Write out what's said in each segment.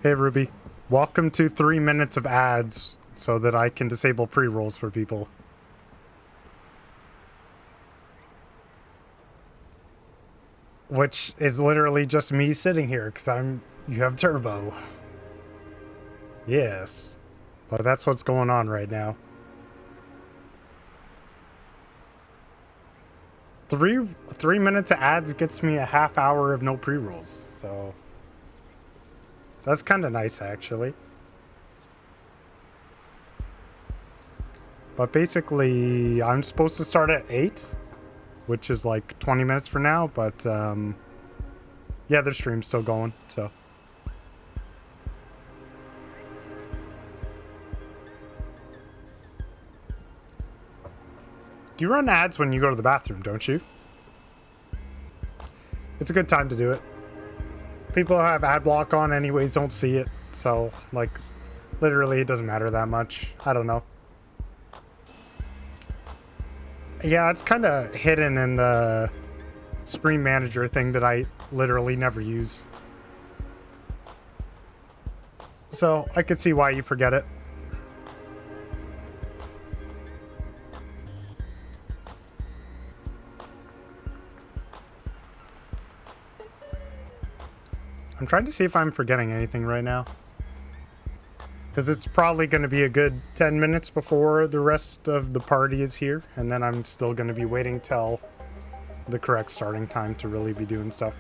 Hey Ruby, welcome to 3 minutes of ads so that I can disable pre-rolls for people. Which is literally just me sitting here because you have turbo. Yes, but that's what's going on right now. Three minutes of ads gets me a half hour of no pre-rolls, so that's kind of nice, actually. But basically, I'm supposed to start at 8, which is like 20 minutes from now, but yeah, their stream's still going, so. You run ads when you go to the bathroom, don't you? It's a good time to do it. People who have ad block on anyways don't see it, so like literally it doesn't matter that much. I don't know. Yeah, it's kind of hidden in the stream manager thing that I literally never use. So I could see why you forget it. I'm trying to see if I'm forgetting anything right now. Because it's probably going to be a good 10 minutes before the rest of the party is here. And then I'm still going to be waiting till the correct starting time to really be doing stuff.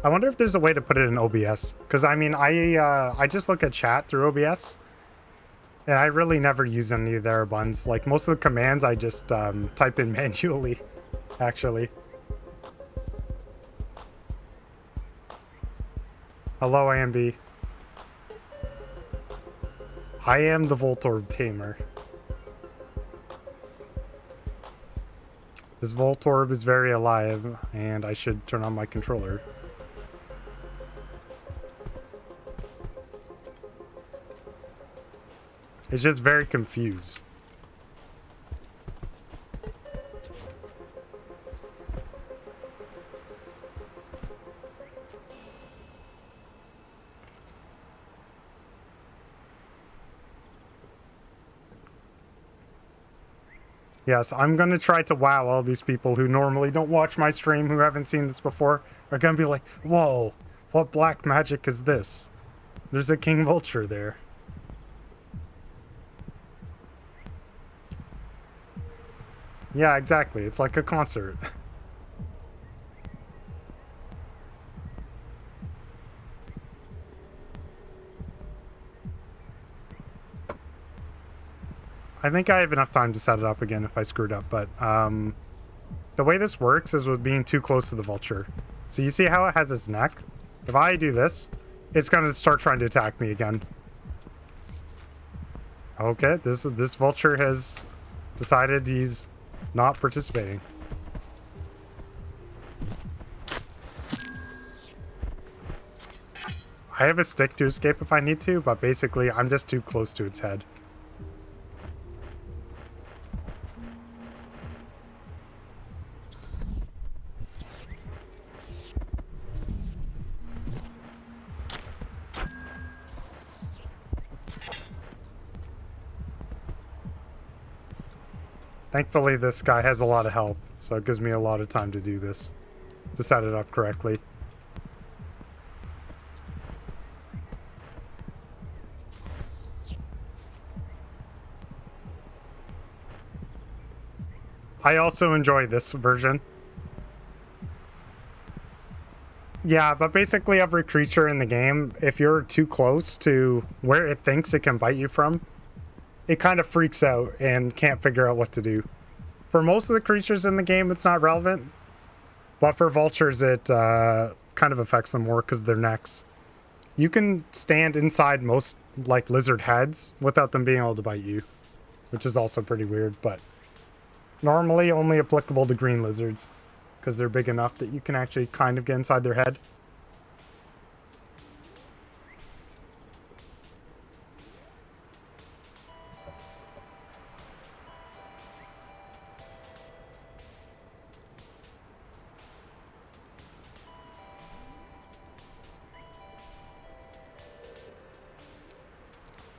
I wonder if there's a way to put it in OBS, because I mean, I just look at chat through OBS, and I really never use any of their buttons. Like most of the commands, I just type in manually, actually. Hello, IMB. I am the Voltorb tamer. This Voltorb is very alive, and I should turn on my controller. It's just very confused. Yes, I'm going to try to wow all these people who normally don't watch my stream, who haven't seen this before, are going to be like, whoa, what black magic is this? There's a King Vulture there. Yeah, exactly. It's like a concert. I think I have enough time to set it up again if I screwed up, but the way this works is with being too close to the vulture. So you see how it has its neck? If I do this, it's going to start trying to attack me again. Okay, this vulture has decided he's not participating. I have a stick to escape if I need to, but basically I'm just too close to its head. Thankfully, this guy has a lot of health, so it gives me a lot of time to do this, to set it up correctly. I also enjoy this version. Yeah, but basically every creature in the game, if you're too close to where it thinks it can bite you from, it kind of freaks out and can't figure out what to do. For most of the creatures in the game, it's not relevant, but for vultures, it kind of affects them more because of their necks. You can stand inside most, like, lizard heads without them being able to bite you, which is also pretty weird, but normally only applicable to green lizards because they're big enough that you can actually kind of get inside their head.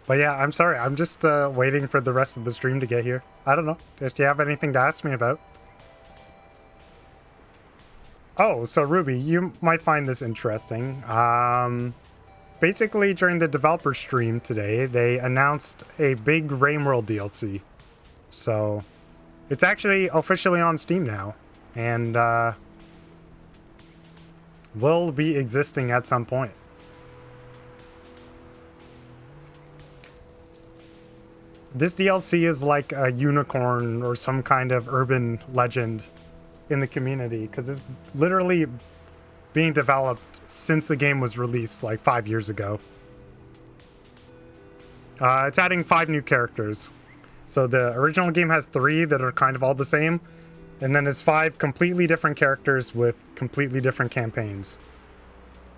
But yeah, I'm sorry. I'm just waiting for the rest of the stream to get here. I don't know. Do you have anything to ask me about? Oh, so Ruby, you might find this interesting. Basically, during the developer stream today, they announced a big Rainworld DLC. So, it's actually officially on Steam now. And will be existing at some point. This DLC is like a unicorn or some kind of urban legend in the community because it's literally being developed since the game was released like 5 years ago. It's adding 5 new characters. So the original game has 3 that are kind of all the same, and then it's 5 completely different characters with completely different campaigns.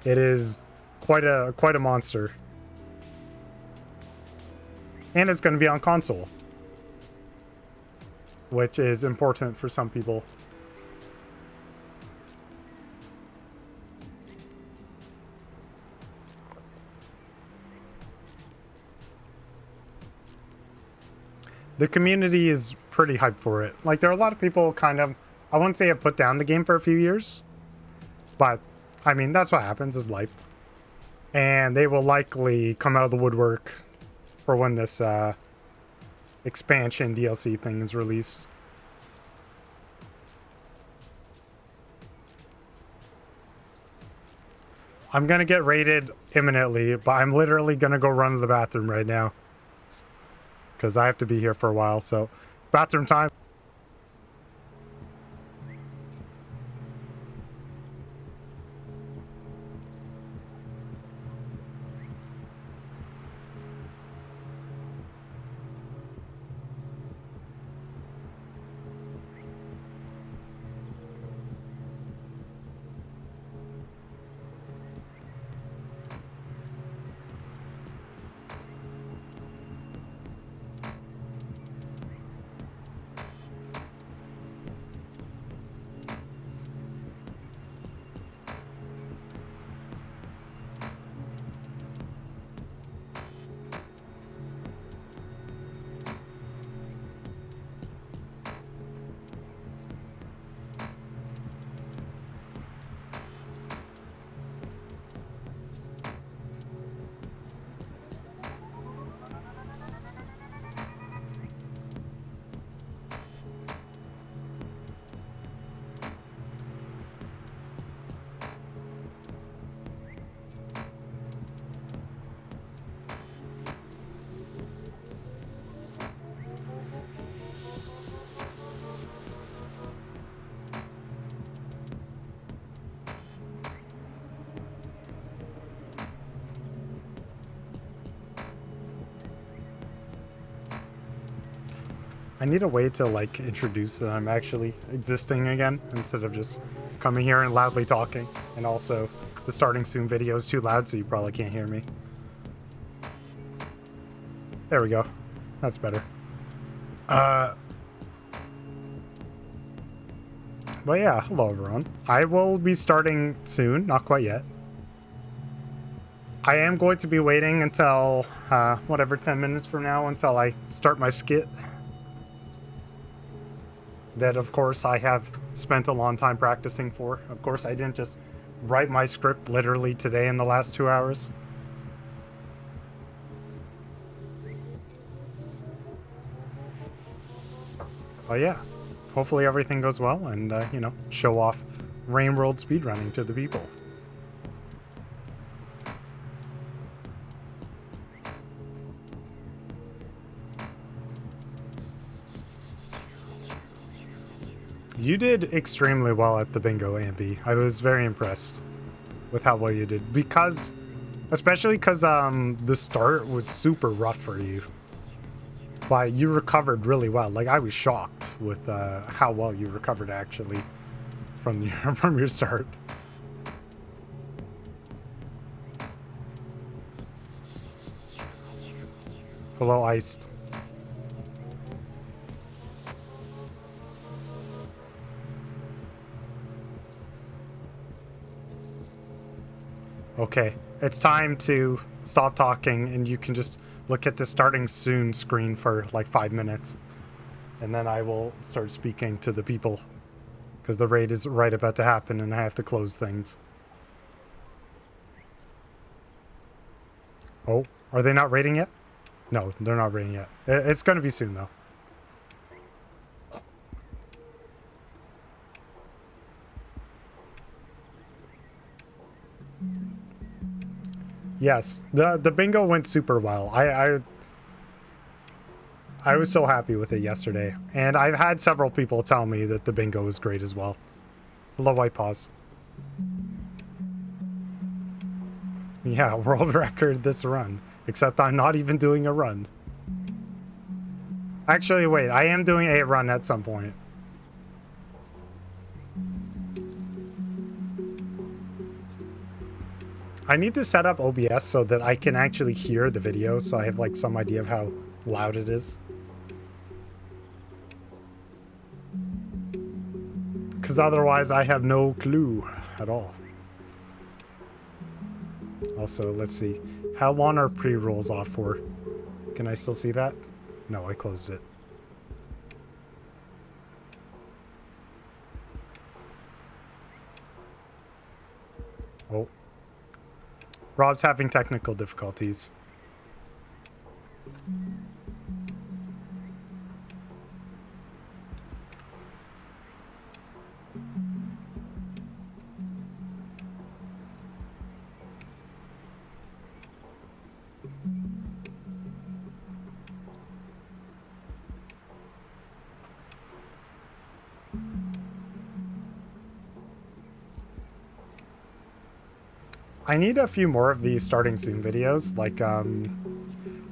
It is quite a monster. And it's going to be on console, which is important for some people. The community is pretty hyped for it. Like, there are a lot of people kind of, I wouldn't say have put down the game for a few years, but I mean, that's what happens, is life. And they will likely come out of the woodwork for when this expansion DLC thing is released. I'm gonna get raided imminently, but I'm literally gonna go run to the bathroom right now because I have to be here for a while. So, bathroom time. I need a way to, like, introduce that I'm actually existing again instead of just coming here and loudly talking. And also, the starting soon video is too loud, so you probably can't hear me. There we go. That's better. But yeah, hello everyone. I will be starting soon, not quite yet. I am going to be waiting until, whatever, 10 minutes from now until I start my skit. that, of course, I have spent a long time practicing for. Of course, I didn't just write my script literally today in the last 2 hours. But yeah, hopefully everything goes well and, you know, show off Rain World speedrunning to the people. You did extremely well at the bingo, Ambi. I was very impressed with how well you did, especially because the start was super rough for you. But you recovered really well. Like, I was shocked with how well you recovered actually from your start. Hello, Iced. Okay, it's time to stop talking and you can just look at the starting soon screen for like 5 minutes. And then I will start speaking to the people because the raid is right about to happen and I have to close things. Oh, are they not raiding yet? No, they're not raiding yet. It's going to be soon though. Yes, the bingo went super well. I was so happy with it yesterday, and I've had several people tell me that the bingo was great as well. Hello, White Paws. Yeah, world record this run, except I'm not even doing a run. Actually, wait, I am doing a run at some point. I need to set up OBS so that I can actually hear the video, so I have like some idea of how loud it is. Because otherwise I have no clue at all. Also, let's see. How long are pre-rolls off for? Can I still see that? No, I closed it. Oh. Rob's having technical difficulties. I need a few more of these starting soon videos. Like,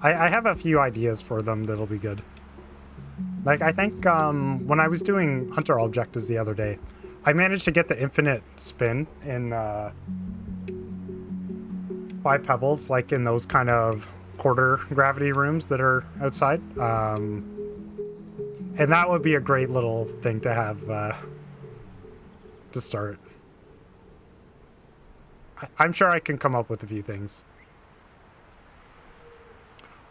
I have a few ideas for them that'll be good. Like, I think when I was doing hunter objectives the other day, I managed to get the infinite spin in 5 pebbles, like in those kind of quarter gravity rooms that are outside. And that would be a great little thing to have to start. I'm sure I can come up with a few things.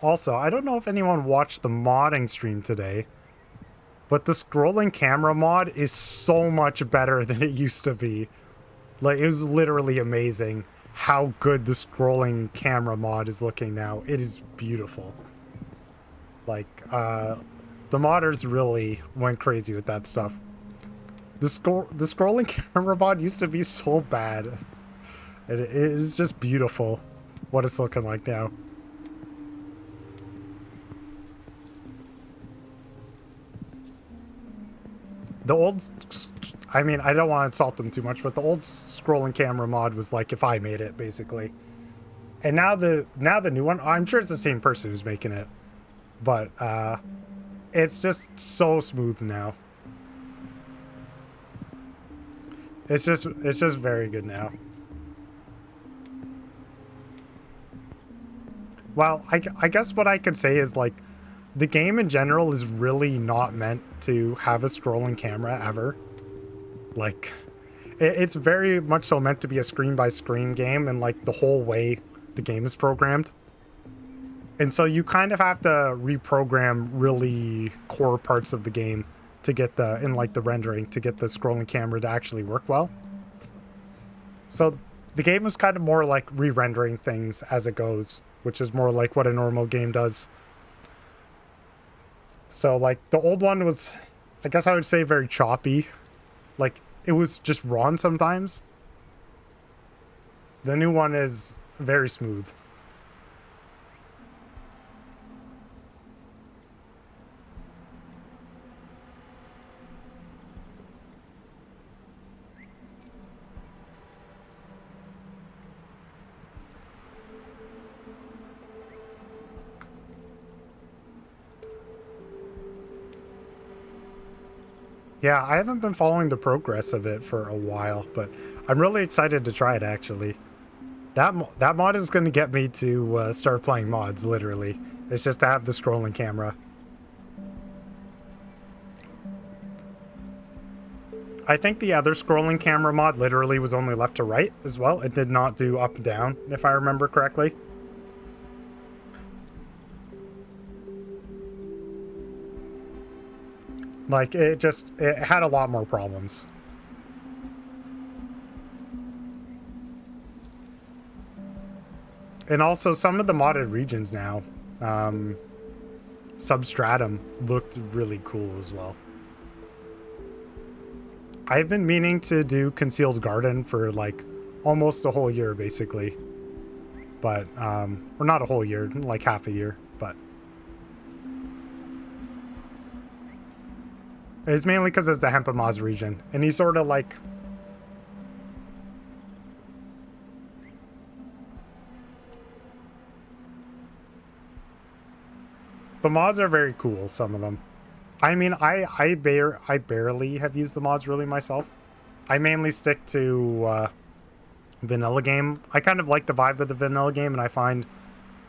Also, I don't know if anyone watched the modding stream today, but the scrolling camera mod is so much better than it used to be. Like, it was literally amazing how good the scrolling camera mod is looking now. It is beautiful. Like, the modders really went crazy with that stuff. The scrolling camera mod used to be so bad. It is just beautiful what it's looking like now. The old, I mean, I don't want to insult them too much, but the old scrolling camera mod was like if I made it, basically. And now the new one, I'm sure it's the same person who's making it, but it's just so smooth now. It's just very good now. Well, I guess what I could say is, like, the game in general is really not meant to have a scrolling camera ever. Like, it's very much so meant to be a screen-by-screen game, and, like, the whole way the game is programmed. And so you kind of have to reprogram really core parts of the game to get the, in like the rendering, to get the scrolling camera to actually work well. So the game was kind of more like re-rendering things as it goes, which is more like what a normal game does. So like the old one was, I guess I would say, very choppy. Like it was just wrong sometimes. The new one is very smooth. Yeah, I haven't been following the progress of it for a while, but I'm really excited to try it, actually. That mod is going to get me to start playing mods, literally. It's just to have the scrolling camera. I think the other scrolling camera mod literally was only left to right as well. It did not do up and down, if I remember correctly. Like, it had a lot more problems. And also, some of the modded regions now, Substratum, looked really cool as well. I've been meaning to do Concealed Garden for, like, almost a whole year, basically. But, or not a whole year, like half a year, but... It's mainly because it's the Hempamaz region, and he's sort of like... The mods are very cool, some of them. I mean, I barely have used the mods really myself. I mainly stick to vanilla game. I kind of like the vibe of the vanilla game, and I find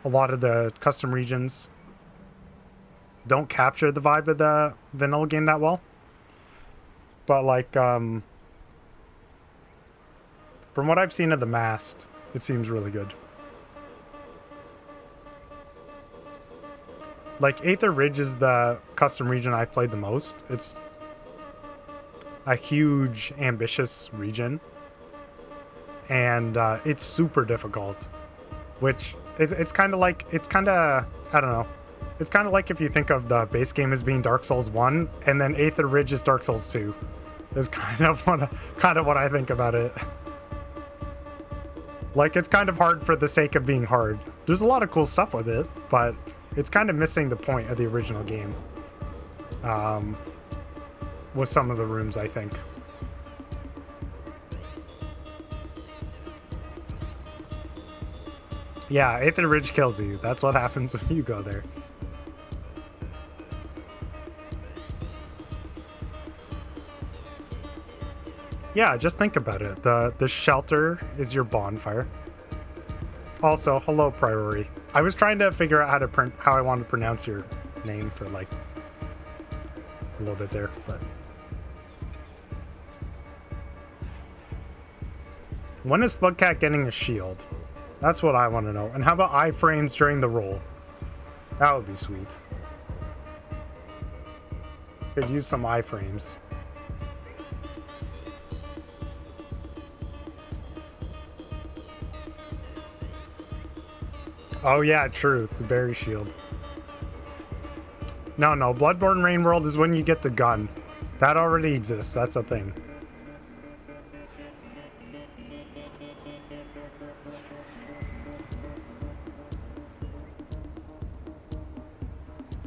a lot of the custom regions don't capture the vibe of the vanilla game that well. But like, from what I've seen of the Mast, it seems really good. Like, Aether Ridge is the custom region I've played the most. It's a huge, ambitious region. And it's super difficult. Which, it's kind of like, I don't know. It's kind of like if you think of the base game as being Dark Souls 1, and then Aether Ridge is Dark Souls 2. Is kind of what I think about it. Like, it's kind of hard for the sake of being hard. There's a lot of cool stuff with it, but it's kind of missing the point of the original game. With some of the rooms, I think. Yeah, Aether Ridge kills you. That's what happens when you go there. Yeah, just think about it. The shelter is your bonfire. Also, hello, Priori. I was trying to figure out how I want to pronounce your name for like a little bit there, but when is Slugcat getting a shield? That's what I want to know. And how about iframes during the roll? That would be sweet. Could use some iframes. Oh yeah, true. The berry shield. No, Bloodborne Rain World is when you get the gun. That already exists. That's a thing.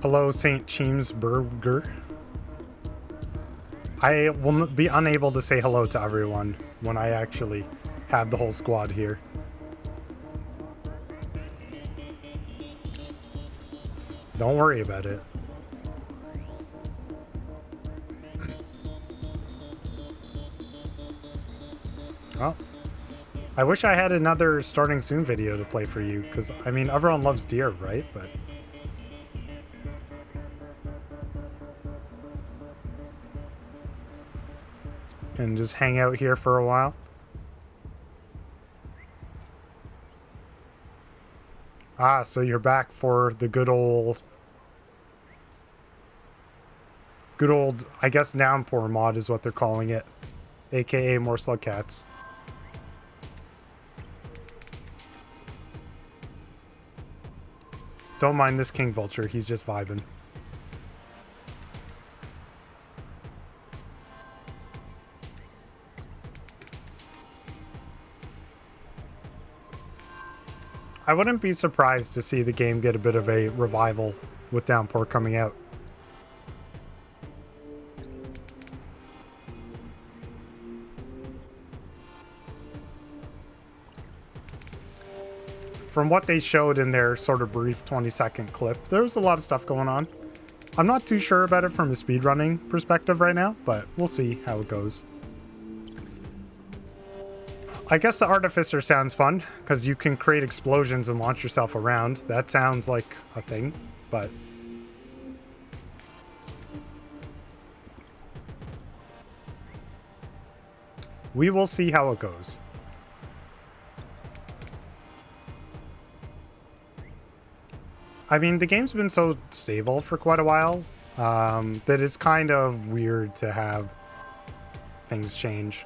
Hello, St. Cheemsburger. I will be unable to say hello to everyone when I actually have the whole squad here. Don't worry about it. Well, I wish I had another starting soon video to play for you, because, I mean, everyone loves deer, right? But can just hang out here for a while. Ah, so you're back for the good old Good old, I guess, Downpour mod is what they're calling it, aka more slug cats. Don't mind this king vulture, he's just vibing. I wouldn't be surprised to see the game get a bit of a revival with Downpour coming out. From what they showed in their sort of brief 20-second clip, there was a lot of stuff going on. I'm not too sure about it from a speedrunning perspective right now, but we'll see how it goes. I guess the Artificer sounds fun, because you can create explosions and launch yourself around. That sounds like a thing, but... we will see how it goes. I mean, the game's been so stable for quite a while that it's kind of weird to have things change.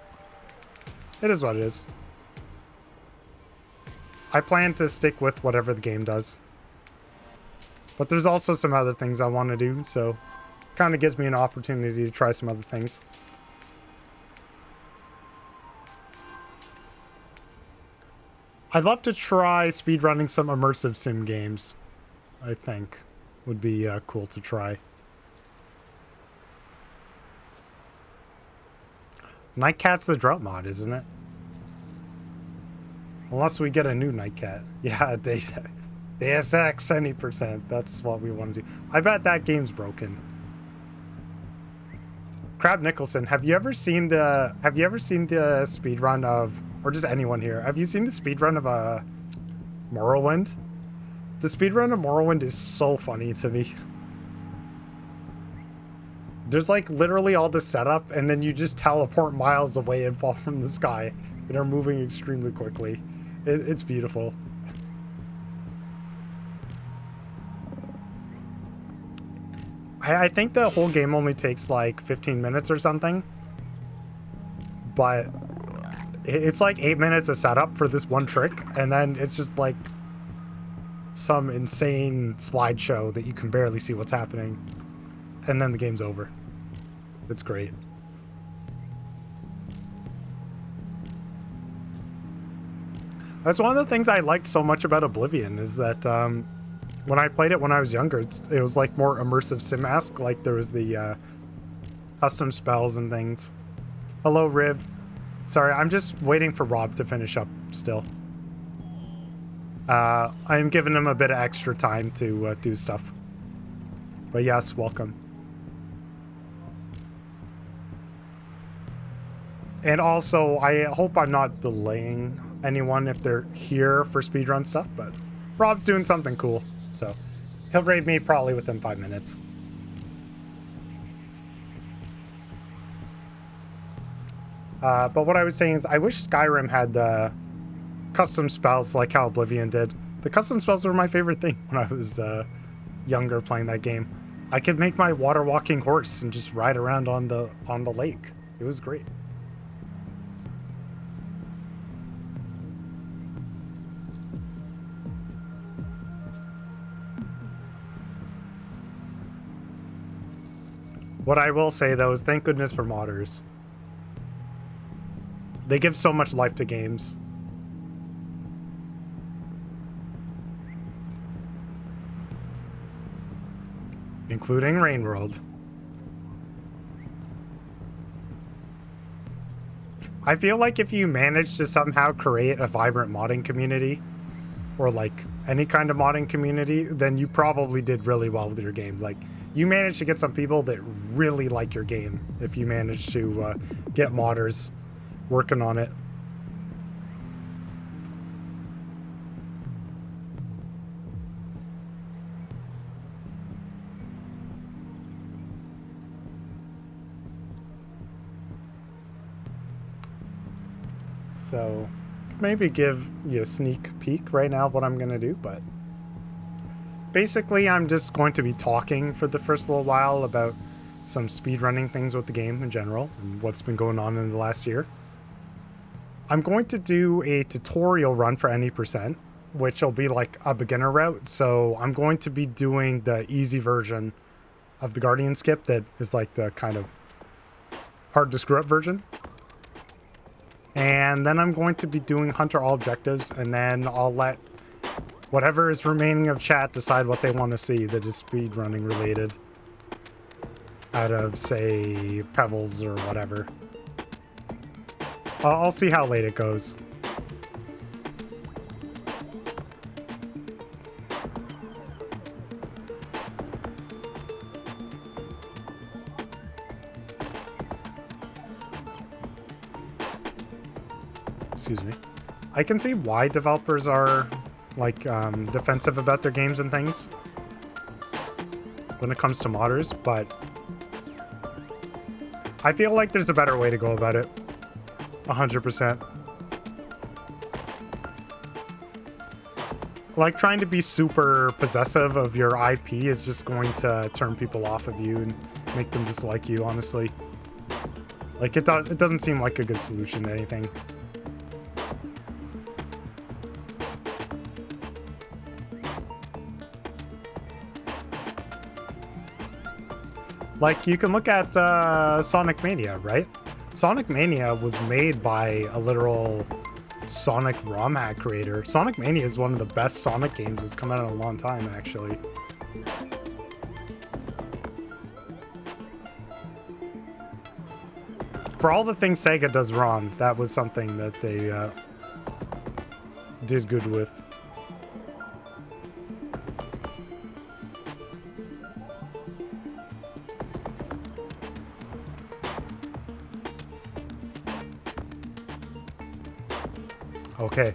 It is what it is. I plan to stick with whatever the game does. But there's also some other things I want to do, so it kind of gives me an opportunity to try some other things. I'd love to try speedrunning some immersive sim games. I think would be cool to try. Nightcat's the drought mod, isn't it? Unless we get a new Nightcat. Yeah, Deus Ex, any percent. That's what we want to do. I bet that game's broken. Crab Nicholson, have you ever seen the speedrun of, or just anyone here, have you seen the speedrun of Morrowind? The speedrun of Morrowind is so funny to me. There's like literally all the setup, and then you just teleport miles away and fall from the sky and are moving extremely quickly. It's beautiful. I think the whole game only takes like 15 minutes or something. But it's like 8 minutes of setup for this one trick, and then it's just like some insane slideshow that you can barely see what's happening, and then the game's over. It's great. That's one of the things I liked so much about Oblivion, is that when I played it when I was younger, it was like more immersive sim-esque. Like there was the custom spells and things. Hello, Rib. Sorry, I'm just waiting for Rob to finish up still. I'm giving him a bit of extra time to do stuff. But yes, welcome. And also, I hope I'm not delaying anyone if they're here for speedrun stuff, but Rob's doing something cool, so he'll raid me probably within 5 minutes. But what I was saying is, I wish Skyrim had the custom spells like how Oblivion did. The custom spells were my favorite thing when I was younger playing that game. I could make my water walking horse and just ride around on the lake. It was great. What I will say though is thank goodness for modders. They give so much life to games. Including Rain World. I feel like if you manage to somehow create a vibrant modding community, or like any kind of modding community, then you probably did really well with your game. Like, you managed to get some people that really like your game if you manage to get modders working on it. So maybe give you a sneak peek right now of what I'm going to do, but basically I'm just going to be talking for the first little while about some speedrunning things with the game in general and what's been going on in the last year. I'm going to do a tutorial run for any percent, which will be like a beginner route. So I'm going to be doing the easy version of the Guardian skip that is like the kind of hard to screw up version. And then I'm going to be doing Hunter all objectives, and then I'll let whatever is remaining of chat decide what they want to see that is speedrunning related out of, say, Pebbles or whatever. I'll see how late it goes. Excuse me. I can see why developers are like defensive about their games and things when it comes to modders, but I feel like there's a better way to go about it. 100%. Like, trying to be super possessive of your IP is just going to turn people off of you and make them dislike you, honestly. Like, it doesn't seem like a good solution to anything. Like, you can look at Sonic Mania, right? Sonic Mania was made by a literal Sonic ROM hack creator. Sonic Mania is one of the best Sonic games that's come out in a long time, actually. For all the things Sega does wrong, that was something that they did good with. Okay,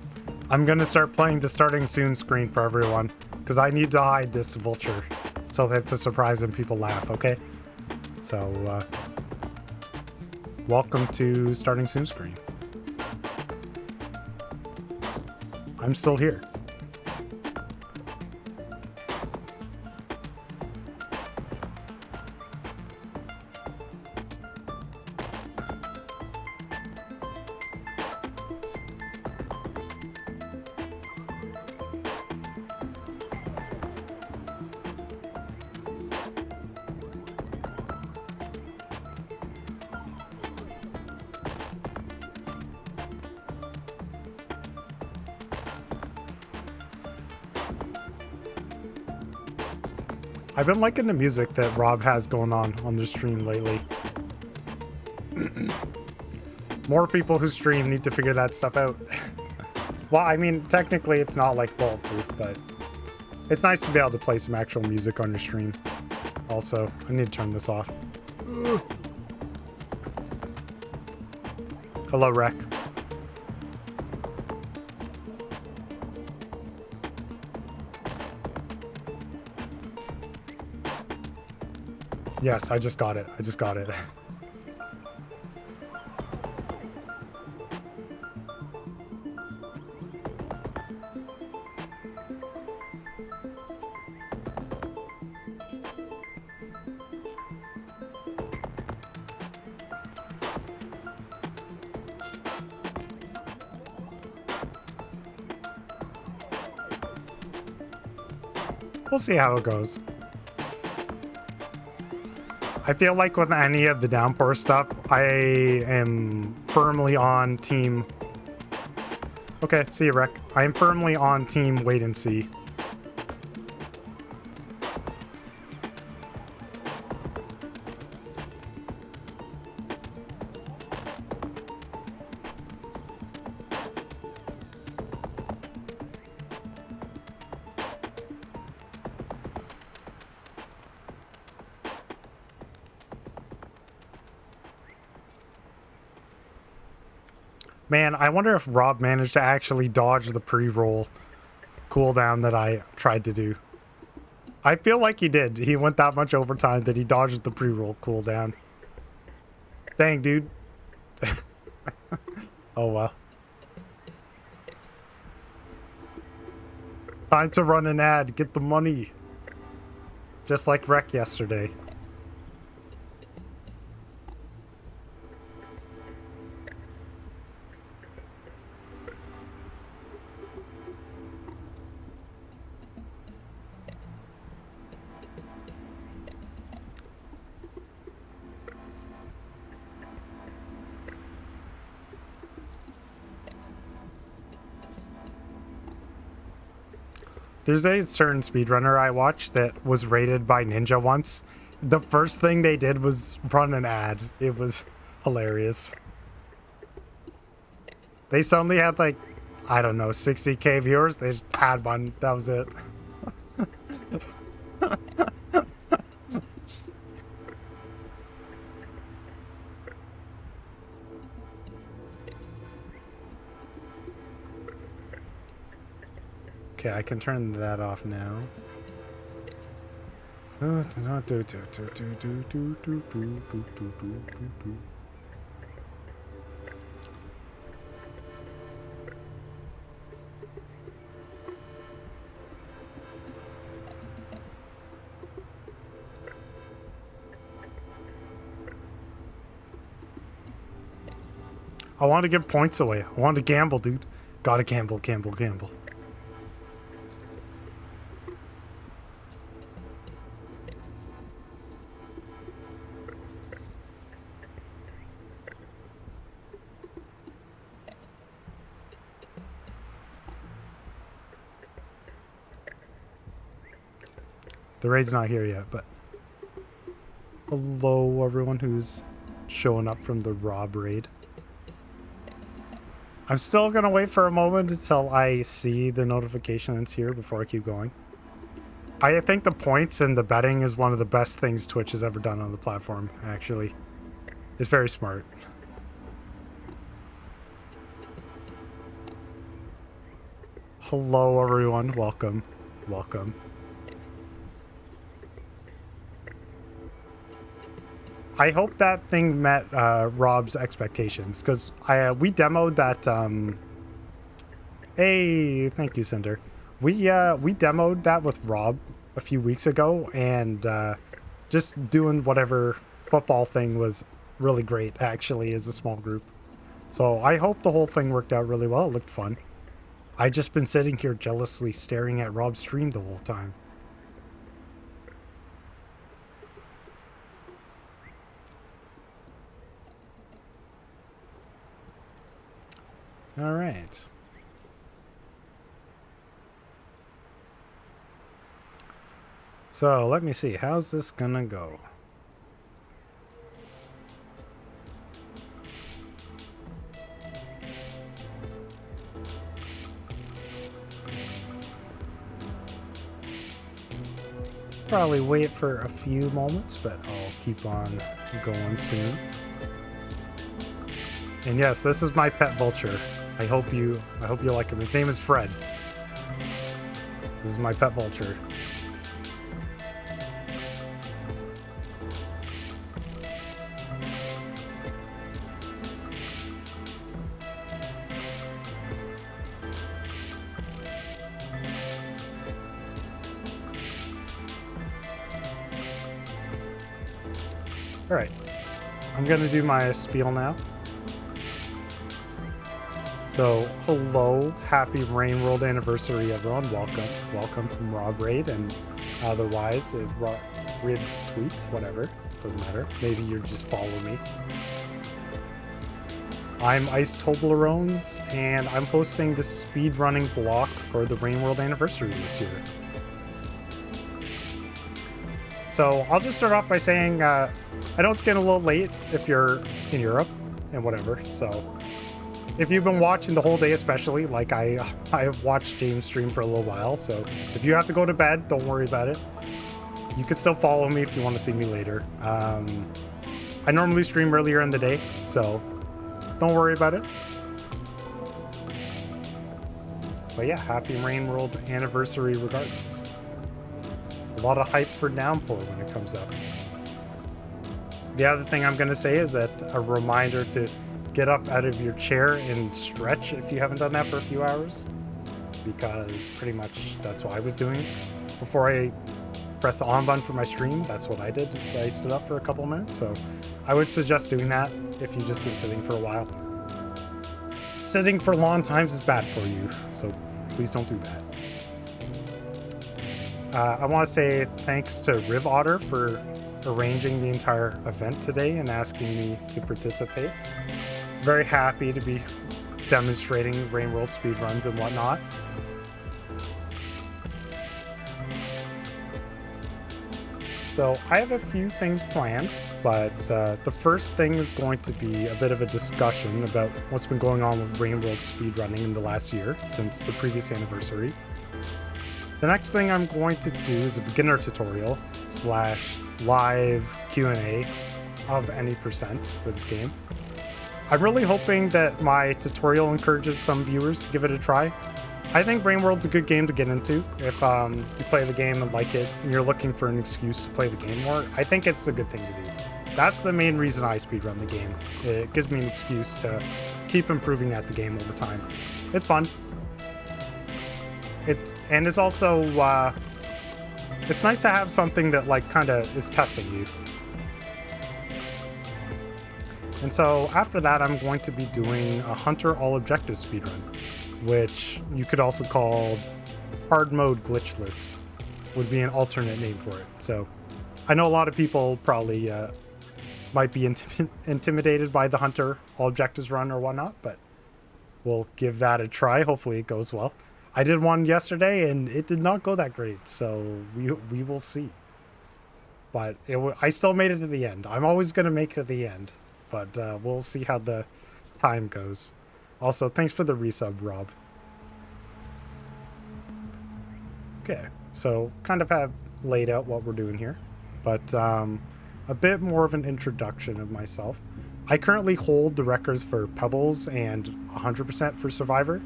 I'm gonna start playing the starting soon screen for everyone, because I need to hide this vulture so that it's a surprise and people laugh, okay? So, welcome to starting soon screen. I'm still here. I've been liking the music that Rob has going on the stream lately. More people who stream need to figure that stuff out. Well, I mean, technically it's not like bulletproof, but it's nice to be able to play some actual music on your stream. Also, I need to turn this off. Ugh. Hello, Rec. Yes, I just got it. I just got it. We'll see how it goes. I feel like with any of the Downpour stuff, I am firmly on team... Okay, see you, Rec. I am firmly on team wait and see. Man, I wonder if Rob managed to actually dodge the pre-roll cooldown that I tried to do. I feel like he did. He went that much overtime that he dodged the pre-roll cooldown. Dang, dude. Oh, well. Time to run an ad. Get the money. Just like Rec yesterday. There's a certain speedrunner I watched that was rated by Ninja once. The first thing they did was run an ad. It was hilarious. They suddenly had like, I don't know, 60K viewers. They just had one. That was it. Okay, I can turn that off now. I want to give points away. I want to gamble, dude. Gotta gamble, gamble, gamble. The raid's not here yet, but hello everyone who's showing up from the Rob raid. I'm still gonna wait for a moment until I see the notifications here before I keep going. I think the points and the betting is one of the best things Twitch has ever done on the platform, actually. It's very smart. Hello everyone, welcome, welcome. I hope that thing met Rob's expectations, because we demoed that. Hey, thank you, Cinder. We demoed that with Rob a few weeks ago, and just doing whatever football thing was really great. Actually, as a small group, so I hope the whole thing worked out really well. It looked fun. I just been sitting here jealously staring at Rob's stream the whole time. All right. So let me see. How's this gonna go? Probably wait for a few moments, but I'll keep on going soon. And yes, this is my pet vulture. I hope you like him. His name is Fred. This is my pet vulture. All right, I'm gonna do my spiel now. So, hello, happy Rain World anniversary, everyone. Welcome, welcome from Rob Raid, and otherwise, if Ribs tweet, whatever, doesn't matter. Maybe you're just following me. I'm icetoblerones, and I'm hosting the speedrunning block for the Rain World anniversary this year. So, I'll just start off by saying, I know it's getting a little late if you're in Europe and whatever, so if you've been watching the whole day, especially, like I have watched James stream for a little while, so if you have to go to bed, don't worry about it. You can still follow me if you want to see me later. I normally stream earlier in the day, so don't worry about it. But yeah, happy Rain World anniversary regardless. A lot of hype for Downpour when it comes up. The other thing I'm going to say is that a reminder to get up out of your chair and stretch if you haven't done that for a few hours, because pretty much that's what I was doing before I pressed the on button for my stream. That's what I did. So I stood up for a couple minutes, so I would suggest doing that if you've just been sitting for a while. Sitting for long times is bad for you, so please don't do that. I want to say thanks to Riv Otter for arranging the entire event today and asking me to participate. Very happy to be demonstrating Rain World speedruns and whatnot. So I have a few things planned, but the first thing is going to be a bit of a discussion about what's been going on with RainWorld speedrunning in the last year since the previous anniversary. The next thing I'm going to do is a beginner tutorial / live Q&A of any percent for this game. I'm really hoping that my tutorial encourages some viewers to give it a try. I think RainWorld's a good game to get into if you play the game and like it and you're looking for an excuse to play the game more. I think it's a good thing to do. That's the main reason I speedrun the game. It gives me an excuse to keep improving at the game over time. It's fun. It's also it's nice to have something that like kind of is testing you. And so after that, I'm going to be doing a Hunter all objective speedrun, which you could also call hard mode glitchless, would be an alternate name for it. So I know a lot of people probably might be intimidated by the Hunter all objectives run or whatnot, but we'll give that a try. Hopefully it goes well. I did one yesterday and it did not go that great, so we will see. But I still made it to the end. I'm always going to make it to the end, but we'll see how the time goes. Also, thanks for the resub, Rob. Okay, so kind of have laid out what we're doing here, but a bit more of an introduction of myself. I currently hold the records for Pebbles and 100% for Survivor.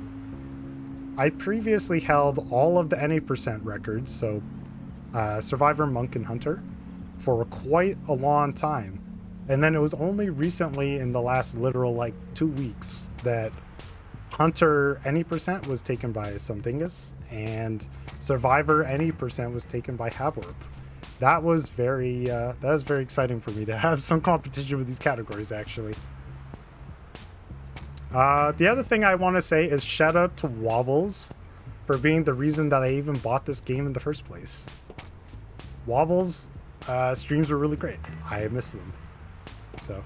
I previously held all of the any percent records, so Survivor, Monk, and Hunter, for quite a long time. And then it was only recently in the last literal like 2 weeks that Hunter any percent was taken by Somethingus and Survivor any percent was taken by Haborp. That was very exciting for me to have some competition with these categories, actually. The other thing I want to say is shout out to Wobbles for being the reason that I even bought this game in the first place. Wobbles streams were really great. I miss them. So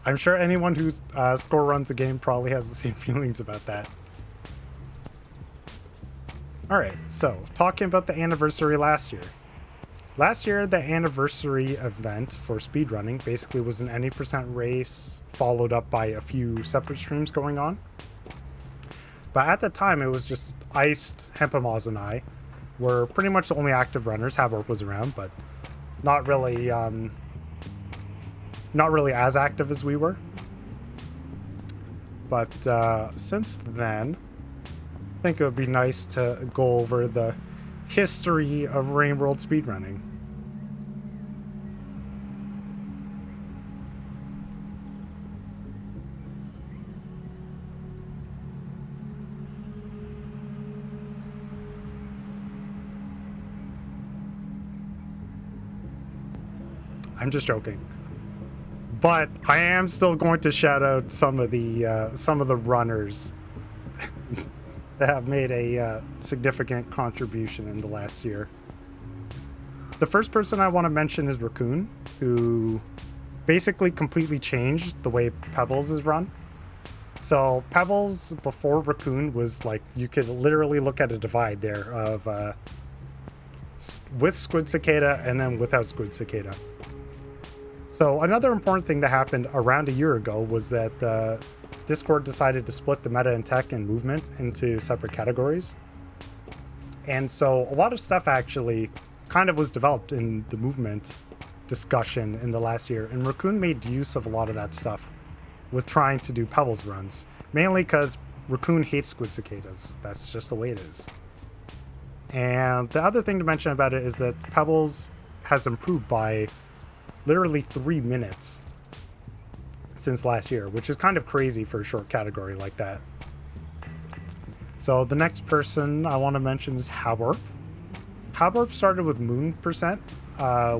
I'm sure anyone who score runs the game probably has the same feelings about that. Alright, so talking about the anniversary last year. Last year, the anniversary event for speedrunning basically was an any percent race, followed up by a few separate streams going on. But at the time, it was just Iced, Hempamaz, and I were pretty much the only active runners. Haborp was around, but not really as active as we were. But since then, I think it would be nice to go over the history of RainWorld speedrunning. I'm just joking. But I am still going to shout out some of the runners that have made a significant contribution in the last year. The first person I want to mention is Raccoon, who basically completely changed the way Pebbles is run. So Pebbles before Raccoon was like, you could literally look at a divide there of with Squid Cicada and then without Squid Cicada. So another important thing that happened around a year ago was that Discord decided to split the meta and tech and movement into separate categories. And so a lot of stuff actually kind of was developed in the movement discussion in the last year. And Raccoon made use of a lot of that stuff with trying to do Pebbles runs. Mainly because Raccoon hates Squid Cicadas. That's just the way it is. And the other thing to mention about it is that Pebbles has improved by literally 3 minutes since last year, which is kind of crazy for a short category like that. So the next person I want to mention is Haborp. Haborp started with Moon percent,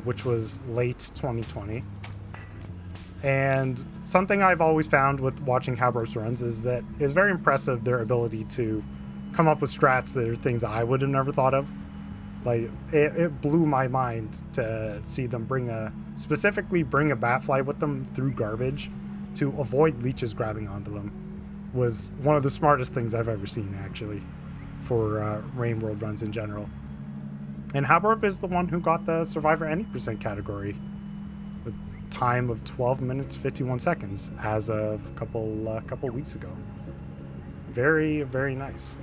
which was late 2020. And something I've always found with watching Haborp's runs is that it's very impressive their ability to come up with strats that are things I would have never thought of. Like, it blew my mind to see them specifically bring a Batfly with them through garbage to avoid leeches grabbing onto them. Was one of the smartest things I've ever seen, actually, for RainWorld runs in general. And Haborb is the one who got the Survivor Any Percent category. With time of 12 minutes 51 seconds as of a couple weeks ago. Very, very nice.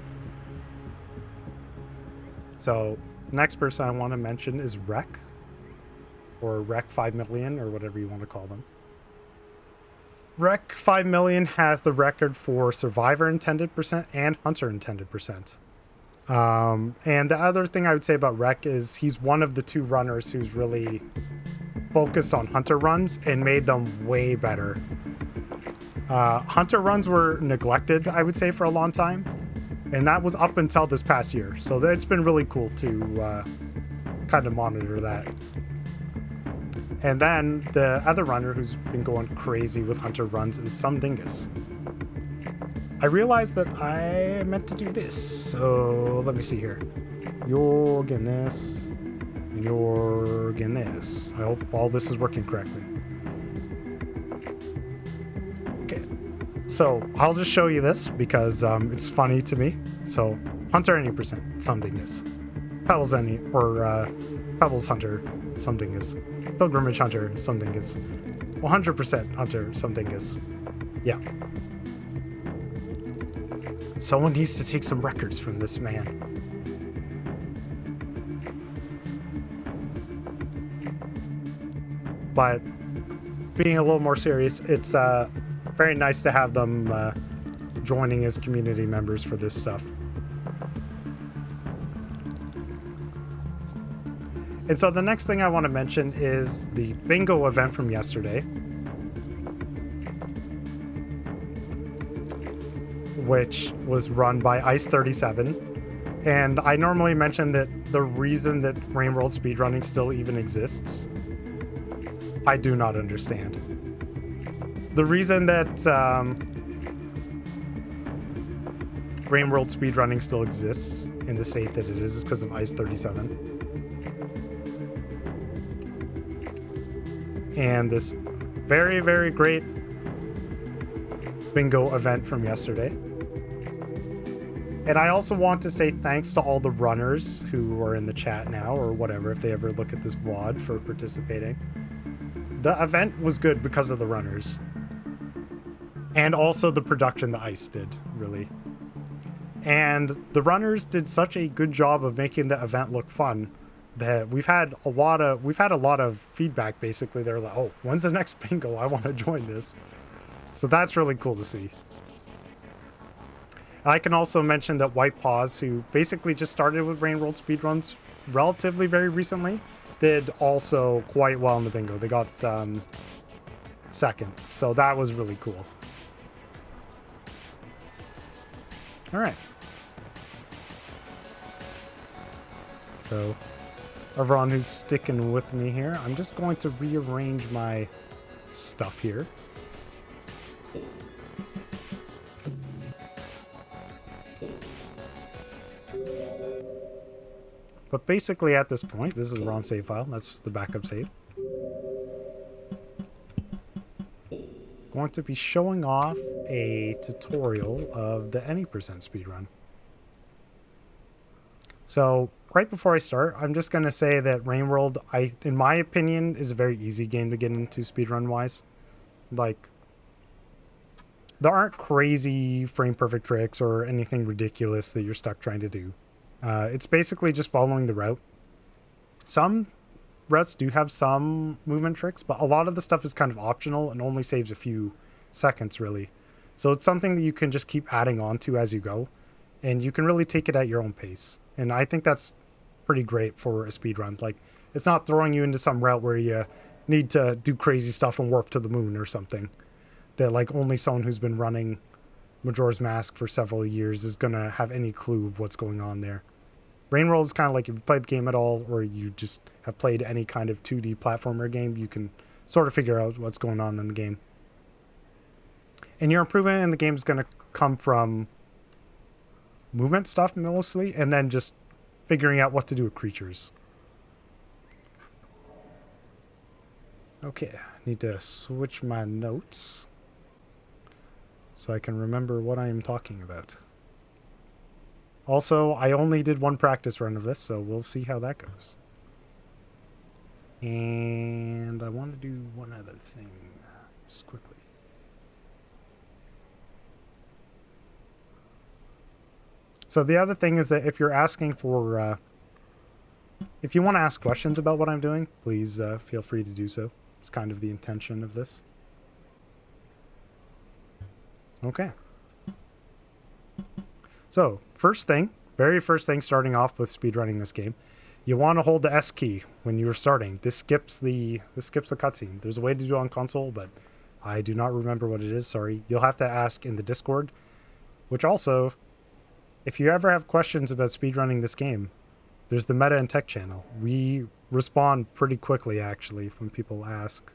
So, next person I want to mention is Rec, or Rec 5 million, or whatever you want to call them. Rec 5 million has the record for Survivor intended percent and Hunter intended percent. And the other thing I would say about Rec is he's one of the two runners who's really focused on Hunter runs and made them way better. Hunter runs were neglected, I would say, for a long time. And that was up until this past year. So it's been really cool to kind of monitor that. And then the other runner who's been going crazy with Hunter runs is Some Dingus. I realized that I meant to do this. So let me see here. You're getting this. And you're getting this. I hope all this is working correctly. Okay. So I'll just show you this because it's funny to me. So Hunter Any Percent, Some Dingus. Pebbles Any, or Pebbles Hunter, Some Dingus. Pilgrimage Hunter, Some Dingus. 100% Hunter, Some Dingus. Yeah. Someone needs to take some records from this man. But being a little more serious, it's very nice to have them joining as community members for this stuff. And so the next thing I want to mention is the bingo event from yesterday, which was run by Ice37. And I normally mention that the reason that Rain World speedrunning still even exists, I do not understand. The reason that Rain World speedrunning still exists in the state that it is because of Ice37. And this very, very great bingo event from yesterday. And I also want to say thanks to all the runners who are in the chat now, or whatever, if they ever look at this VOD, for participating. The event was good because of the runners. And also the production that Ice did, really. And the runners did such a good job of making the event look fun that we've had a lot of feedback. Basically, they're like, "Oh, when's the next bingo? I want to join this." So that's really cool to see. I can also mention that White Paws, who basically just started with Rain World speedruns relatively very recently, did also quite well in the bingo. They got second, so that was really cool. All right. So everyone who's sticking with me here, I'm just going to rearrange my stuff here. But basically at this point, this is the wrong save file. That's the backup save. Going to be showing off a tutorial of the Any Percent speedrun. So right before I start, I'm just going to say that Rain World, in my opinion, is a very easy game to get into speedrun-wise. Like, there aren't crazy frame-perfect tricks or anything ridiculous that you're stuck trying to do. It's basically just following the route. Some routes do have some movement tricks, but a lot of the stuff is kind of optional and only saves a few seconds, really. So it's something that you can just keep adding on to as you go, and you can really take it at your own pace. And I think that's pretty great for a speedrun. Like, it's not throwing you into some route where you need to do crazy stuff and warp to the moon or something. That, like, only someone who's been running Majora's Mask for several years is going to have any clue of what's going on there. Rain World is kind of like if you've played the game at all, or you just have played any kind of 2D platformer game, you can sort of figure out what's going on in the game. And your improvement in the game is going to come from movement stuff mostly, and then just figuring out what to do with creatures. Okay, I need to switch my notes so I can remember what I am talking about. Also, I only did one practice run of this, so we'll see how that goes. And I want to do one other thing, just quickly. So the other thing is that if you're asking for, if you want to ask questions about what I'm doing, please feel free to do so. It's kind of the intention of this. Okay. So, very first thing starting off with speedrunning this game, you want to hold the S key when you're starting. This skips the cutscene. There's a way to do it on console, but I do not remember what it is, sorry. You'll have to ask in the Discord, which also, if you ever have questions about speedrunning this game, there's the Meta and Tech channel. We respond pretty quickly, actually, when people ask.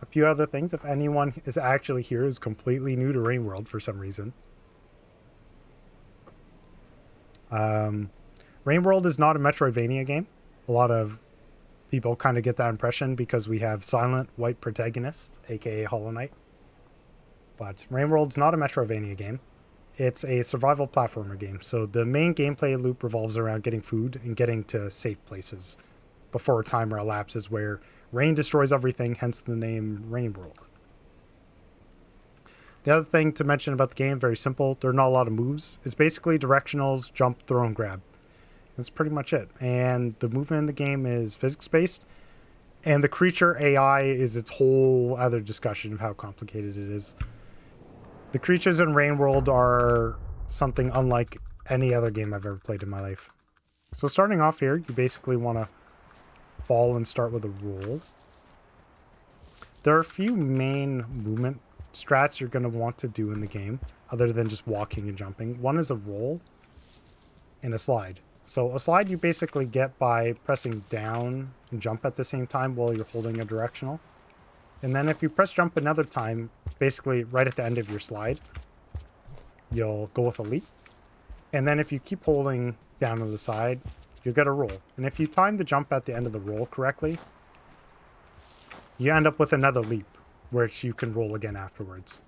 A few other things, if anyone is actually here who's completely new to Rain World for some reason. Rain World is not a Metroidvania game. A lot of people kind of get that impression because we have silent white protagonist, aka Hollow Knight. But Rain World's not a Metroidvania game. It's a survival platformer game. So the main gameplay loop revolves around getting food and getting to safe places before a timer elapses where rain destroys everything, hence the name Rain World. The other thing to mention about the game, very simple, there are not a lot of moves. It's basically directionals, jump, throw, and grab. That's pretty much it. And the movement in the game is physics-based, and the creature AI is its whole other discussion of how complicated it is. The creatures in Rain World are something unlike any other game I've ever played in my life. So starting off here, you basically want to fall and start with a roll. There are a few main movement strats you're going to want to do in the game, other than just walking and jumping. One is a roll and a slide. So a slide you basically get by pressing down and jump at the same time while you're holding a directional. And then if you press jump another time, basically right at the end of your slide, you'll go with a leap. And then if you keep holding down to the side, you'll get a roll. And if you time the jump at the end of the roll correctly, you end up with another leap, which you can roll again afterwards.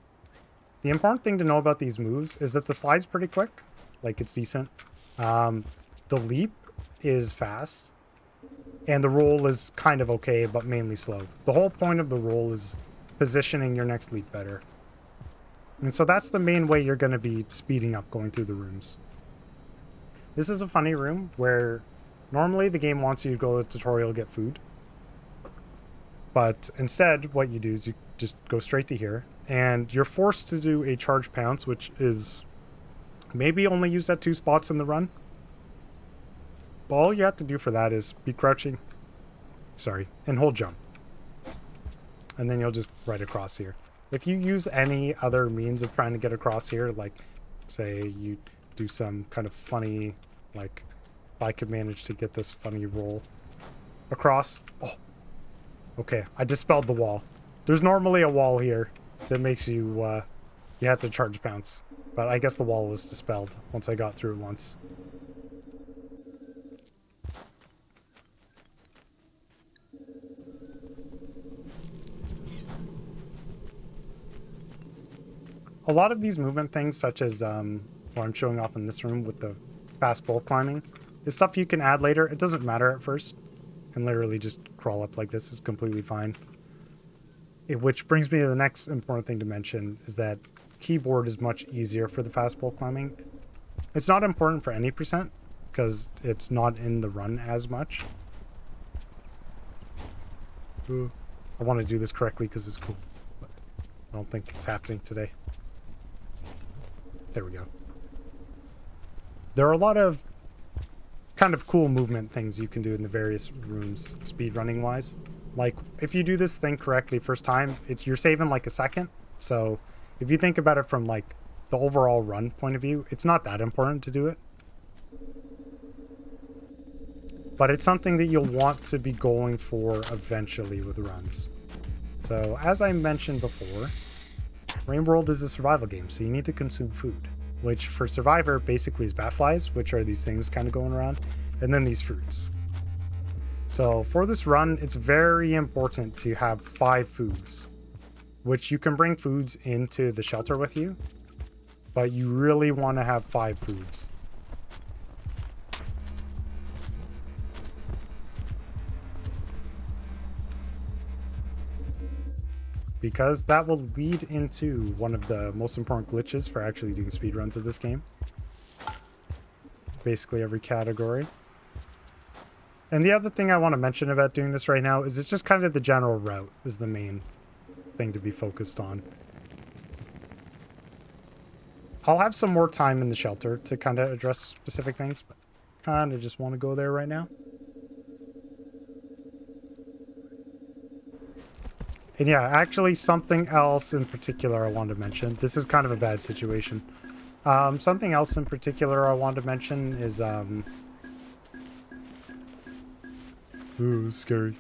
The important thing to know about these moves is that the slide's pretty quick, like it's decent. The leap is fast, and the roll is kind of okay, but mainly slow. The whole point of the roll is positioning your next leap better. And so that's the main way you're going to be speeding up going through the rooms. This is a funny room where normally the game wants you to go to the tutorial, get food. But instead, what you do is you just go straight to here, and you're forced to do a charge pounce, which is maybe only used at 2 spots in the run. But all you have to do for that is be crouching, and hold jump. And then you'll just ride across here. If you use any other means of trying to get across here, like say you do some kind of funny, like if I could manage to get this funny roll across. Oh, okay, I dispelled the wall. There's normally a wall here that makes you, you have to charge pounce. But I guess the wall was dispelled once I got through it once. A lot of these movement things, such as what I'm showing off in this room with the fast pole climbing, is stuff you can add later. It doesn't matter at first. You can literally just crawl up like this. It's completely fine. Which brings me to the next important thing to mention, is that keyboard is much easier for the fast pole climbing. It's not important for any percent, because it's not in the run as much. Ooh, I want to do this correctly because it's cool, but I don't think it's happening today. There we go. There are a lot of kind of cool movement things you can do in the various rooms, speedrunning wise. Like, if you do this thing correctly first time, you're saving like a second. So if you think about it from like the overall run point of view, it's not that important to do it. But it's something that you'll want to be going for eventually with runs. So as I mentioned before, Rain World is a survival game, so you need to consume food, which for Survivor basically is bat flies, which are these things kind of going around, and then these fruits. So for this run, it's very important to have 5 foods, which you can bring foods into the shelter with you. but you really want to have 5 foods. Because that will lead into one of the most important glitches for actually doing speedruns of this game. Basically every category. And the other thing I want to mention about doing this right now is it's just kind of the general route is the main thing to be focused on. I'll have some more time in the shelter to kind of address specific things, but kind of just want to go there right now. And yeah, actually something else in particular I wanted to mention. This is kind of a bad situation. Something else in particular I wanted to mention is, ooh, scary.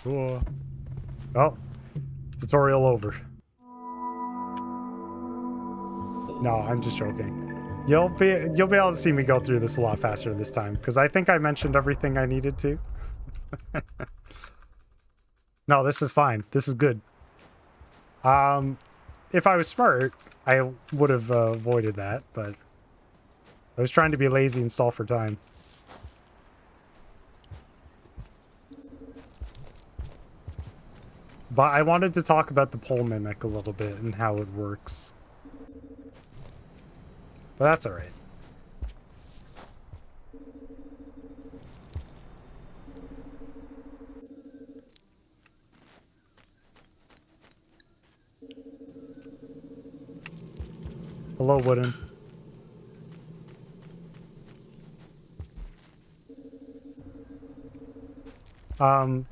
Oh. Oh, tutorial over. No, I'm just joking. You'll be able to see me go through this a lot faster this time, because I think I mentioned everything I needed to. No, this is fine. This is good. If I was smart, I would have avoided that, but I was trying to be lazy and stall for time. But I wanted to talk about the pole mimic a little bit and how it works. But that's all right. Hello, Wooden.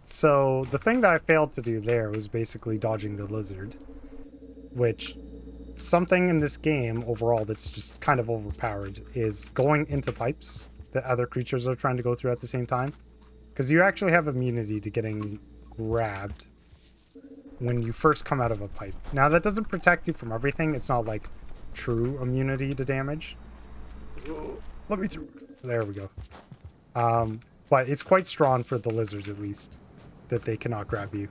So the thing that I failed to do there was basically dodging the lizard, which something in this game overall that's just kind of overpowered is going into pipes that other creatures are trying to go through at the same time. Because you actually have immunity to getting grabbed when you first come out of a pipe. Now that doesn't protect you from everything. It's not like true immunity to damage. Let me through. There we go. But it's quite strong for the lizards, at least, that they cannot grab you.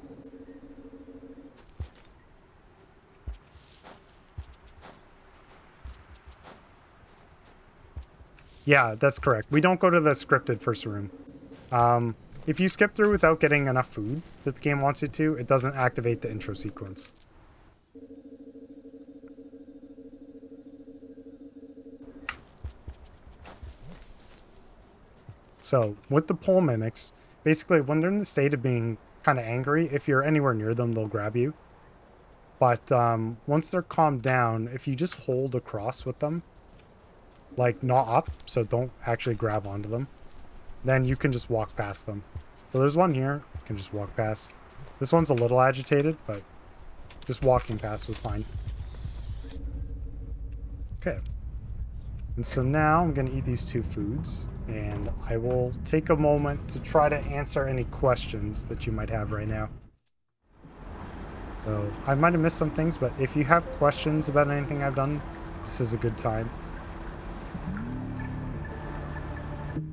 Yeah, that's correct. We don't go to the scripted first room. If you skip through without getting enough food that the game wants you to, it doesn't activate the intro sequence. So, with the pole mimics, basically when they're in the state of being kind of angry, if you're anywhere near them, they'll grab you. But once they're calmed down, if you just hold across with them, like not up, so don't actually grab onto them, then you can just walk past them. So there's one here, you can just walk past. This one's a little agitated, but just walking past was fine. Okay. And so now I'm going to eat these 2 foods, and I will take a moment to try to answer any questions that you might have right now. So I might have missed some things, but if you have questions about anything I've done, this is a good time.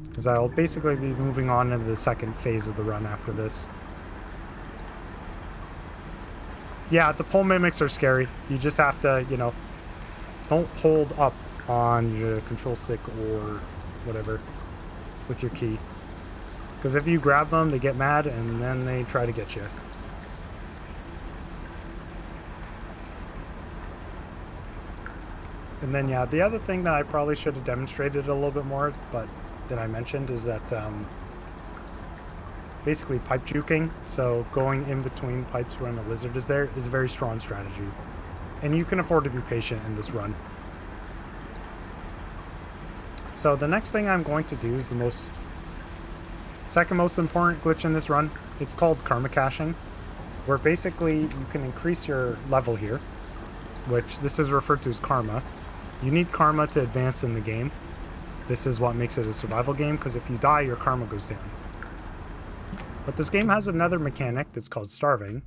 Because I'll basically be moving on into the second phase of the run after this. Yeah, the pole mimics are scary. You just have to, you know, don't hold up on your control stick or whatever with your key. Because if you grab them, they get mad and then they try to get you. And then, yeah, the other thing that I probably should have demonstrated a little bit more, but that I mentioned, is that basically pipe juking, so going in between pipes when a lizard is there, is a very strong strategy. And you can afford to be patient in this run. So the next thing I'm going to do is the second most important glitch in this run. It's called karma caching, where basically you can increase your level here, which this is referred to as karma. You need karma to advance in the game. This is what makes it a survival game, because if you die, your karma goes down. But this game has another mechanic that's called starving.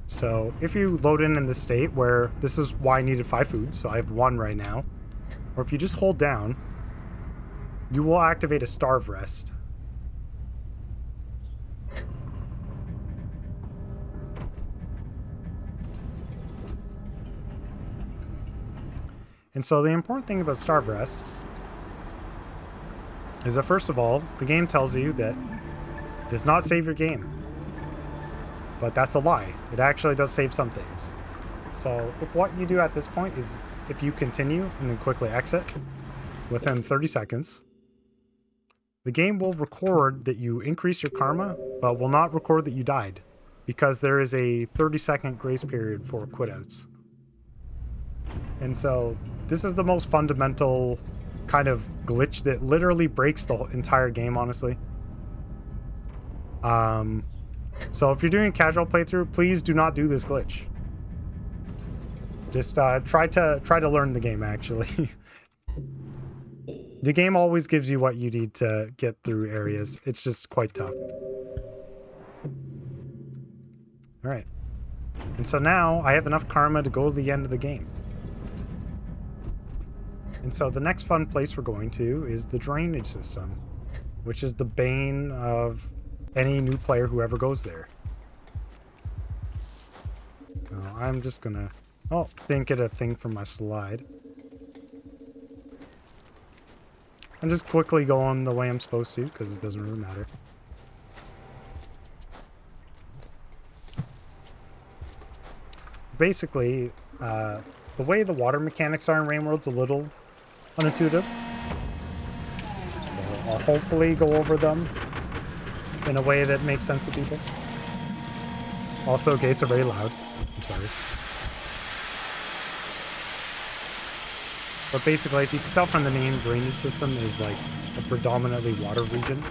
So if you load in this state where this is why I needed 5 foods, so I have 1 right now, or if you just hold down, you will activate a starve rest. And so the important thing about starve rests is that, first of all, the game tells you that it does not save your game. But that's a lie. It actually does save some things. So if what you do at this point is, if you continue and then quickly exit within 30 seconds, the game will record that you increase your karma, but will not record that you died, because there is a 30-second grace period for quitouts. And so this is the most fundamental kind of glitch that literally breaks the entire game, honestly. So if you're doing a casual playthrough, please do not do this glitch. Just try to learn the game, actually. The game always gives you what you need to get through areas. It's just quite tough. Alright. And so now I have enough karma to go to the end of the game. And so the next fun place we're going to is the drainage system, which is the bane of any new player who ever goes there. I'm just gonna... Oh, didn't get a thing from my slide. I'm just quickly going the way I'm supposed to, because it doesn't really matter. Basically, the way the water mechanics are in Rain World's a little unintuitive. So I'll hopefully go over them in a way that makes sense to people. Also, gates are very loud. I'm sorry. But basically, if you can tell from the name, drainage system is like a predominantly water region.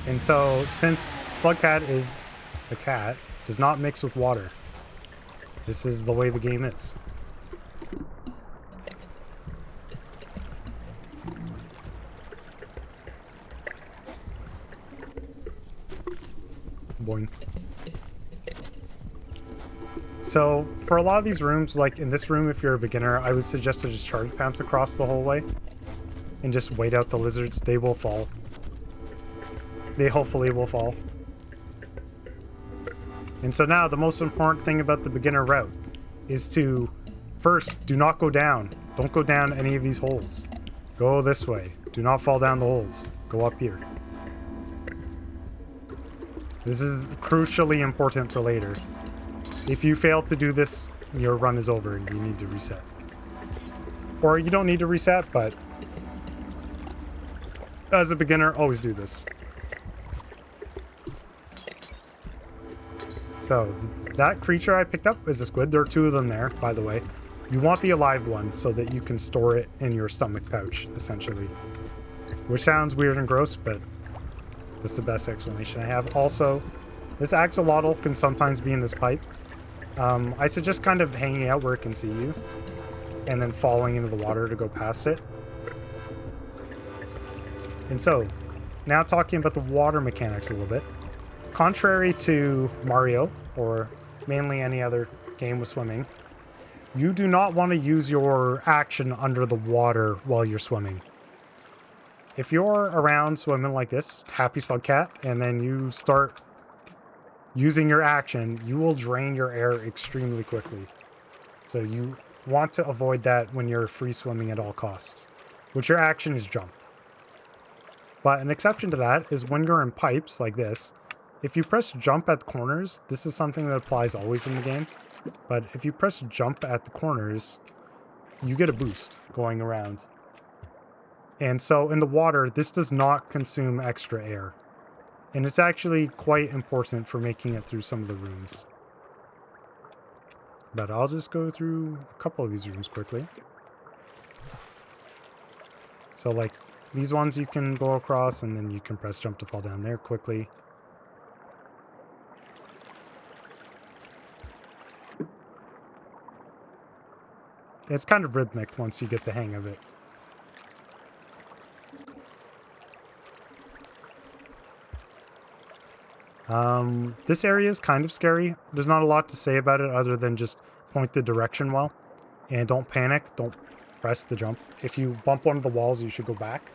And so, since Slugcat is a cat, does not mix with water. This is the way the game is. Boing. So, for a lot of these rooms, like in this room, if you're a beginner, I would suggest to just charge pounce across the whole way. And just wait out the lizards. They will fall. They hopefully will fall. And so now, the most important thing about the beginner route is to, first, do not go down. Don't go down any of these holes. Go this way. Do not fall down the holes. Go up here. This is crucially important for later. If you fail to do this, your run is over and you need to reset. Or you don't need to reset, but as a beginner, always do this. So, that creature I picked up is a squid. There are two of them there, by the way. You want the alive one so that you can store it in your stomach pouch, essentially. Which sounds weird and gross, but that's the best explanation I have. Also, this axolotl can sometimes be in this pipe. I suggest kind of hanging out where it can see you, and then falling into the water to go past it. And so, now talking about the water mechanics a little bit. Contrary to Mario, or mainly any other game with swimming, you do not want to use your action under the water while you're swimming. If you're around swimming like this, happy Slugcat, and then you start using your action, you will drain your air extremely quickly. So you want to avoid that when you're free swimming at all costs, which your action is jump. But an exception to that is when you're in pipes like this, if you press jump at the corners, this is something that applies always in the game, but if you press jump at the corners, you get a boost going around. And so in the water, this does not consume extra air. And it's actually quite important for making it through some of the rooms. But I'll just go through a couple of these rooms quickly. So like these ones you can go across and then you can press jump to fall down there quickly. It's kind of rhythmic once you get the hang of it. This area is kind of scary. There's not a lot to say about it other than just point the direction well. And don't panic. Don't press the jump. If you bump one of the walls, you should go back.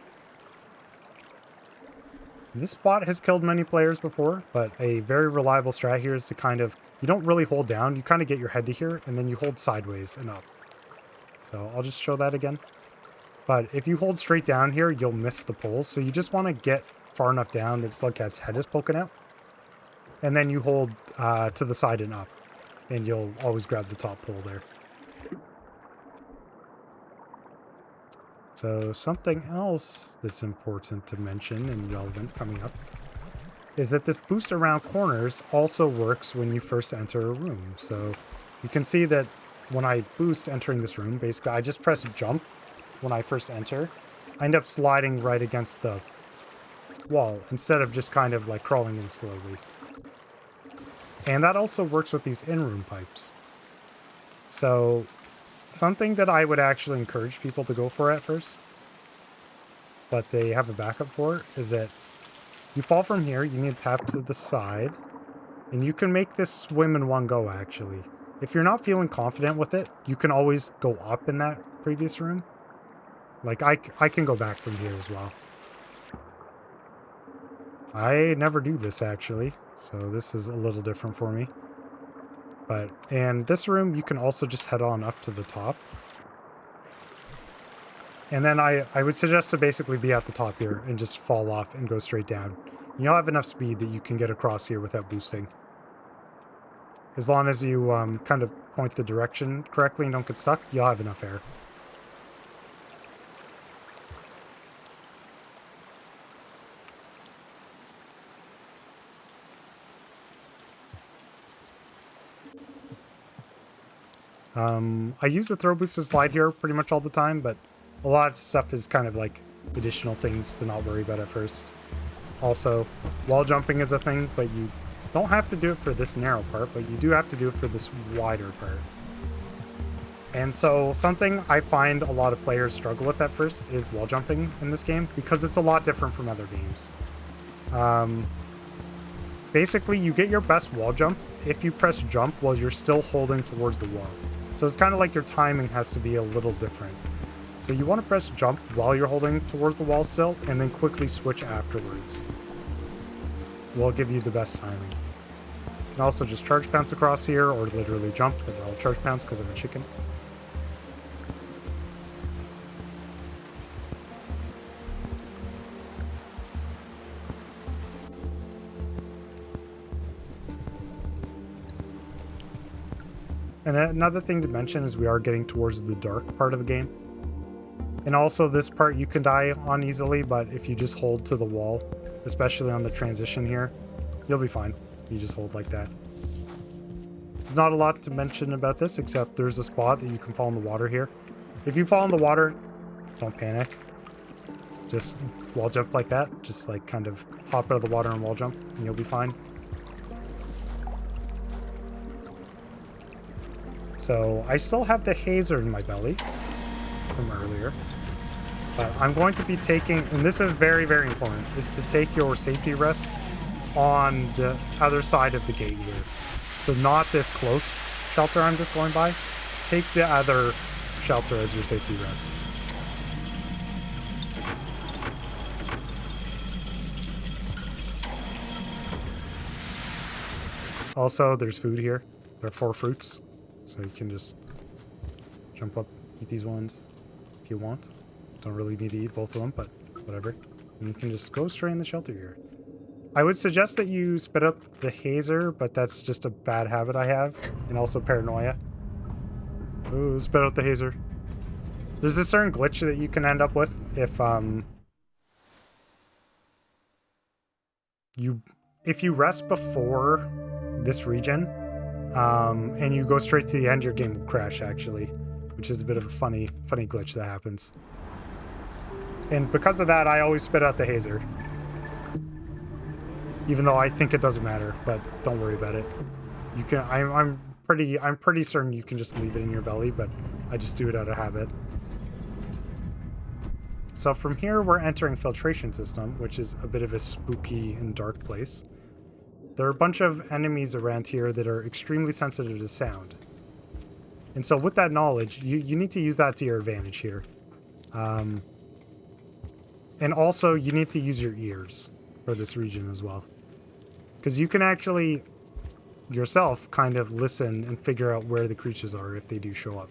This spot has killed many players before, but a very reliable strat here is to kind of you don't really hold down. You kind of get your head to here, and then you hold sideways and up. So I'll just show that again. But if you hold straight down here, you'll miss the poles. So you just want to get far enough down that Slugcat's head is poking out. And then you hold to the side and up. And you'll always grab the top pole there. So something else that's important to mention and relevant coming up is that this boost around corners also works when you first enter a room. So you can see that when I boost entering this room, basically I just press jump when I first enter. I end up sliding right against the wall instead of just kind of like crawling in slowly. And that also works with these in-room pipes. So something that I would actually encourage people to go for at first, but they have a backup for, is that you fall from here, you need to tap to the side, and you can make this swim in one go, actually. If you're not feeling confident with it, you can always go up in that previous room. Like, I can go back from here as well. I never do this, actually, so this is a little different for me. But in this room, you can also just head on up to the top. And then I would suggest to basically be at the top here and just fall off and go straight down. You'll have enough speed that you can get across here without boosting. As long as you kind of point the direction correctly and don't get stuck, you'll have enough air. I use the throw boost to slide here pretty much all the time, but a lot of stuff is kind of like additional things to not worry about at first. Also, wall jumping is a thing, but you don't have to do it for this narrow part, but you do have to do it for this wider part. And so something I find a lot of players struggle with at first is wall jumping in this game, because it's a lot different from other games. Basically, you get your best wall jump if you press jump while you're still holding towards the wall. So it's kind of like your timing has to be a little different. So you want to press jump while you're holding towards the wall still, and then quickly switch afterwards. Will give you the best timing. You can also just charge bounce across here, or literally jump, but I'll charge bounce because I'm a chicken. And another thing to mention is we are getting towards the dark part of the game. And also this part you can die on easily, but if you just hold to the wall, especially on the transition here, you'll be fine. You just hold like that. There's not a lot to mention about this, except there's a spot that you can fall in the water here. If you fall in the water, don't panic. Just wall jump like that. Just like kind of hop out of the water and wall jump, and you'll be fine. So I still have the hazer in my belly from earlier. But I'm going to be taking, and this is very, very important, is to take your safety rest on the other side of the gate here. So not this close shelter I'm just going by. Take the other shelter as your safety rest. Also, there's food here. There are 4 fruits. So you can just jump up, eat these ones if you want. Don't really need to eat both of them, but whatever. And you can just go straight in the shelter here. I would suggest that you spit up the hazer, but that's just a bad habit I have, and also paranoia. Ooh, spit out the hazer. There's a certain glitch that you can end up with if you rest before this region, and you go straight to the end, your game will crash, actually, which is a bit of a funny glitch that happens. And because of that, I always spit out the hazer. Even though I think it doesn't matter, but don't worry about it. You can. I'm pretty certain you can just leave it in your belly, but I just do it out of habit. So from here, we're entering filtration system, which is a bit of a spooky and dark place. There are a bunch of enemies around here that are extremely sensitive to sound. And so with that knowledge, you need to use that to your advantage here. And also, you need to use your ears for this region as well. Because you can actually yourself kind of listen and figure out where the creatures are if they do show up.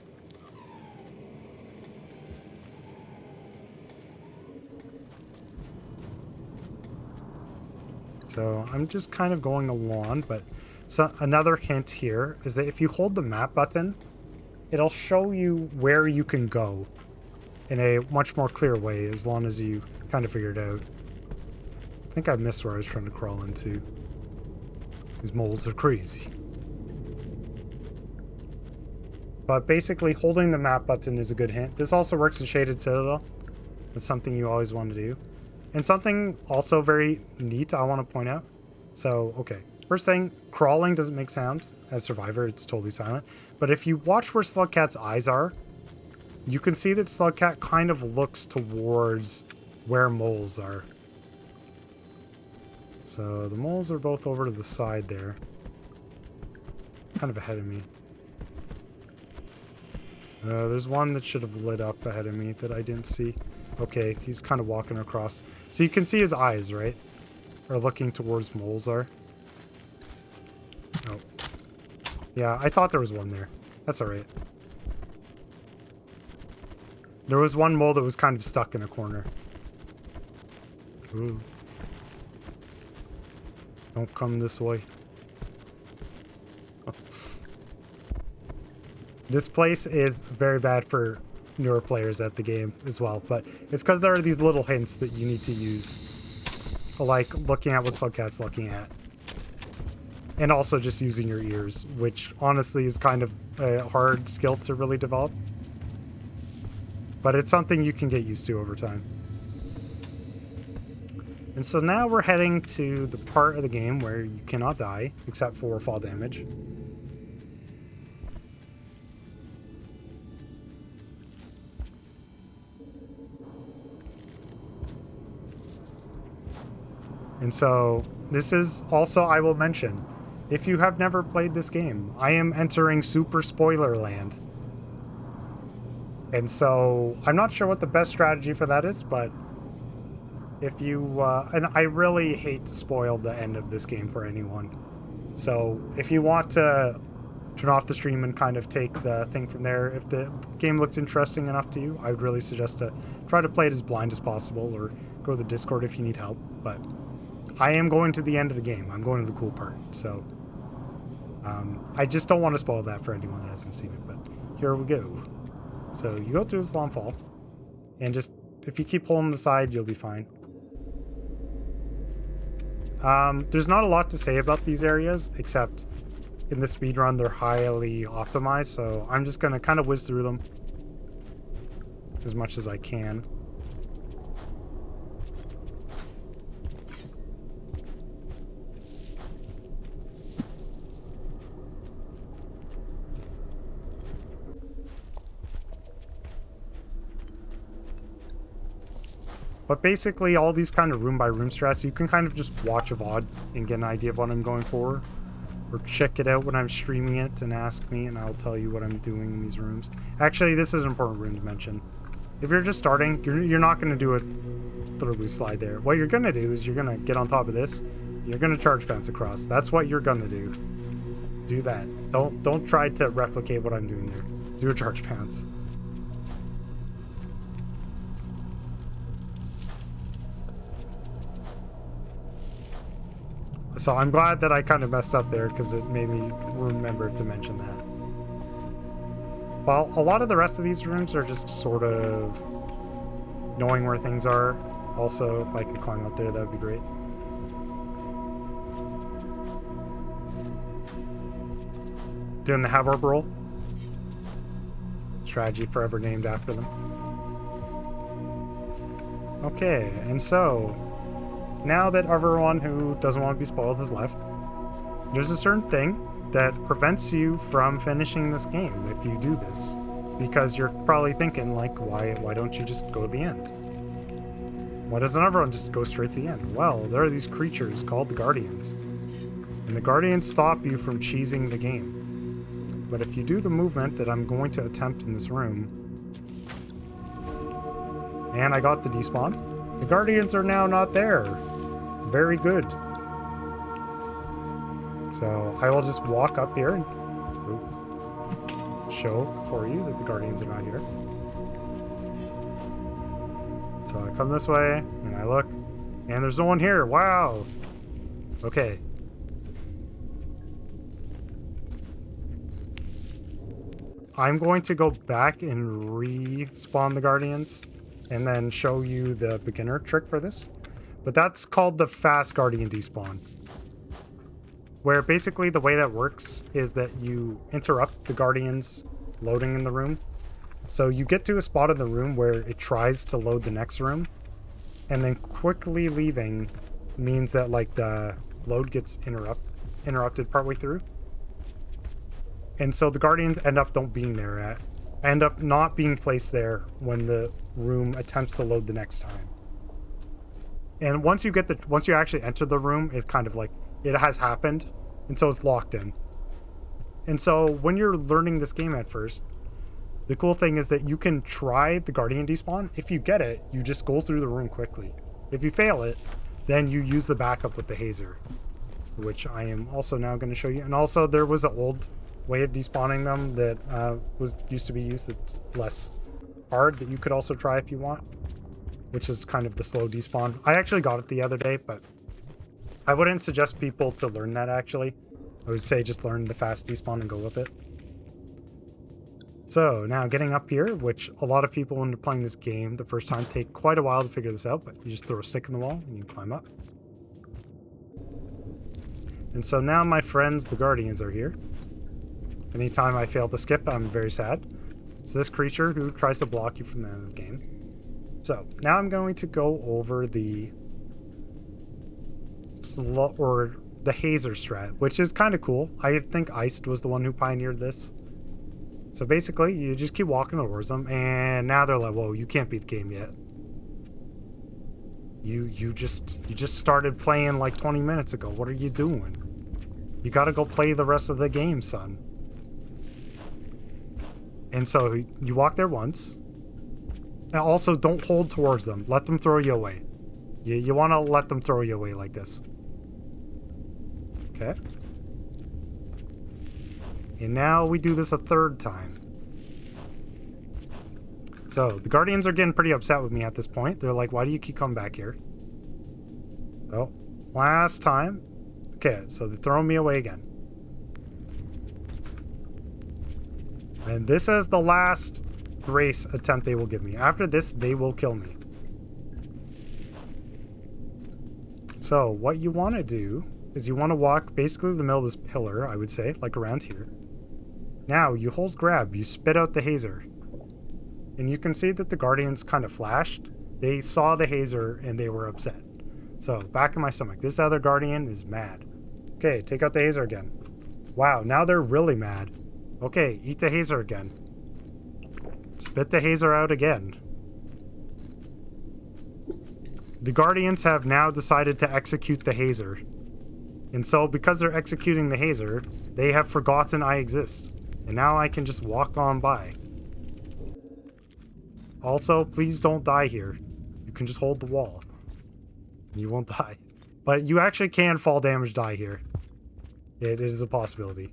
So I'm just kind of going along, but so another hint here is that if you hold the map button, it'll show you where you can go in a much more clear way as long as you kind of figure it out. I think I missed where I was trying to crawl into. These moles are crazy. But basically, holding the map button is a good hint. This also works in Shaded Citadel. It's something you always want to do. And something also very neat I want to point out. So, okay. First thing, crawling doesn't make sound. As Survivor, it's totally silent. But if you watch where Slugcat's eyes are, you can see that Slugcat kind of looks towards where moles are. So the moles are both over to the side there. Kind of ahead of me. There's one that should have lit up ahead of me that I didn't see. Okay, he's kind of walking across. So you can see his eyes, right? Are looking towards moles are. Oh. Yeah, I thought there was one there. That's alright. There was one mole that was kind of stuck in a corner. Ooh. Don't come this way. This place is very bad for newer players at the game as well, but it's because there are these little hints that you need to use. Like looking at what Slugcat's looking at. And also just using your ears, which honestly is kind of a hard skill to really develop. But it's something you can get used to over time. And so now we're heading to the part of the game where you cannot die, except for fall damage. And so this is also, I will mention, if you have never played this game, I am entering super spoiler land. And so I'm not sure what the best strategy for that is, but if you, and I really hate to spoil the end of this game for anyone. So if you want to turn off the stream and kind of take the thing from there, if the game looks interesting enough to you, I would really suggest to try to play it as blind as possible, or go to the Discord if you need help. But I am going to the end of the game. I'm going to the cool part. So I just don't want to spoil that for anyone that hasn't seen it. But here we go. So you go through this long fall, and just if you keep pulling the side, you'll be fine. There's not a lot to say about these areas, except in the speedrun they're highly optimized, so I'm just going to kind of whiz through them as much as I can. But basically, all these kind of room-by-room strats, you can kind of just watch a VOD and get an idea of what I'm going for. Or check it out when I'm streaming it and ask me, and I'll tell you what I'm doing in these rooms. Actually, this is an important room to mention. If you're just starting, you're not going to do it literally slide there. What you're going to do is you're going to get on top of this. You're going to charge bounce across. That's what you're going to do. Do that. Don't try to replicate what I'm doing there. Do a charge bounce. So I'm glad that I kind of messed up there, because it made me remember to mention that. Well, a lot of the rest of these rooms are just sort of knowing where things are. Also, if I could climb up there, that would be great. Doing the Havorb roll. Strategy forever named after them. Okay, and so now that everyone who doesn't want to be spoiled has left, there's a certain thing that prevents you from finishing this game if you do this. Because you're probably thinking, like, why don't you just go to the end? Why doesn't everyone just go straight to the end? Well, there are these creatures called the Guardians. And the Guardians stop you from cheesing the game. But if you do the movement that I'm going to attempt in this room, and I got the despawn, the Guardians are now not there. Very good. So I will just walk up here and show for you that the Guardians are not here. So I come this way, and I look, and there's no one here. Wow! Okay. I'm going to go back and respawn the Guardians, and then show you the beginner trick for this. But that's called the fast Guardian despawn. Where basically the way that works is that you interrupt the Guardians loading in the room. So you get to a spot in the room where it tries to load the next room, and then quickly leaving means that like the load gets interrupted partway through. And so the Guardians end up not being placed there when the room attempts to load the next time. And once you actually enter the room, it's kind of like it has happened, and so it's locked in. And so when you're learning this game at first, the cool thing is that you can try the Guardian despawn. If you get it, you just go through the room quickly. If you fail it, then you use the backup with the hazer, which I am also now going to show you. And also there was an old way of despawning them that used to be used that's less hard that you could also try if you want, which is kind of the slow despawn. I actually got it the other day, but I wouldn't suggest people to learn that actually. I would say just learn the fast despawn and go with it. So now getting up here, which a lot of people when they're playing this game the first time take quite a while to figure this out, but you just throw a stick in the wall and you climb up. And so now my friends, the Guardians, are here. Anytime I fail to skip, I'm very sad. It's this creature who tries to block you from the end of the game. So now I'm going to go over the hazer strat, which is kind of cool. I think Iced was the one who pioneered this. So basically, you just keep walking towards them, and now they're like, "Whoa, you can't beat the game yet. You just started playing like 20 minutes ago. What are you doing? You got to go play the rest of the game, son." And so you walk there once, and also don't hold towards them. Let them throw you away. You want to let them throw you away like this. Okay. And now we do this a third time. So the Guardians are getting pretty upset with me at this point. They're like, "Why do you keep coming back here?" Oh, last time. Okay, so they're throwing me away again. And this is the last grace attempt they will give me. After this, they will kill me. So what you want to do is you want to walk basically the middle of this pillar, I would say, like around here. Now you hold grab, you spit out the hazer. And you can see that the Guardians kind of flashed. They saw the hazer and they were upset. So back in my stomach, this other Guardian is mad. Okay, take out the hazer again. Wow, now they're really mad. Okay, eat the hazer again. Spit the hazer out again. The Guardians have now decided to execute the hazer. And so because they're executing the hazer, they have forgotten I exist. And now I can just walk on by. Also, please don't die here. You can just hold the wall. You won't die. But you actually can fall damage die here. It is a possibility.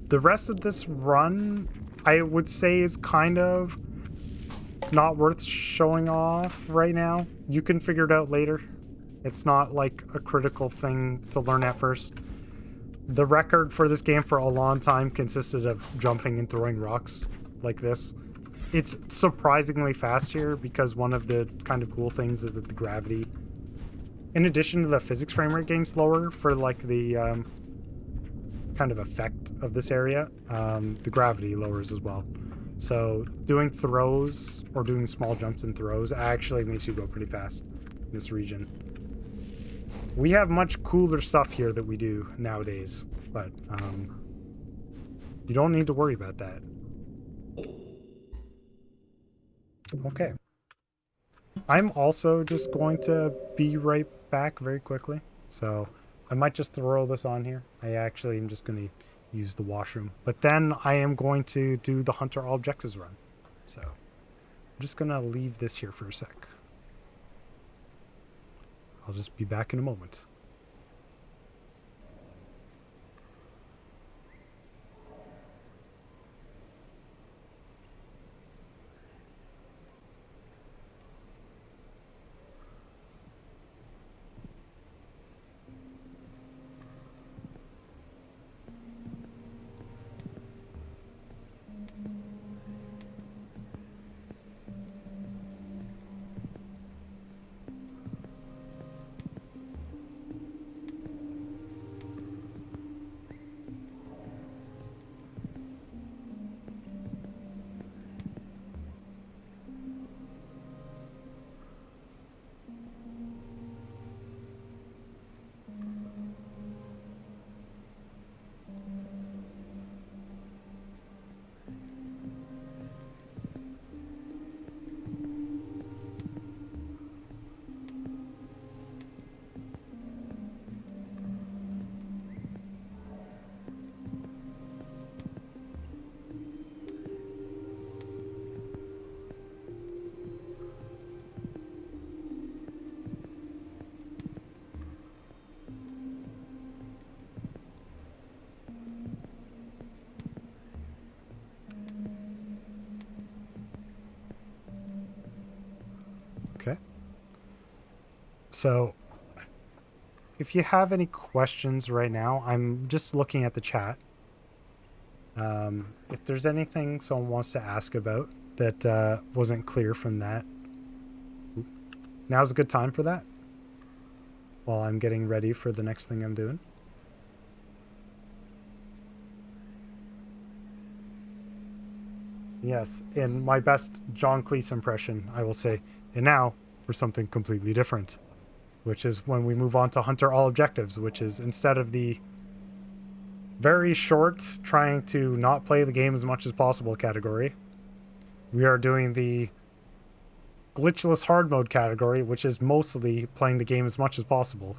The rest of this run, I would say, is kind of not worth showing off right now. You can figure it out later. It's not like a critical thing to learn at first. The record for this game for a long time consisted of jumping and throwing rocks like this. It's surprisingly fast here because one of the kind of cool things is that the gravity, in addition to the physics frame rate getting slower for like the kind of effect of this area, the gravity lowers as well. So doing throws or doing small jumps and throws actually makes you go pretty fast in this region. We have much cooler stuff here that we do nowadays, but you don't need to worry about that. Okay. I'm also just going to be right back very quickly. So I might just throw this on here. I actually am just going to use the washroom. But then I am going to do the Hunter All Objectives run. So I'm just going to leave this here for a sec. I'll just be back in a moment. Okay. So if you have any questions right now, I'm just looking at the chat. If there's anything someone wants to ask about that wasn't clear from that, now's a good time for that while I'm getting ready for the next thing I'm doing. Yes, in my best John Cleese impression, I will say, and now for something completely different, which is when we move on to Hunter All Objectives, which is instead of the very short, trying to not play the game as much as possible category, we are doing the glitchless hard mode category, which is mostly playing the game as much as possible.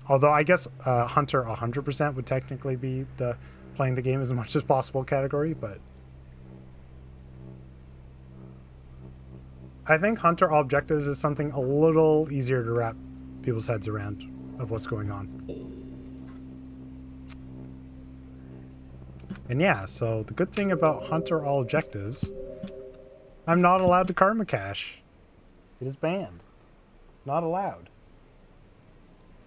Although I guess Hunter 100% would technically be the playing the game as much as possible category, but I think Hunter All Objectives is something a little easier to wrap people's heads around of what's going on. And yeah, so the good thing about Hunter All Objectives, I'm not allowed to karma cache. It is banned. Not allowed.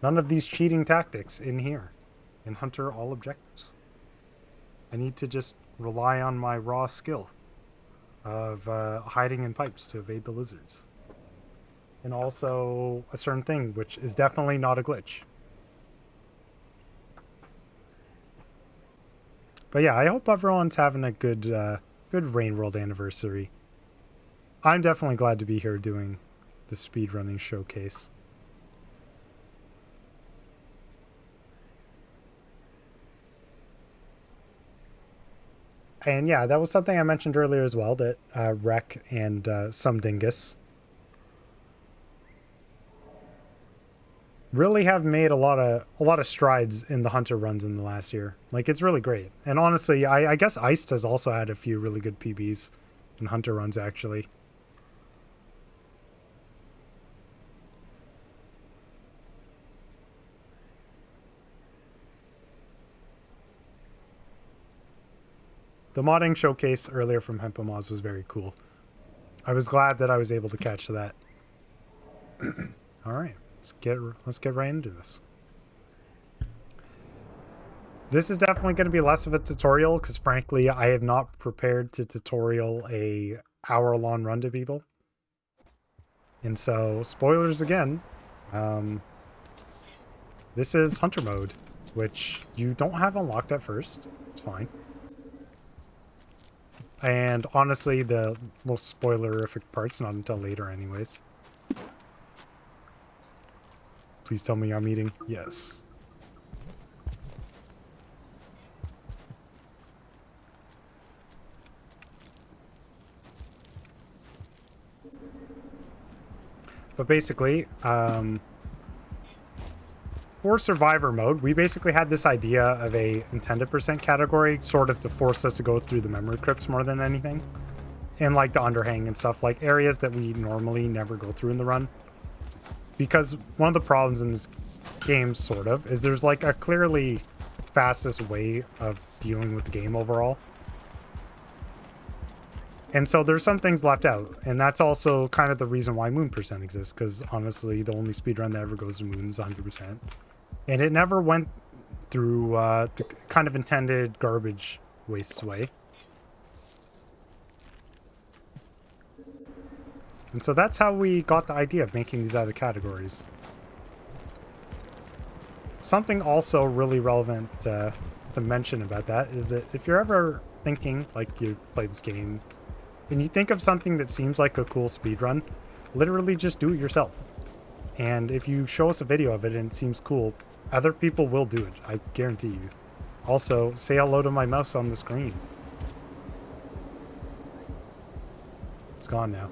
None of these cheating tactics in here, in Hunter All Objectives. I need to just rely on my raw skill of hiding in pipes to evade the lizards. And also a certain thing, which is definitely not a glitch. But yeah, I hope everyone's having a good Rain World anniversary. I'm definitely glad to be here doing the speedrunning showcase. And yeah, that was something I mentioned earlier as well, that Rec and Some Dingus really have made a lot of strides in the Hunter runs in the last year. Like, it's really great. And honestly, I guess Iced has also had a few really good PBs in Hunter runs, actually. The modding showcase earlier from Hempamaz was very cool. I was glad that I was able to catch that. All right, let's get right into this. This is definitely going to be less of a tutorial because, frankly, I have not prepared to tutorial a hour-long run to people. And so, spoilers again. This is Hunter mode, which you don't have unlocked at first. It's fine. And honestly, the most spoilerific part's not until later anyways. Please tell me I'm eating. Yes. But basically, for Survivor mode, we basically had this idea of a intended percent category, sort of to force us to go through the memory crypts more than anything. And like the underhang and stuff, like areas that we normally never go through in the run. Because one of the problems in this game, sort of, is there's like a clearly fastest way of dealing with the game overall. And so there's some things left out, and that's also kind of the reason why Moon Percent exists, because honestly, the only speedrun that ever goes to Moon is 100%. And it never went through the kind of intended garbage wastes way. And so that's how we got the idea of making these other categories. Something also really relevant to mention about that is that if you're ever thinking, like you play this game, and you think of something that seems like a cool speedrun, literally just do it yourself. And if you show us a video of it and it seems cool, other people will do it, I guarantee you. Also, say hello to my mouse on the screen. It's gone now.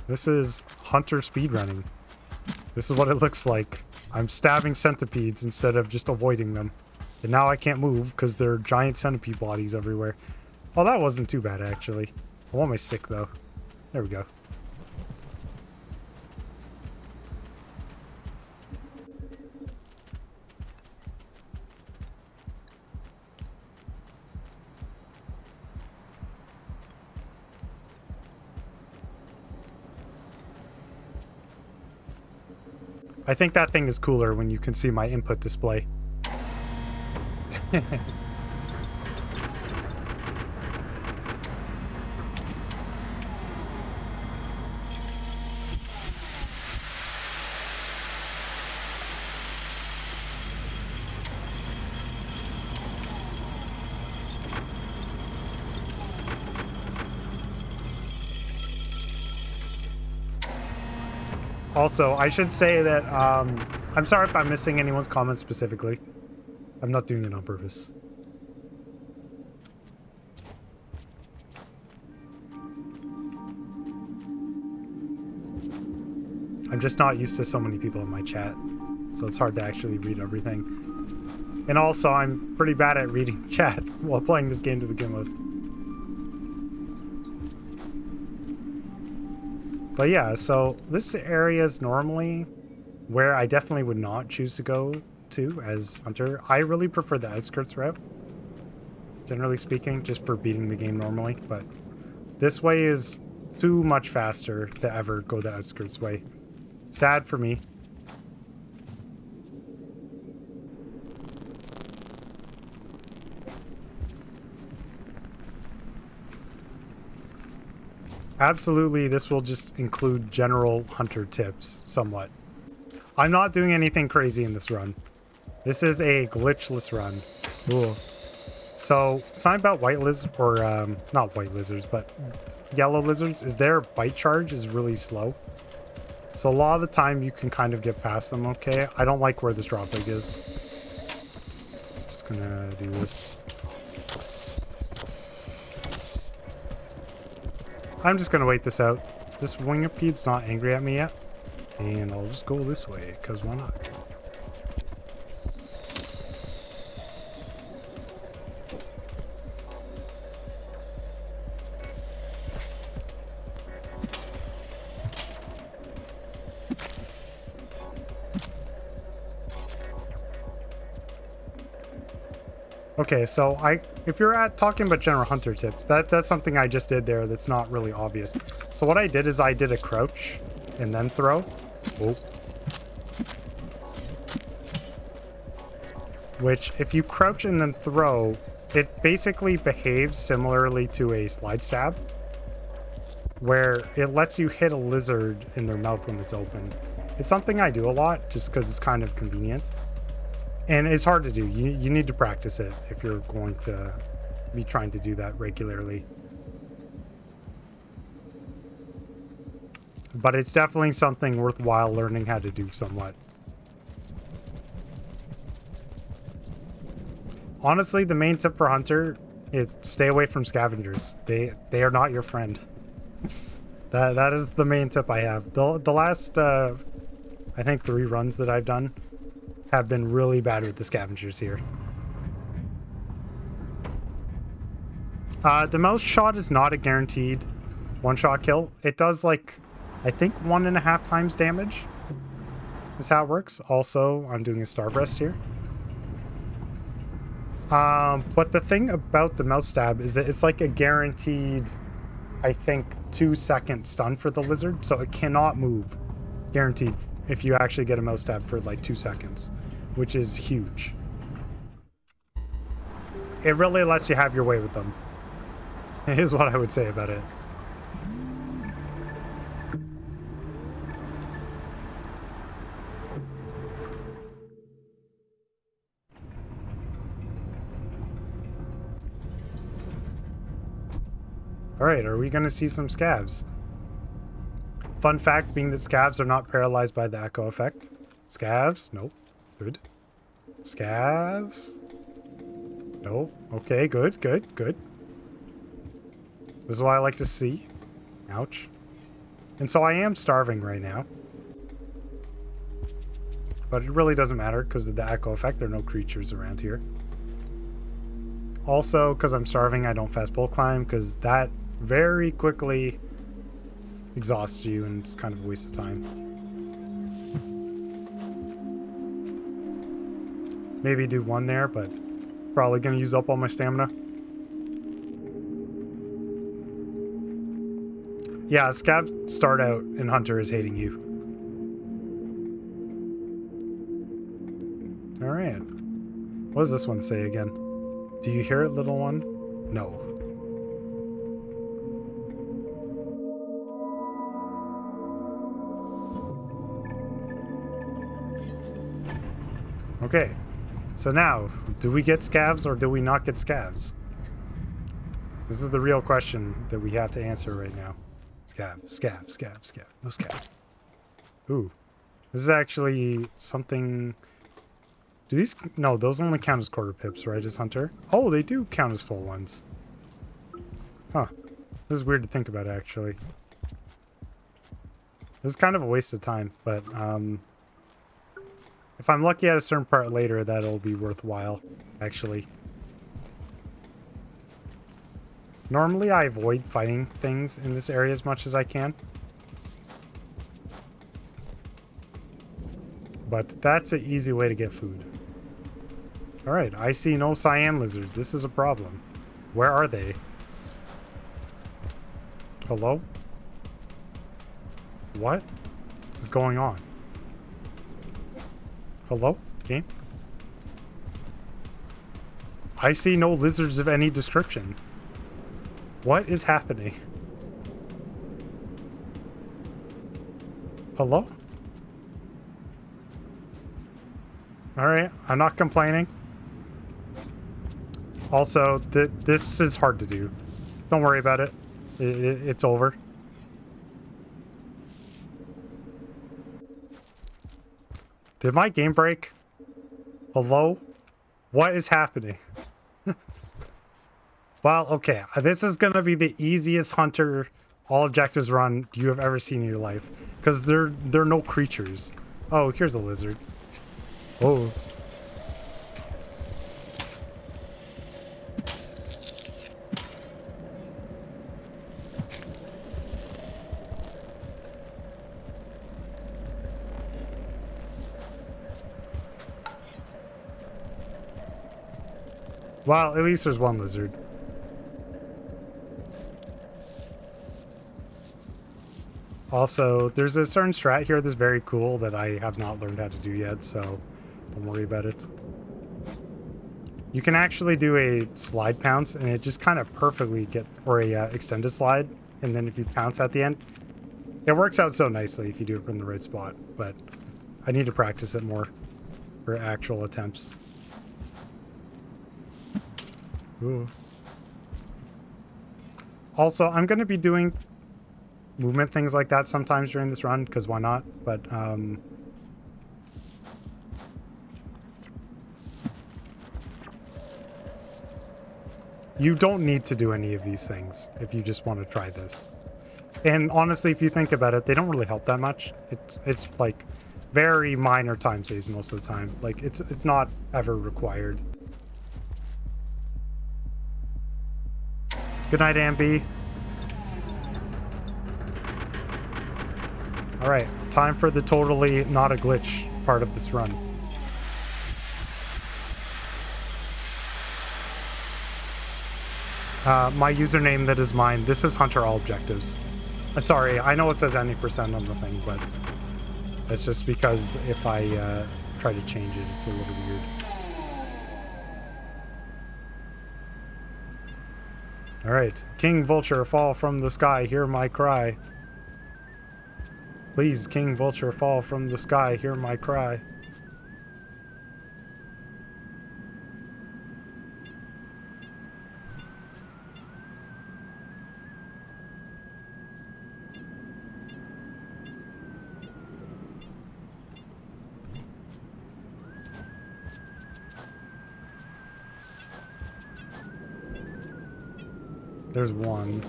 This is Hunter speedrunning. This is what it looks like. I'm stabbing centipedes instead of just avoiding them. And now I can't move because there are giant centipede bodies everywhere. Oh, that wasn't too bad, actually. I want my stick, though. There we go. I think that thing is cooler when you can see my input display. Also, I should say that I'm sorry if I'm missing anyone's comments specifically. I'm not doing it on purpose. I'm just not used to so many people in my chat, so it's hard to actually read everything. And also, I'm pretty bad at reading chat while playing this game to begin with. But yeah, so this area is normally where I definitely would not choose to go to as Hunter. I really prefer the outskirts route, generally speaking, just for beating the game normally. But this way is too much faster to ever go the outskirts way. Sad for me. Absolutely, this will just include general Hunter tips, somewhat. I'm not doing anything crazy in this run. This is a glitchless run. Ooh. So, something about white lizards, or not white lizards, but yellow lizards, is their bite charge is really slow. So a lot of the time you can kind of get past them okay. I don't like where this drop leg is. Just gonna do this. I'm just gonna wait this out. This wingipede's not angry at me yet. And I'll just go this way, because why not? Okay, so if you're talking about general Hunter tips, that's something I just did there that's not really obvious. So what I did is I did a crouch and then throw. Oh. Which, if you crouch and then throw, it basically behaves similarly to a slide stab, where it lets you hit a lizard in their mouth when it's open. It's something I do a lot just because it's kind of convenient. And it's hard to do. You need to practice it if you're going to be trying to do that regularly. But it's definitely something worthwhile learning how to do somewhat. Honestly, the main tip for Hunter is stay away from scavengers. They are not your friend. That is the main tip I have. The last I think 3 runs that I've done have been really bad with the scavengers here. The mouse shot is not a guaranteed one-shot kill. It does like, I think 1.5 times damage is how it works. Also, I'm doing a starve rest here. But the thing about the mouse stab is that it's like a guaranteed, I think, 2-second stun for the lizard, so it cannot move, guaranteed, if you actually get a mouse stab for like 2 seconds, which is huge. It really lets you have your way with them. Here's what I would say about it. Alright, are we going to see some scavs? Fun fact being that scavs are not paralyzed by the echo effect. Scavs? Nope. Good. Scavs? Nope. Okay, good, good, good. This is what I like to see. Ouch. And so I am starving right now. But it really doesn't matter because of the echo effect. There are no creatures around here. Also, because I'm starving, I don't fast bull climb because that very quickly exhausts you and it's kind of a waste of time. Maybe do 1 there, but probably going to use up all my stamina. Yeah, scavs start out and Hunter is hating you. Alright. What does this one say again? Do you hear it, little one? No. Okay. So now, do we get scavs or do we not get scavs? This is the real question that we have to answer right now. Scav, scav, scav, scav. No scav. Ooh. This is actually something... Do these... No, those only count as quarter pips, right, as Hunter? Oh, they do count as full ones. Huh. This is weird to think about, actually. This is kind of a waste of time, but, if I'm lucky at a certain part later, that'll be worthwhile, actually. Normally, I avoid fighting things in this area as much as I can. But that's an easy way to get food. Alright, I see no cyan lizards. This is a problem. Where are they? Hello? What is going on? Hello? Game? I see no lizards of any description. What is happening? Hello? Alright, I'm not complaining. Also, this is hard to do. Don't worry about it. It's over. Did my game break? Hello? What is happening? Well, okay. This is going to be the easiest Hunter all objectives run you have ever seen in your life. Because there are no creatures. Oh, here's a lizard. Oh. Well, at least there's one lizard. Also, there's a certain strat here that's very cool that I have not learned how to do yet, so don't worry about it. You can actually do a slide pounce, and it just kind of perfectly or a extended slide, and then if you pounce at the end, it works out so nicely if you do it from the right spot, but I need to practice it more for actual attempts. Ooh. Also, I'm going to be doing movement things like that sometimes during this run, because why not? But, you don't need to do any of these things if you just want to try this. And honestly, if you think about it, they don't really help that much. It's like very minor time saves most of the time. Like it's not ever required. Good night, Ambi. All right, time for the totally not a glitch part of this run. My username that is mine. This is Hunter All Objectives. Sorry, I know it says any percent on the thing, but it's just because if I try to change it, it's a little weird. All right, King Vulture, fall from the sky, hear my cry. Please, King Vulture, fall from the sky, hear my cry. There's one.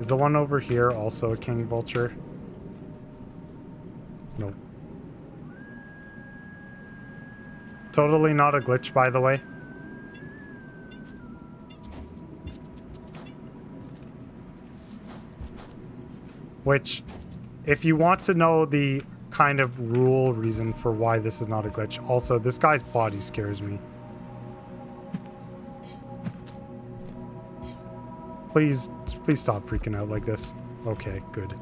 Is the one over here also a King Vulture? Nope. Totally not a glitch, by the way. Which, if you want to know the kind of rule reason for why this is not a glitch, also, this guy's body scares me. Please stop freaking out like this. Okay, good.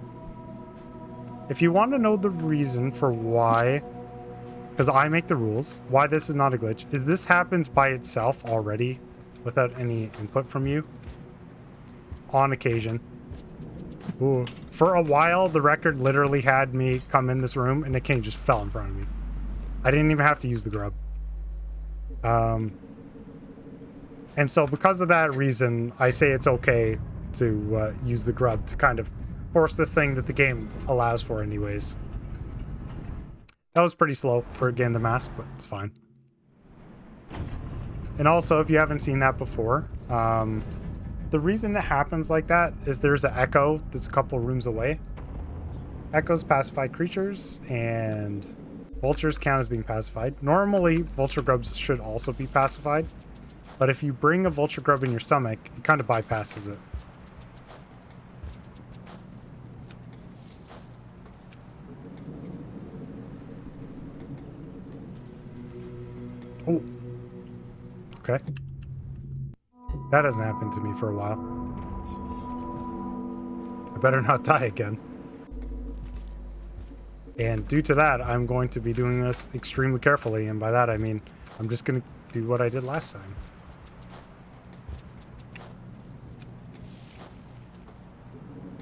If you want to know the reason for why, because I make the rules, why this is not a glitch, is this happens by itself already without any input from you. On occasion. Ooh. For a while, the record literally had me come in this room and the king just fell in front of me. I didn't even have to use the grub. And so because of that reason, I say it's okay to use the grub to kind of force this thing that the game allows for anyways. That was pretty slow for getting the mask, but it's fine. And also, if you haven't seen that before, the reason it happens like that is there's an echo that's a couple rooms away. Echoes pacify creatures, and vultures count as being pacified. Normally, vulture grubs should also be pacified. But if you bring a vulture grub in your stomach, it kind of bypasses it. Oh. Okay. That hasn't happened to me for a while. I better not die again. And due to that, I'm going to be doing this extremely carefully. And by that, I mean, I'm just going to do what I did last time.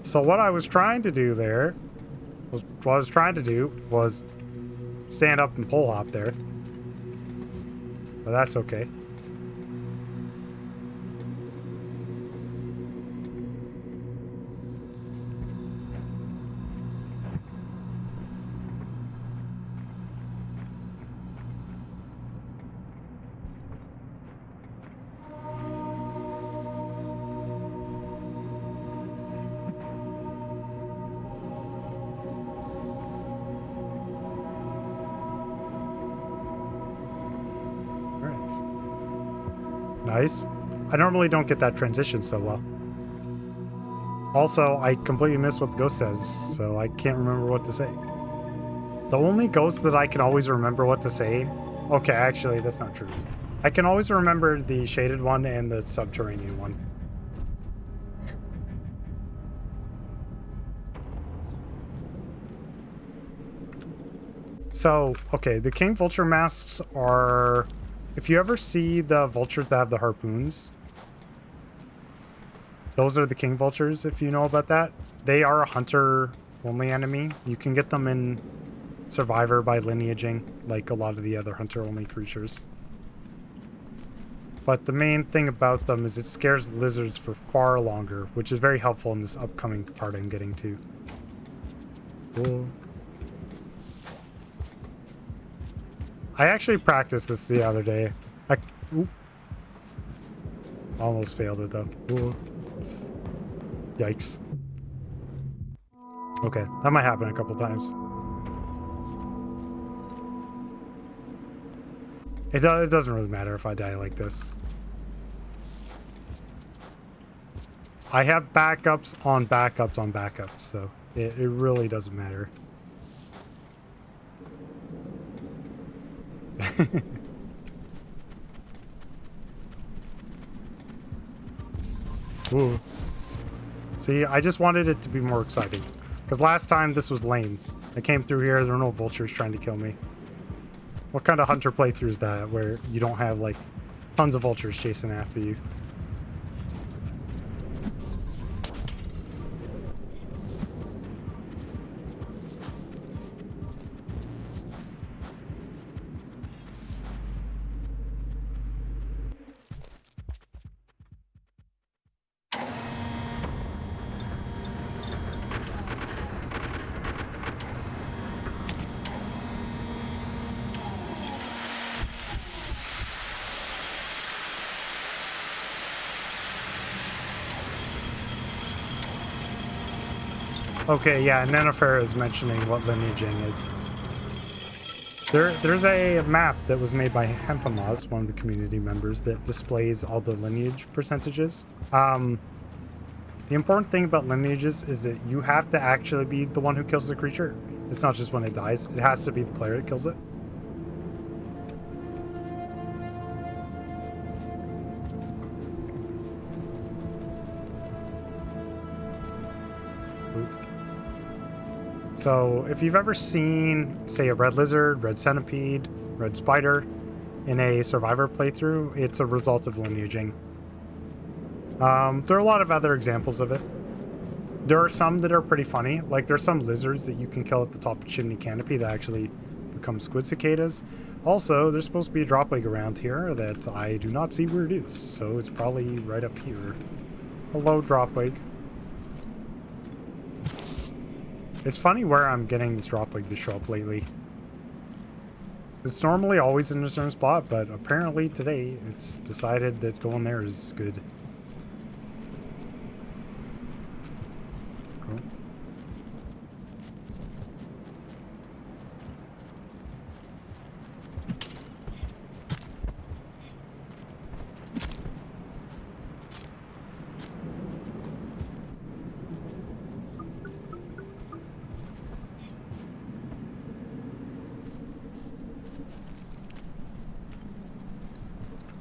So what I was trying to do there, was stand up and pole hop there. But that's okay. Nice. I normally don't get that transition so well. Also, I completely missed what the ghost says, so I can't remember what to say. The only ghost that I can always remember what to say... Okay, actually, that's not true. I can always remember the shaded one and the subterranean one. So, okay, the King Vulture masks are... If you ever see the vultures that have the harpoons, those are the King Vultures, if you know about that. They are a hunter-only enemy. You can get them in Survivor by lineaging, like a lot of the other hunter-only creatures. But the main thing about them is it scares lizards for far longer, which is very helpful in this upcoming part I'm getting to. Whoa. I actually practiced this the other day. Almost failed it though. Ooh. Yikes. Okay, that might happen a couple times. It doesn't really matter if I die like this. I have backups on backups on backups, so it really doesn't matter. Ooh. See, I just wanted it to be more exciting. Because last time this was lame. I came through here, there were no vultures trying to kill me. What kind of hunter playthrough is that, where you don't have, like, tons of vultures chasing after you? Okay, yeah, Nennefer is mentioning what lineaging is. There's a map that was made by Hempamaz, one of the community members, that displays all the lineage percentages. The important thing about lineages is that you have to actually be the one who kills the creature. It's not just when it dies. It has to be the player that kills it. So if you've ever seen, say, a red lizard, red centipede, red spider in a survivor playthrough, it's a result of lineaging. There are a lot of other examples of it. There are some that are pretty funny. Like, there's some lizards that you can kill at the top of chimney canopy that actually become squid cicadas. Also, there's supposed to be a drop leg around here that I do not see where it is, so it's probably right up here. Hello, drop leg. It's funny where I'm getting this drop leg to show up lately. It's normally always in a certain spot, but apparently today it's decided that going there is good. Cool.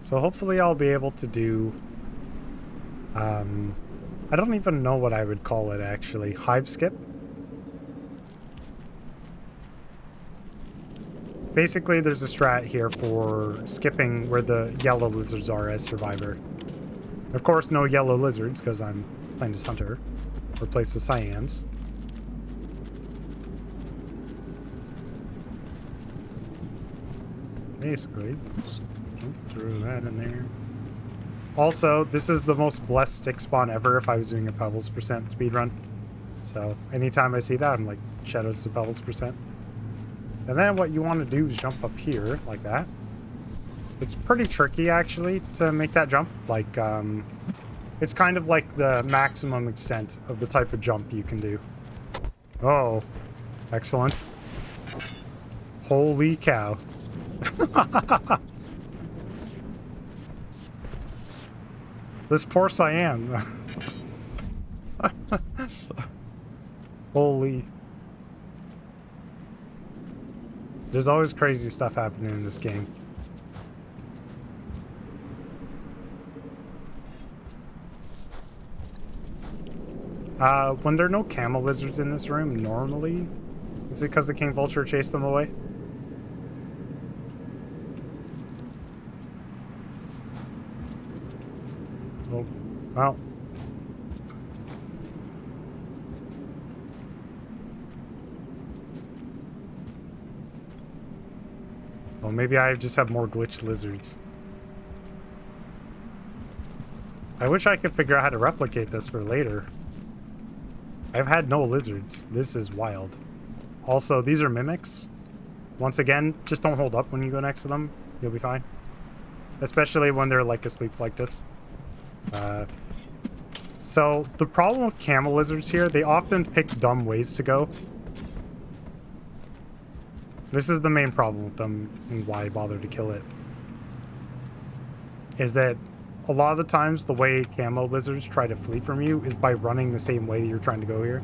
So hopefully I'll be able to do, I don't even know what I would call it actually, hive skip. Basically there's a strat here for skipping where the yellow lizards are as survivor. Of course no yellow lizards because I'm playing as hunter, replaced with cyans. Basically, just throw that in there. Also, this is the most blessed stick spawn ever if I was doing a Pebbles percent speedrun. So anytime I see that, I'm like, shadows to Pebbles percent. And then what you want to do is jump up here, like that. It's pretty tricky, actually, to make that jump. Like, it's kind of like the maximum extent of the type of jump you can do. Oh, excellent. Holy cow. This poor cyan. Holy. There's always crazy stuff happening in this game. When there are no camel lizards in this room, normally, is it because the king vulture chased them away? Oh, well. Well, maybe I just have more glitched lizards. I wish I could figure out how to replicate this for later. I've had no lizards. This is wild. Also, these are mimics. Once again, just don't hold up when you go next to them. You'll be fine. Especially when they're like asleep like this. So the problem with camel lizards here, they often pick dumb ways to go. This is the main problem with them and why I bother to kill it. Is that a lot of the times the way camel lizards try to flee from you is by running the same way that you're trying to go here.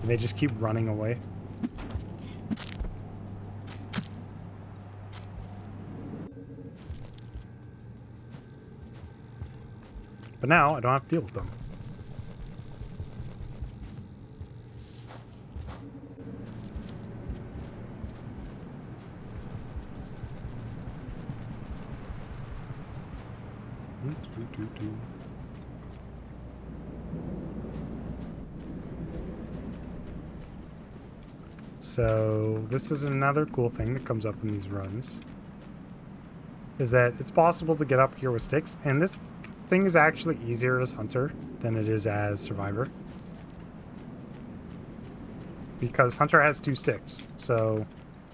And they just keep running away. But now I don't have to deal with them. So this is another cool thing that comes up in these runs, is that it's possible to get up here with sticks, and this thing is actually easier as Hunter than it is as Survivor, because Hunter has 2 sticks, so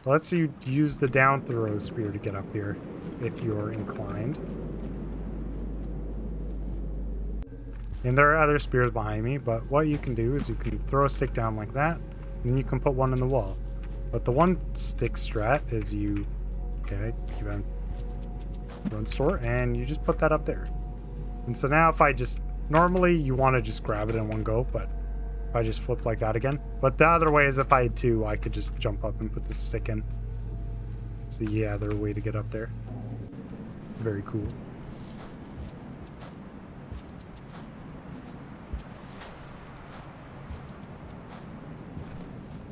it lets you use the down throw spear to get up here if you're inclined. And there are other spears behind me, but what you can do is you can throw a stick down like that, and then you can put one in the wall. But the one stick strat is you run store, and you just put that up there. And so now if I just, normally you want to just grab it in one go, but if I just flip like that again. But the other way is if I had 2, I could just jump up and put the stick in. It's the other way to get up there. Very cool.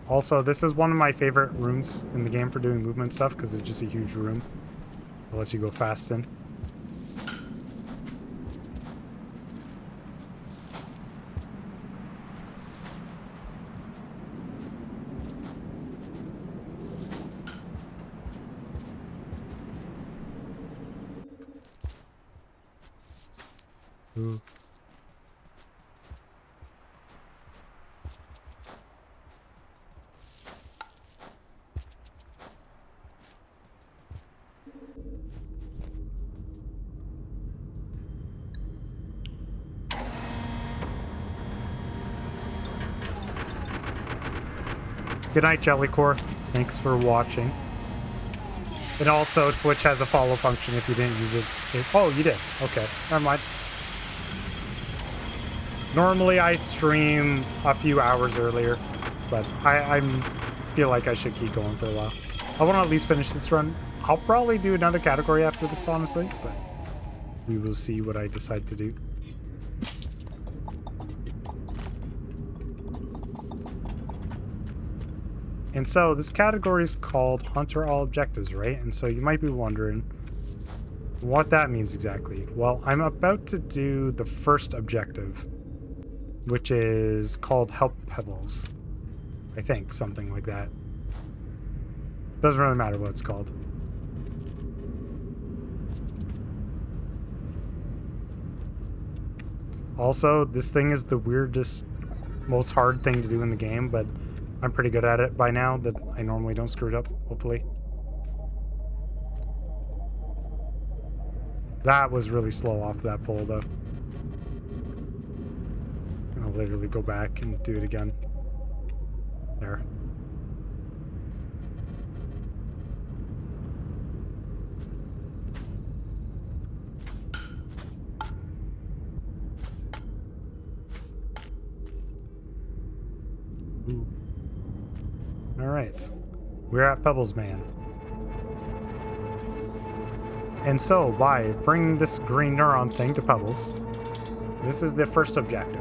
Also, this is one of my favorite rooms in the game for doing movement stuff, because it's just a huge room. It lets you go fast in. Ooh. Good night, Jellycore. Thanks for watching. And also, Twitch has a follow function if you didn't use it. Oh, you did. Okay, never mind. Normally, I stream a few hours earlier, but I feel like I should keep going for a while. I want to at least finish this run. I'll probably do another category after this, honestly, but we will see what I decide to do. And so this category is called Hunter All Objectives, right? And so you might be wondering what that means exactly. Well, I'm about to do the first objective, which is called Help Pebbles. I think, something like that. Doesn't really matter what it's called. Also, this thing is the weirdest, most hard thing to do in the game, but I'm pretty good at it by now that I normally don't screw it up, hopefully. That was really slow off that pole, though. I'll literally go back and do it again. There. Ooh. All right. We're at Pebbles Man. And so, by bringing this green neuron thing to Pebbles, this is the first objective.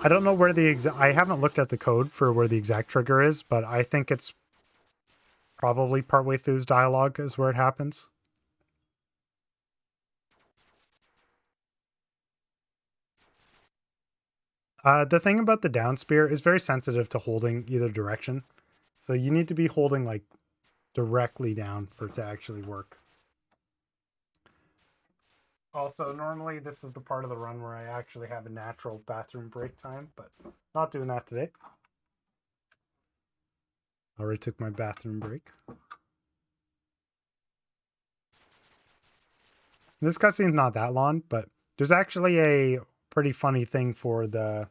I don't know where the exact... I haven't looked at the code for where the exact trigger is, but I think it's probably partway through his dialogue is where it happens. The thing about the down spear is very sensitive to holding either direction. So you need to be holding like directly down for it to actually work. Also, normally this is the part of the run where I actually have a natural bathroom break time, but not doing that today. Already took my bathroom break. This cutscene's not that long, but there's actually a pretty funny thing for the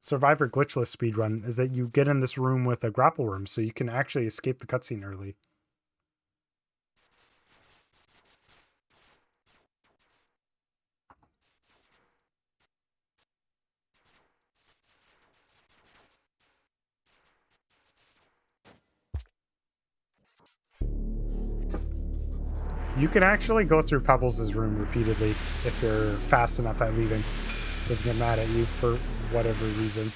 Survivor glitchless speedrun is that you get in this room with a grapple worm, so you can actually escape the cutscene early. You can actually go through Pebbles' room repeatedly if you're fast enough at leaving. Doesn't get mad at you for whatever reason.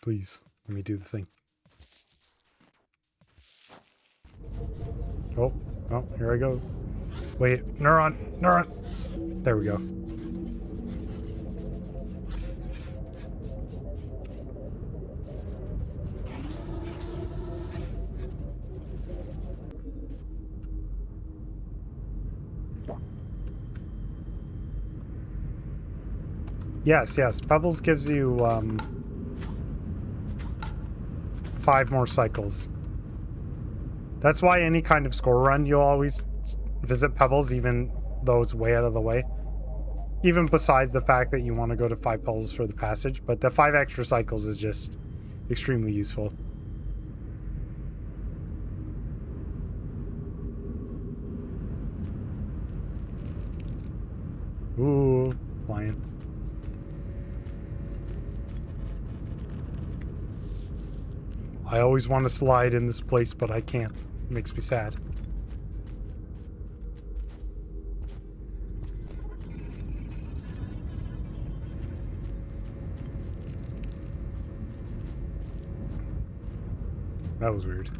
Please, let me do the thing. Oh, here I go. Wait, neuron! There we go. Yes, Pebbles gives you 5 more cycles. That's why any kind of score run, you'll always visit Pebbles, even though it's way out of the way. Even besides the fact that you want to go to 5 Pebbles for the passage, but the 5 extra cycles is just extremely useful. Ooh, flying. I always want to slide in this place, but I can't. It makes me sad. That was weird.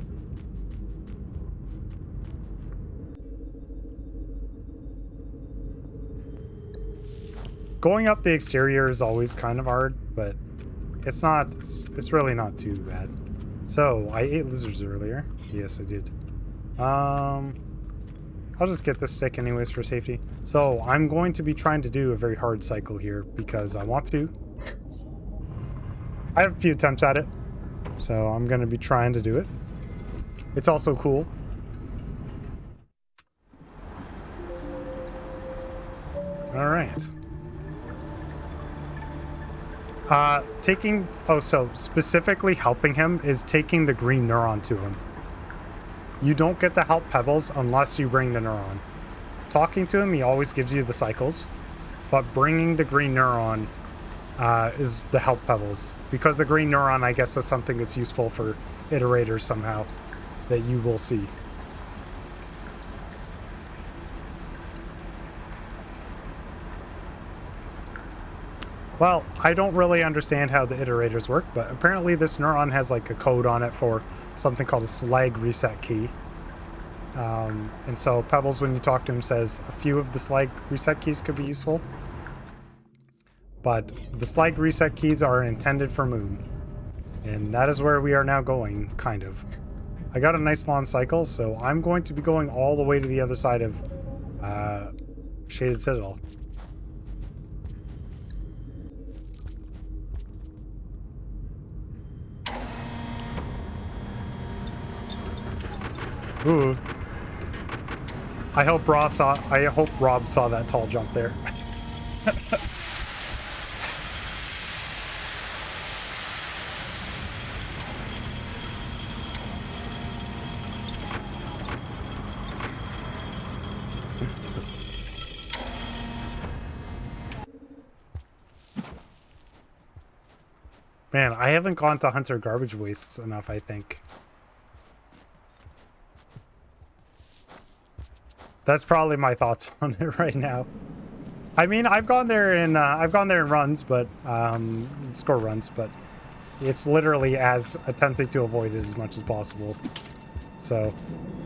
Going up the exterior is always kind of hard, but it's really not too bad. So, I ate lizards earlier. Yes, I did. I'll just get this stick anyways for safety. So, I'm going to be trying to do a very hard cycle here because I want to. I have a few attempts at it, so I'm going to be trying to do it. It's also cool. Alright. So specifically helping him is taking the green neuron to him. You don't get to help Pebbles unless you bring the neuron. Talking to him, he always gives you the cycles, but bringing the green neuron is the help Pebbles. Because the green neuron, I guess, is something that's useful for iterators somehow that you will see. Well, I don't really understand how the iterators work, but apparently this neuron has like a code on it for something called a slag reset key. And so Pebbles, when you talk to him, says a few of the slag reset keys could be useful. But the slag reset keys are intended for Moon. And that is where we are now going, kind of. I got a nice long cycle, so I'm going to be going all the way to the other side of Shaded Citadel. Ooh. I hope Rob saw that tall jump there. Man, I haven't gone to Hunter Garbage Wastes enough, I think. That's probably my thoughts on it right now. I mean, I've gone there in runs, but score runs, but it's literally as attempting to avoid it as much as possible. So,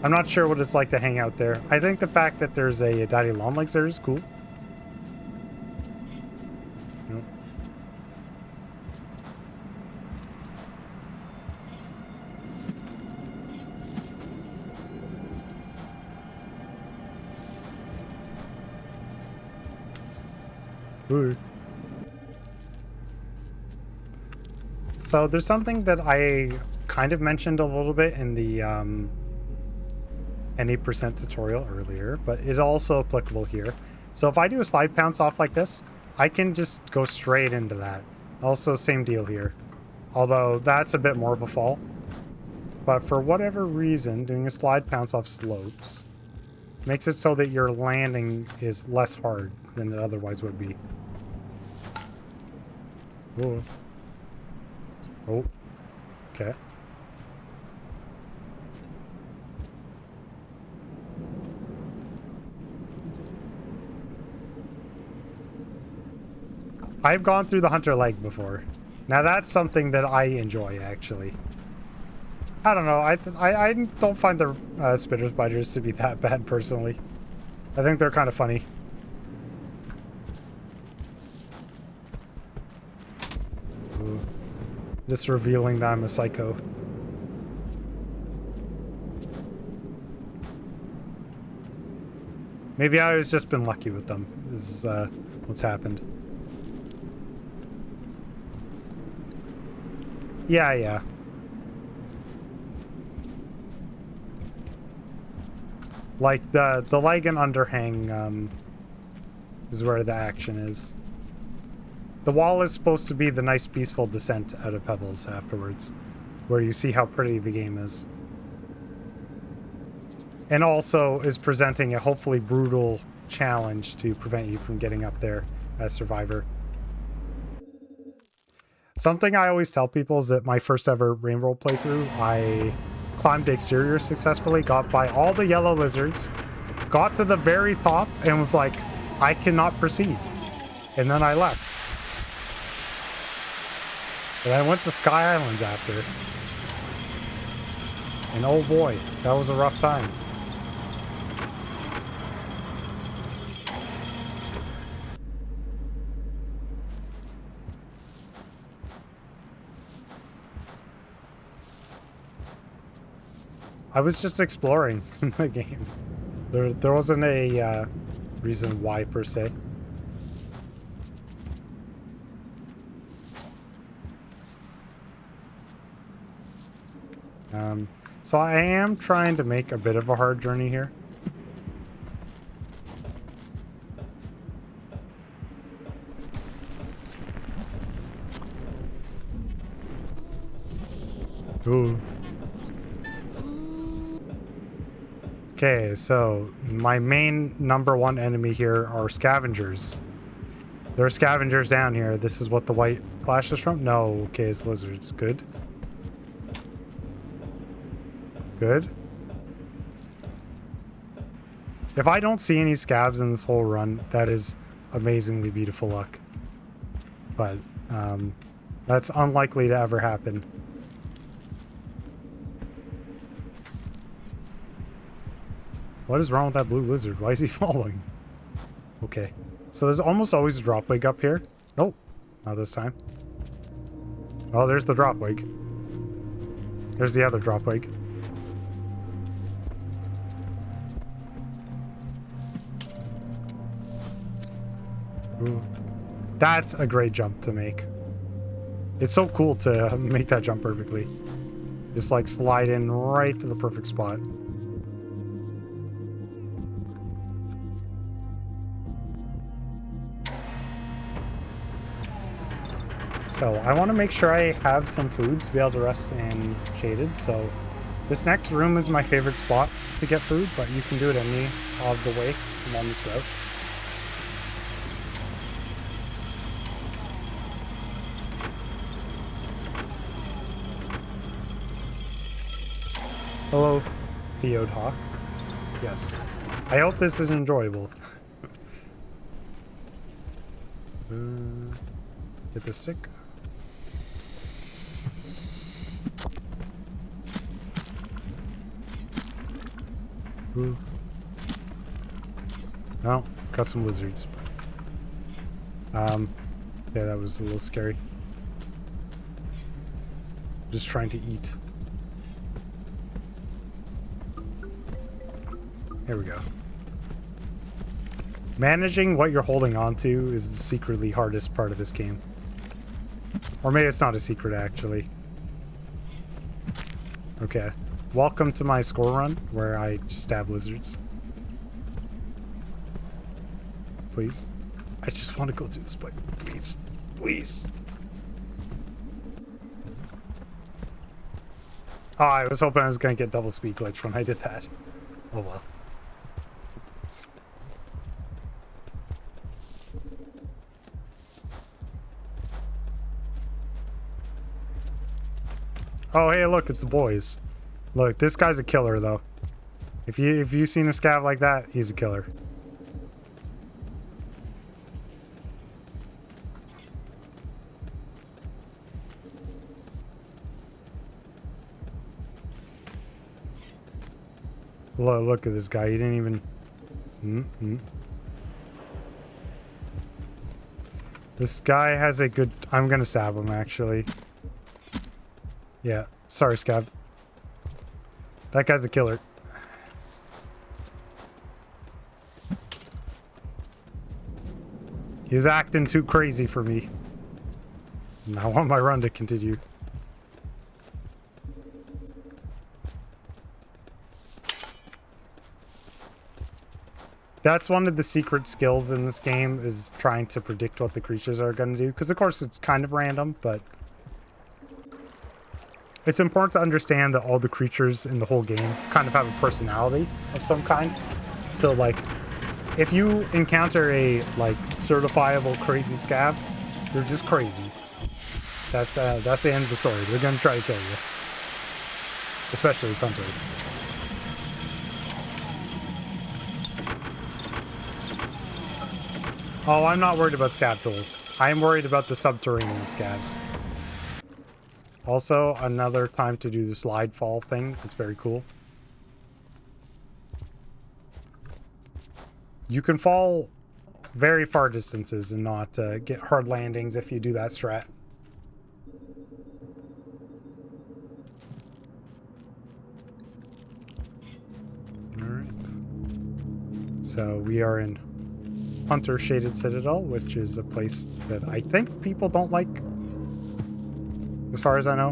I'm not sure what it's like to hang out there. I think the fact that there's a Daddy Longlegs there is cool. Nope. Ooh. So there's something that I kind of mentioned a little bit in the any percent tutorial earlier, but it's also applicable here. So if I do a slide pounce off like this, I can just go straight into that. Also, same deal here. Although that's a bit more of a fall. But for whatever reason, doing a slide pounce off slopes makes it so that your landing is less hard than it otherwise would be. Whoa. Oh. Okay. I've gone through the hunter leg before. Now that's something that I enjoy, actually. I don't know. I don't find the spitter spiders to be that bad, personally. I think they're kind of funny. Ooh. Just revealing that I'm a psycho. Maybe I've just been lucky with them. This is what's happened. Yeah. Like the leg and underhang is where the action is. The wall is supposed to be the nice peaceful descent out of pebbles afterwards, where you see how pretty the game is. And also is presenting a hopefully brutal challenge to prevent you from getting up there as Survivor. Something I always tell people is that my first ever Rainbow playthrough, I climbed the exterior successfully, got by all the yellow lizards, got to the very top, and was like, I cannot proceed. And then I left. And I went to Sky Islands after. And oh boy, that was a rough time. I was just exploring the game. There wasn't a reason why, per se. So I am trying to make a bit of a hard journey here. Ooh. Okay, so my main #1 enemy here are scavengers. There are scavengers down here. This is what the white flash is from? No, okay, it's lizards. Good. Good. If I don't see any scavs in this whole run, that is amazingly beautiful luck. But that's unlikely to ever happen. What is wrong with that blue lizard? Why is he following? Okay. So there's almost always a drop wig up here. Nope. Not this time. Oh, there's the drop wig. There's the other drop wig. Ooh. That's a great jump to make. It's so cool to make that jump perfectly. Just like slide in right to the perfect spot. So I want to make sure I have some food to be able to rest in shaded. So this next room is my favorite spot to get food, but you can do it any of the way along this route. Hello, Theod Hawk. Yes. I hope this is enjoyable. Get the stick. Ooh. Oh, got some lizards. Yeah, that was a little scary. Just trying to eat. Here we go. Managing what you're holding on to is the secretly hardest part of this game. Or maybe it's not a secret, actually. Okay. Welcome to my score run, where I just stab lizards. Please. I just want to go through this pipe. Please. Please. Oh, I was hoping I was going to get double speed glitch when I did that. Oh well. Oh, hey, look, it's the boys. Look, this guy's a killer, though. If you've seen a scav like that, he's a killer. Look at this guy. He didn't even... This guy has a good... I'm gonna stab him, actually. Yeah. Sorry, Scab. That guy's a killer. He's acting too crazy for me. And I want my run to continue. That's one of the secret skills in this game, is trying to predict what the creatures are going to do. Because, of course, it's kind of random, but... it's important to understand that all the creatures in the whole game kind of have a personality of some kind. So, like, if you encounter a, like, certifiable crazy scav, they're just crazy. That's the end of the story. They're going to try to kill you. Especially hunters. Oh, I'm not worried about scav tools. I am worried about the subterranean scavs. Also, another time to do the slide fall thing. It's very cool. You can fall very far distances and not get hard landings if you do that strat. Alright. So we are in Hunter Shaded Citadel, which is a place that I think people don't like, as far as I know.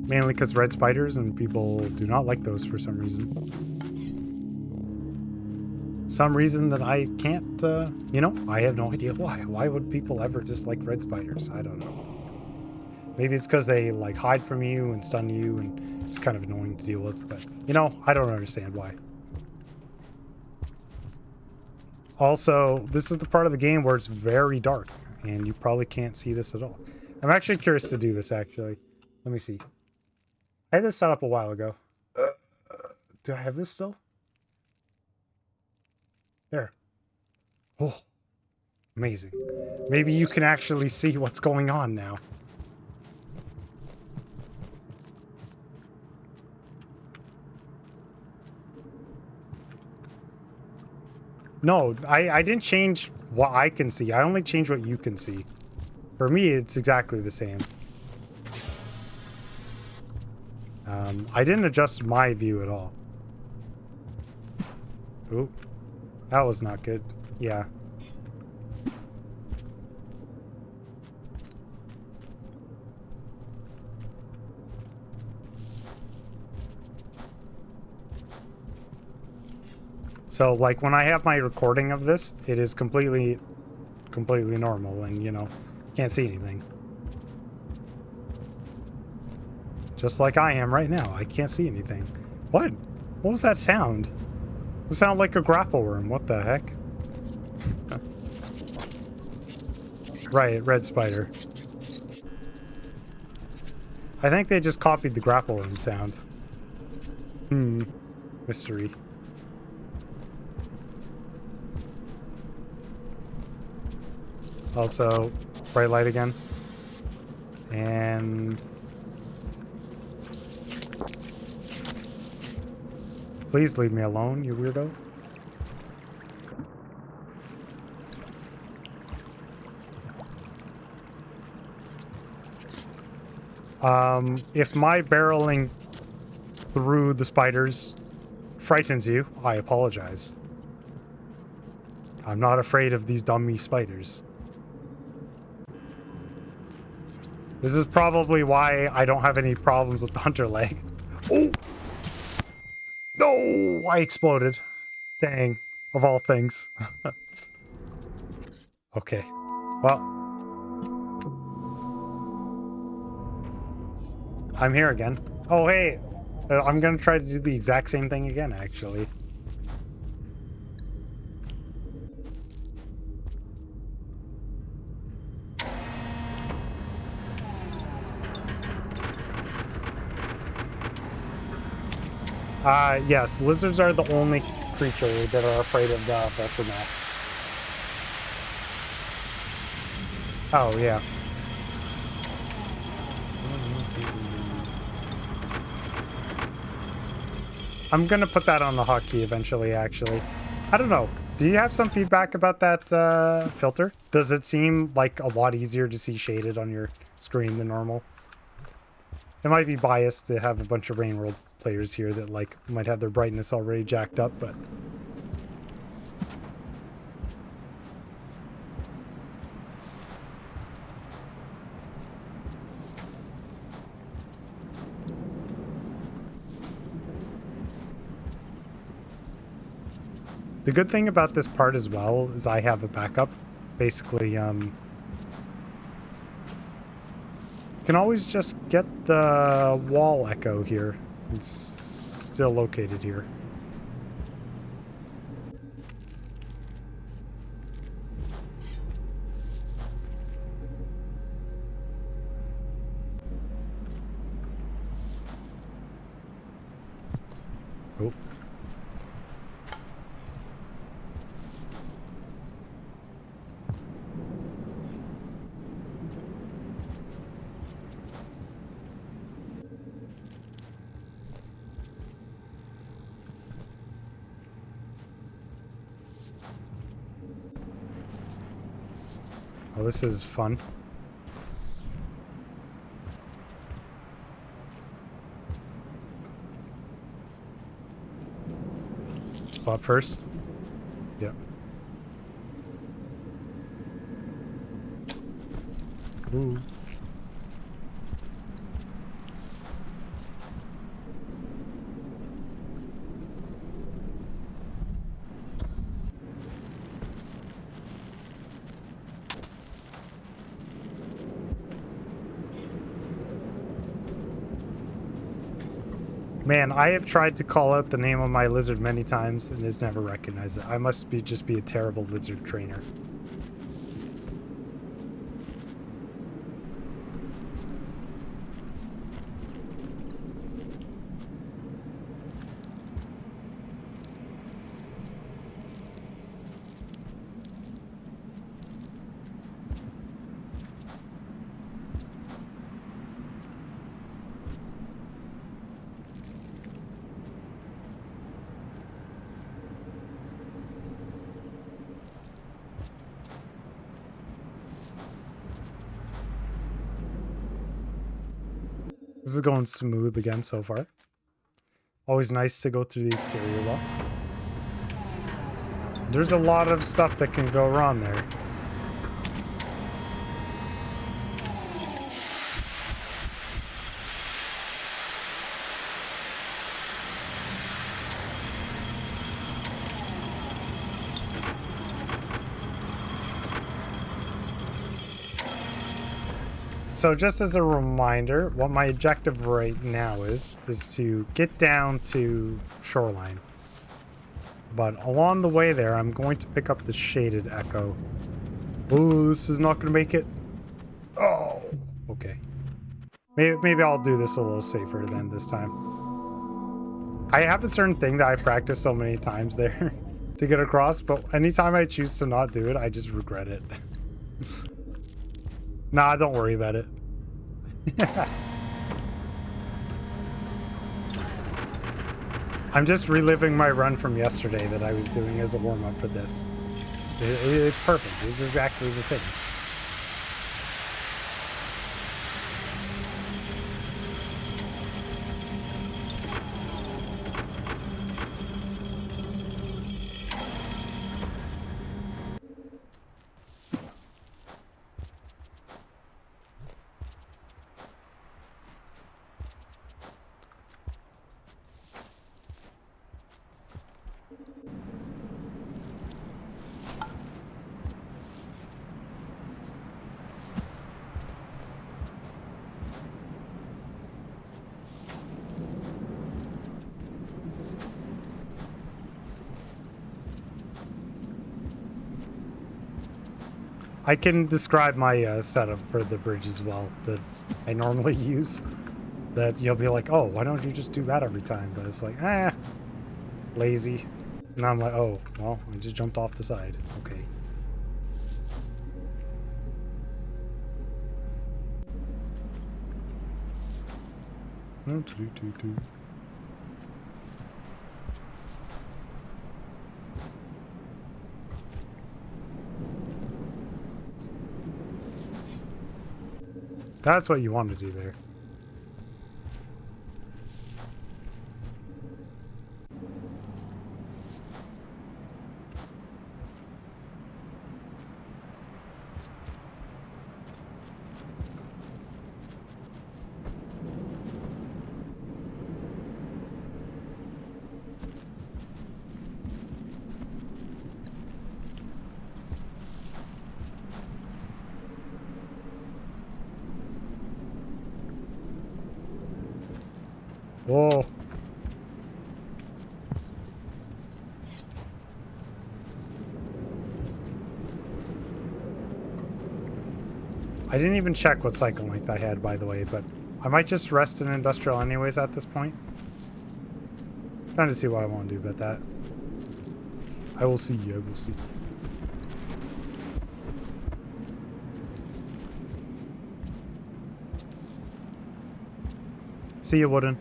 Mainly because red spiders, and people do not like those for some reason. Some reason that I can't, you know, I have no idea why. Why would people ever dislike red spiders? I don't know. Maybe it's because they, like, hide from you and stun you, and it's kind of annoying to deal with, but, you know, I don't understand why. Also, this is the part of the game where it's very dark, and you probably can't see this at all. I'm actually curious to do this, actually. Let me see. I had this set up a while ago. Do I have this still? There. Oh, amazing. Maybe you can actually see what's going on now. No, I didn't change what I can see. I only changed what you can see. For me, it's exactly the same. I didn't adjust my view at all. Ooh, that was not good. Yeah. So, like, when I have my recording of this, it is completely normal, and, you know, can't see anything. Just like I am right now. I can't see anything. What? What was that sound? It sounded like a grapple worm. What the heck? Right, red spider. I think they just copied the grapple worm sound. Mystery. Also, bright light again. And... please leave me alone, you weirdo. If my barreling through the spiders frightens you, I apologize. I'm not afraid of these dummy spiders. This is probably why I don't have any problems with the hunter leg. Oh! No! I exploded. Dang. Of all things. Okay. Well. I'm here again. Oh, hey! I'm gonna try to do the exact same thing again, actually. Yes, lizards are the only creature that are afraid of the aftermath. Oh, yeah. I'm gonna put that on the hotkey eventually, actually. I don't know. Do you have some feedback about that filter? Does it seem like a lot easier to see shaded on your screen than normal? It might be biased to have a bunch of Rain World players here that like might have their brightness already jacked up, but the good thing about this part as well is I have a backup. Basically, you can always just get the wall echo here. It's still located here. Oh. Oh, this is fun. Spot first. Yep. Ooh. Man, I have tried to call out the name of my lizard many times and it's never recognized it. I must just be a terrible lizard trainer. This is going smooth again so far. Always nice to go through the exterior wall. There's a lot of stuff that can go wrong there. So just as a reminder, what my objective right now is to get down to shoreline. But along the way there, I'm going to pick up the shaded echo. Oh, this is not going to make it. Oh, okay. Maybe I'll do this a little safer than this time. I have a certain thing that I practice so many times there to get across, but anytime I choose to not do it, I just regret it. Nah, don't worry about it. I'm just reliving my run from yesterday that I was doing as a warm-up for this. It's perfect. It's exactly the same. I can describe my setup for the bridge as well that I normally use. That you'll be like, oh, why don't you just do that every time? But it's like, lazy. And I'm like, oh, well, I just jumped off the side. Okay. That's what you want to do there. Whoa. I didn't even check what cycle length I had, by the way, but I might just rest in industrial anyways at this point. Trying to see what I want to do about that. I will see. I will see. See you, Wooden.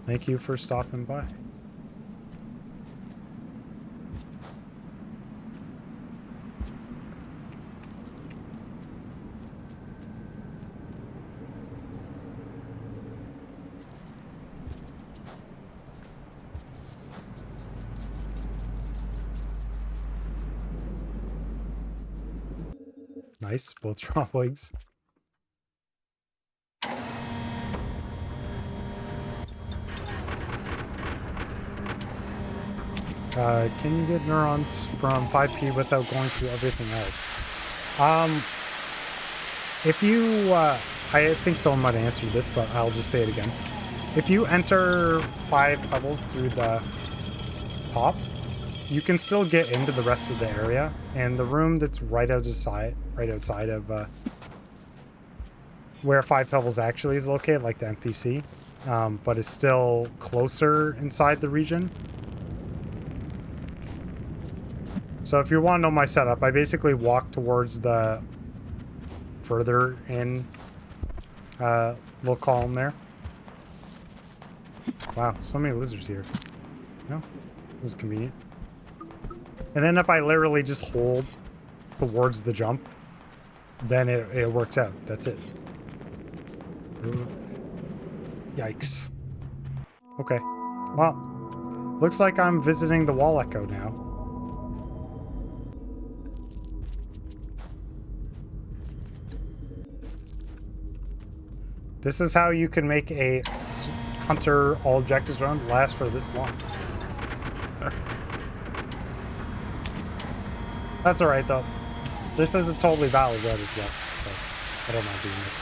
Thank you for stopping by. Nice, both drop legs. Can you get neurons from 5P without going through everything else? If you, I think someone might have answered this, but I'll just say it again. If you enter 5 levels through the top, you can still get into the rest of the area, and the room that's right outside of where 5 Pebbles actually is located, like the NPC, but is still closer inside the region. So if you want to know my setup, I basically walk towards the further in little column there. Wow, so many lizards here. No, this is convenient. And then if I literally just hold towards the jump, then it works out. That's it. Yikes. Okay. Well, looks like I'm visiting the wall echo now. This is how you can make a hunter all objectives run last for this long. That's alright though. This is a totally valid road as well, so I don't mind doing it.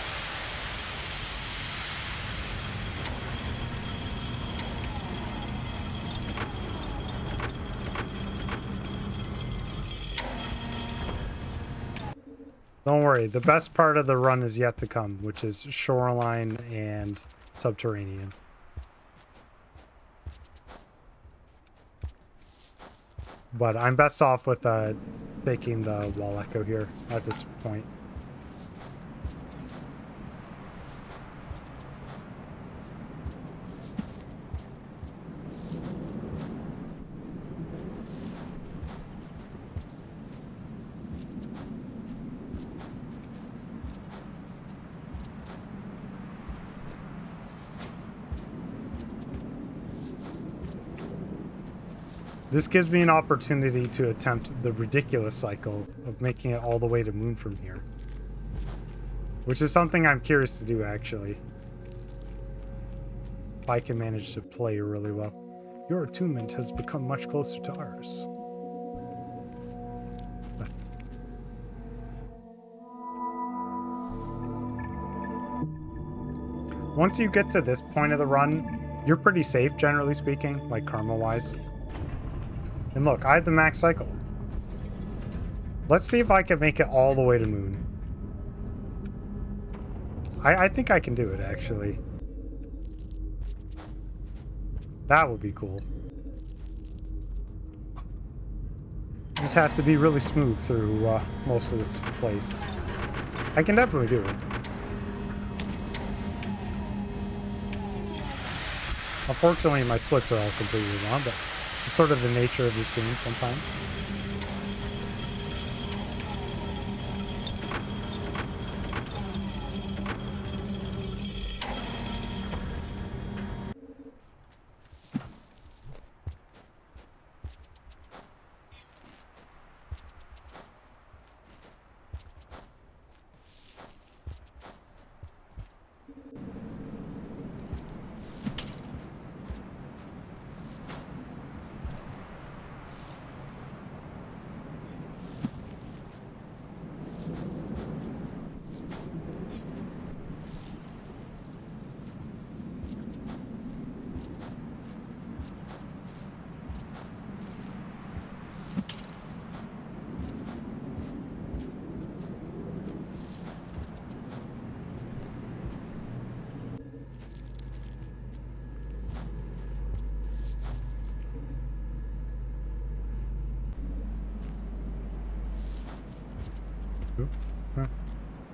Don't worry, the best part of the run is yet to come, which is shoreline and subterranean. But I'm best off with taking the wall echo here at this point. This gives me an opportunity to attempt the ridiculous cycle of making it all the way to Moon from here. Which is something I'm curious to do, actually. If I can manage to play really well. Your attunement has become much closer to ours. Once you get to this point of the run, you're pretty safe, generally speaking, like karma-wise. And look, I have the max cycle. Let's see if I can make it all the way to Moon. I think I can do it, actually. That would be cool. Just have to be really smooth through most of this place. I can definitely do it. Unfortunately, my splits are all completely wrong, but it's sort of the nature of this game sometimes.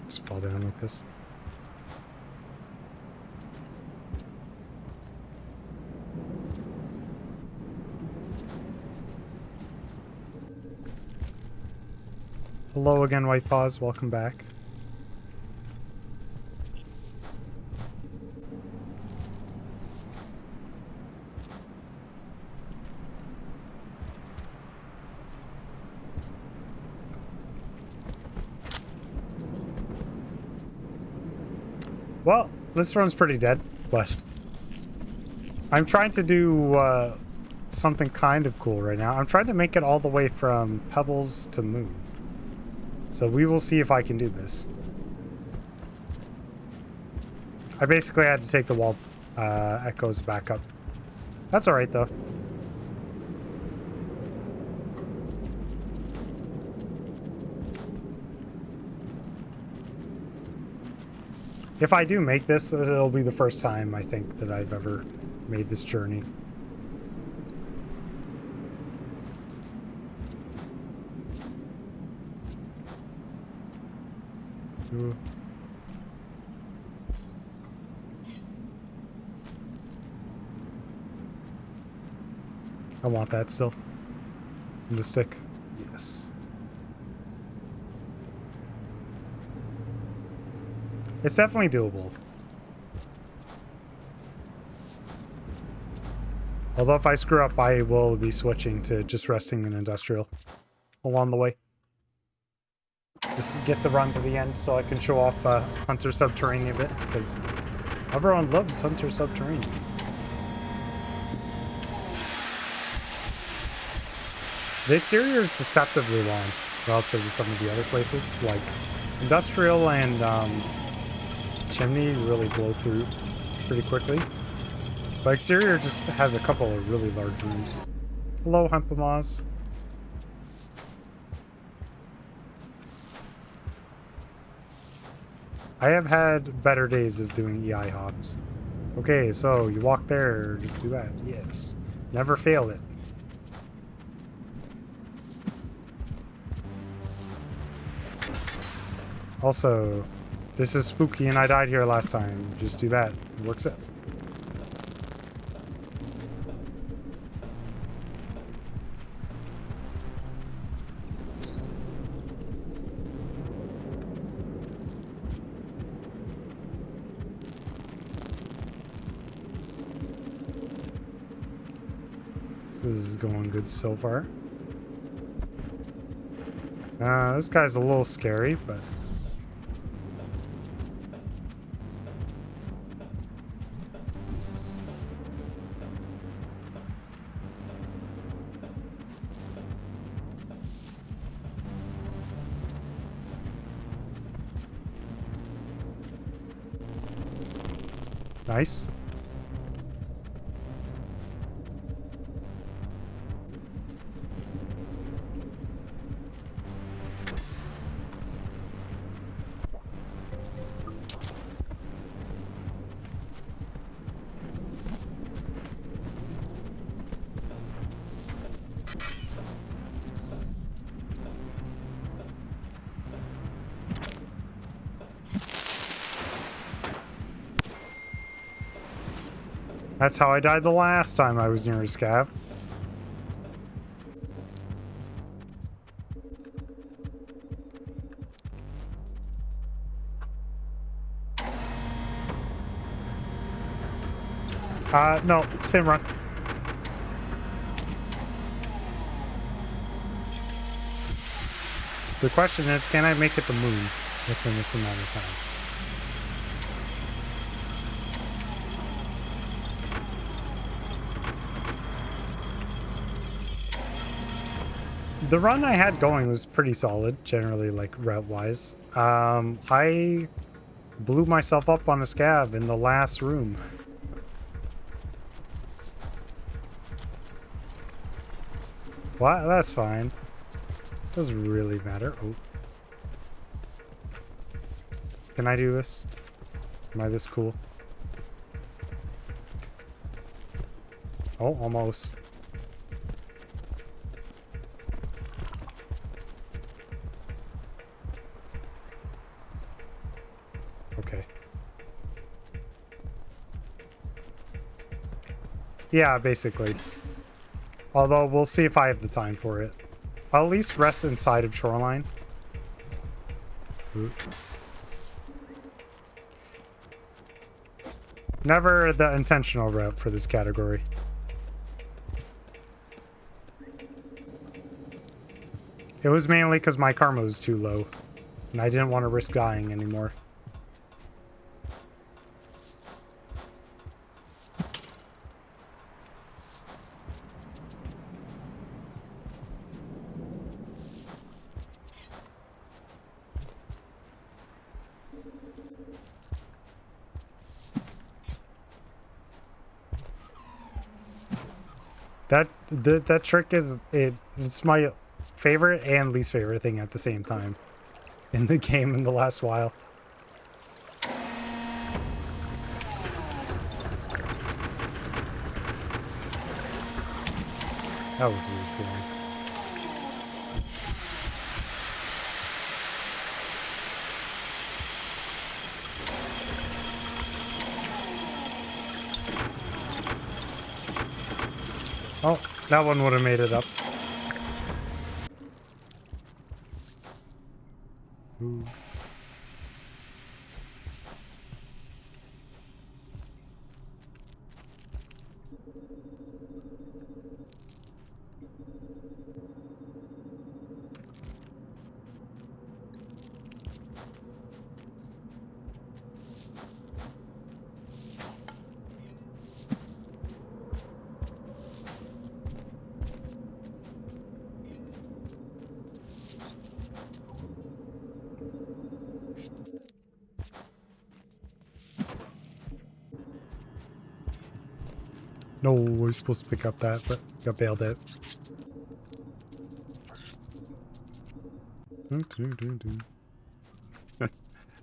Just fall down like this. Hello again, White Paws. Welcome back. Well, this run's pretty dead, but I'm trying to do something kind of cool right now. I'm trying to make it all the way from Pebbles to Moon. So we will see if I can do this. I basically had to take the wall echoes back up. That's alright though. If I do make this, it'll be the first time, I think, that I've ever made this journey. Ooh. I want that still. In the stick. Yes. It's definitely doable. Although if I screw up, I will be switching to just resting in industrial along the way. Just to get the run to the end so I can show off Hunter Subterranean a bit, because everyone loves Hunter Subterranean. The exterior is deceptively long relative to some of the other places, like industrial and chimney really blow through pretty quickly. But exterior just has a couple of really large rooms. Hello, Hempamaz. I have had better days of doing EI hops. Okay, so you walk there, just do that. Yes. Never fail it. Also, this is spooky and I died here last time. Just do that. It works out. This is going good so far. This guy's a little scary, but... Nice. That's how I died the last time I was near a scav. No, same run. The question is, can I make it to moon within this amount of time? The run I had going was pretty solid, generally, like, route-wise. I blew myself up on a scav in the last room. Well, that's fine. Doesn't really matter. Oh. Can I do this? Am I this cool? Oh, almost. Okay. Yeah, basically. Although, we'll see if I have the time for it. I'll at least rest inside of shoreline. Ooh. Never the intentional route for this category. It was mainly because my karma was too low, and I didn't want to risk dying anymore. That trick is it's my favorite and least favorite thing at the same time in the game in the last while. That was really cool. Oh, that one would have made it up. Ooh. No, we're supposed to pick up that, but got bailed out.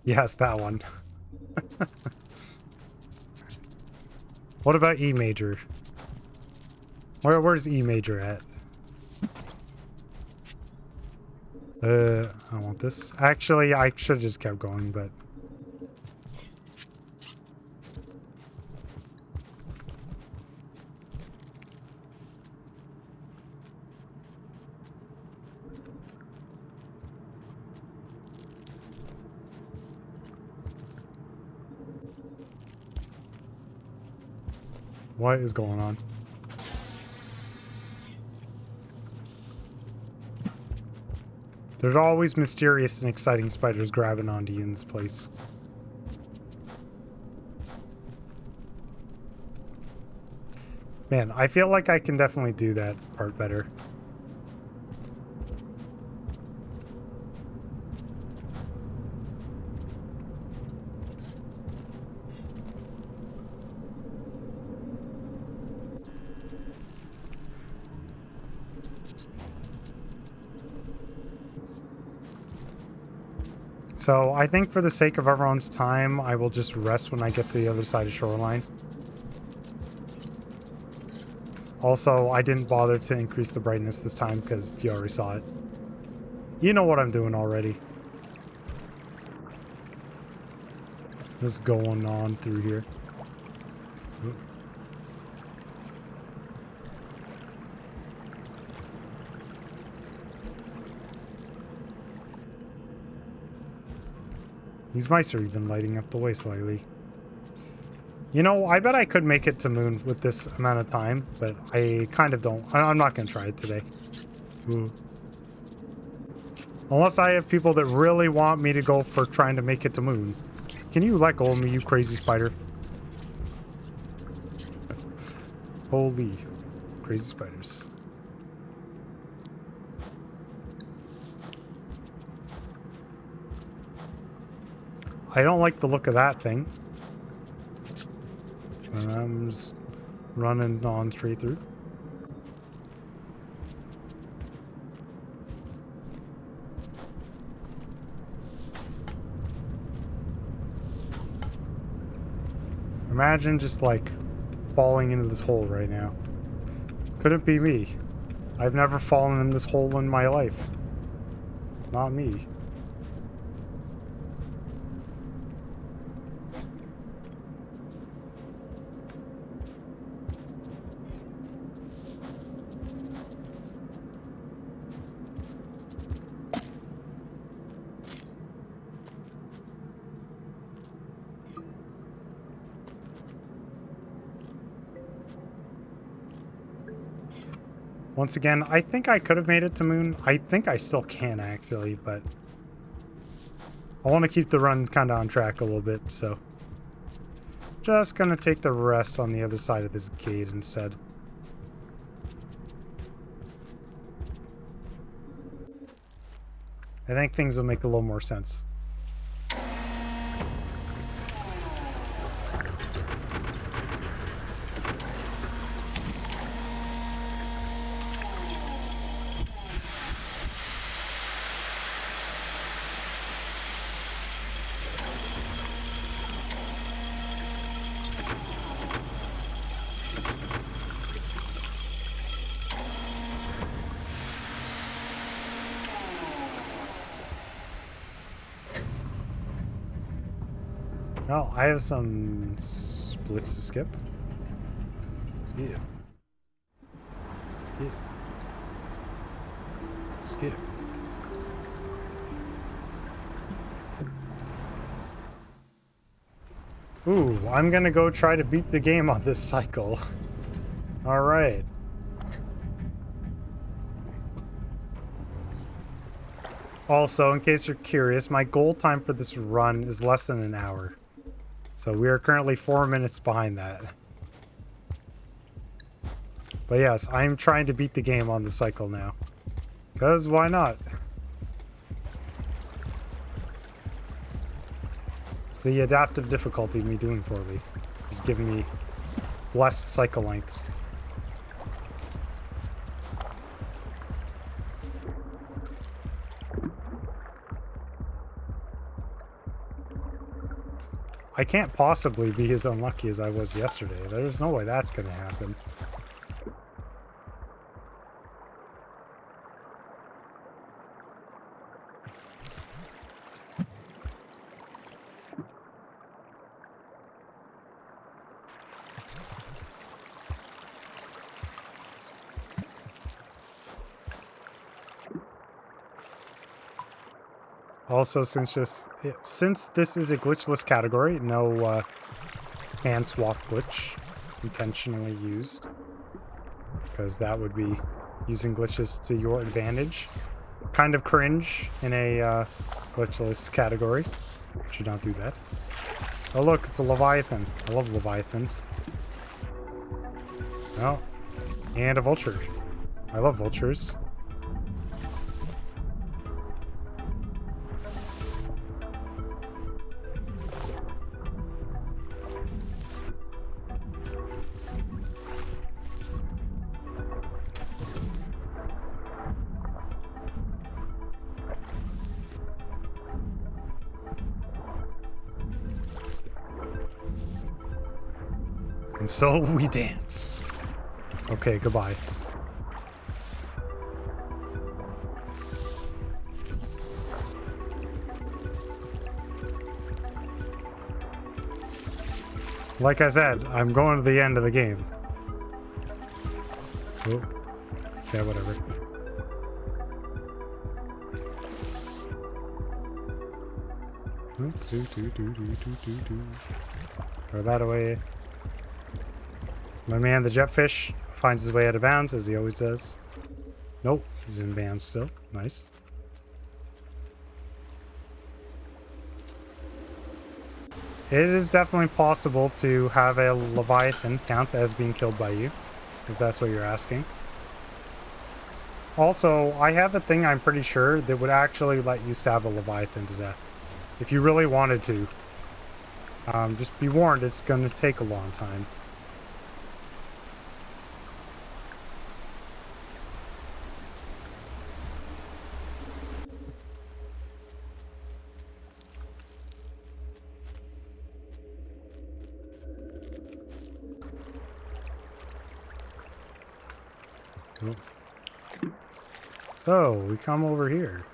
Yes, that one. What about E major? Where's E major at? I want this. Actually, I should have just kept going, but... What is going on? There's always mysterious and exciting spiders grabbing onto you in this place. Man, I feel like I can definitely do that part better. So I think for the sake of everyone's time, I will just rest when I get to the other side of shoreline. Also, I didn't bother to increase the brightness this time because you already saw it. You know what I'm doing already. Just going on through here. These mice are even lighting up the way slightly. You know, I bet I could make it to Moon with this amount of time, but I kind of don't. I'm not going to try it today. Ooh. Unless I have people that really want me to go for trying to make it to Moon. Can you let go of me, you crazy spider? Holy crazy spiders. I don't like the look of that thing. And I'm just running on straight through. Imagine just like falling into this hole right now. Couldn't be me. I've never fallen in this hole in my life. Not me. Once again, I think I could have made it to Moon. I think I still can, actually, but I want to keep the run kind of on track a little bit, so just going to take the rest on the other side of this gate instead. I think things will make a little more sense. Well, I have some splits to skip. Skip. Skip. Skip. Ooh, I'm gonna go try to beat the game on this cycle. Alright. Also, in case you're curious, my goal time for this run is less than an hour. So we are currently 4 minutes behind that. But yes, I'm trying to beat the game on the cycle now. Because why not? It's the adaptive difficulty me doing poorly. It's giving me less cycle lengths. I can't possibly be as unlucky as I was yesterday. There's no way that's going to happen. Also, since this is a glitchless category, no hand swap glitch intentionally used, because that would be using glitches to your advantage. Kind of cringe in a glitchless category. Should not do that. Oh look, it's a Leviathan. I love Leviathans. Oh, and a vulture. I love vultures. And so we dance. Okay, goodbye. Like I said, I'm going to the end of the game. Oh. Yeah, whatever. Hmm? Throw that away. My man, the jetfish, finds his way out of bounds, as he always does. Nope, he's in bounds still. Nice. It is definitely possible to have a Leviathan count as being killed by you, if that's what you're asking. Also, I have a thing, I'm pretty sure, that would actually let you stab a Leviathan to death. If you really wanted to. Just be warned, it's going to take a long time. Oh. So, we come over here.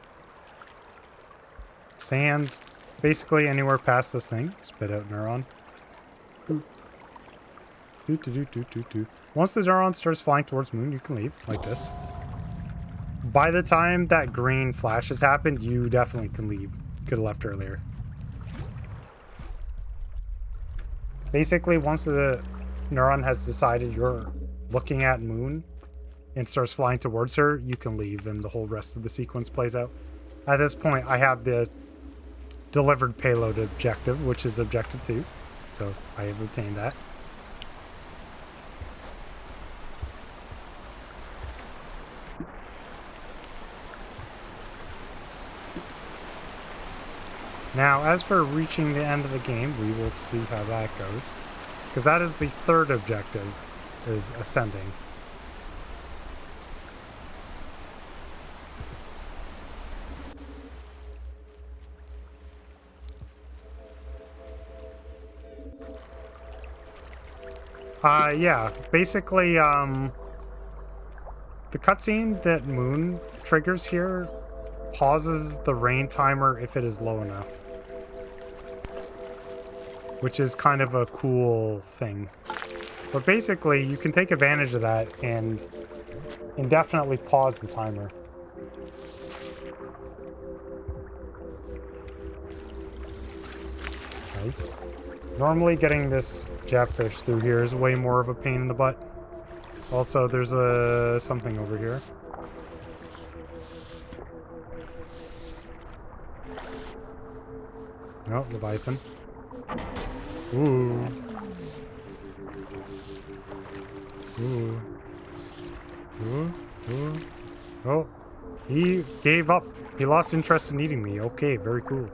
Sand, basically anywhere past this thing. Spit out neuron. Once the neuron starts flying towards moon, you can leave, like this. By the time that green flash has happened, you definitely can leave. Could have left earlier. Basically, once the neuron has decided you're looking at moon and starts flying towards her, you can leave, and the whole rest of the sequence plays out. At this point, I have the delivered payload objective, which is objective 2, so I have obtained that. Now, as for reaching the end of the game, we will see how that goes, because that is the third objective, is ascending. Yeah, basically, the cutscene that Moon triggers here pauses the rain timer if it is low enough. Which is kind of a cool thing. But basically, you can take advantage of that and indefinitely pause the timer. Nice. Normally getting this jetfish through here is way more of a pain in the butt. Also, there's something over here. No, Leviathan. Ooh. Ooh. Ooh. Ooh. Oh, he gave up. He lost interest in eating me. Okay, very cool.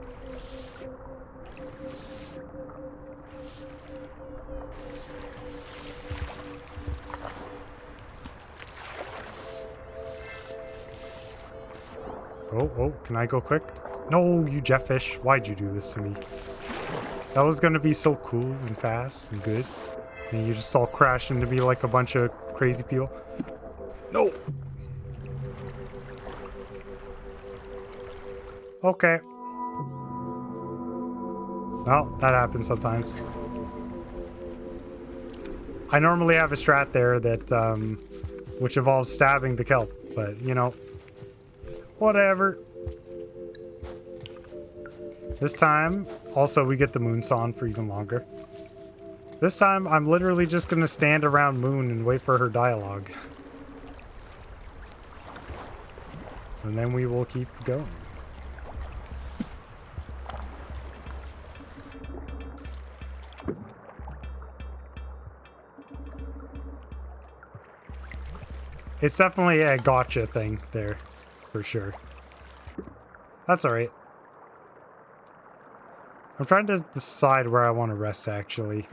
Oh, can I go quick? No, you jetfish. Why'd you do this to me? That was gonna be so cool and fast and good. And you just all crash into me like a bunch of crazy people. No! Okay. Well, that happens sometimes. I normally have a strat there that, which involves stabbing the kelp, but, you know, whatever. This time, also, we get the moon song for even longer. This time, I'm literally just going to stand around Moon and wait for her dialogue. And then we will keep going. It's definitely a gotcha thing there, for sure. That's alright. I'm trying to decide where I want to rest, actually.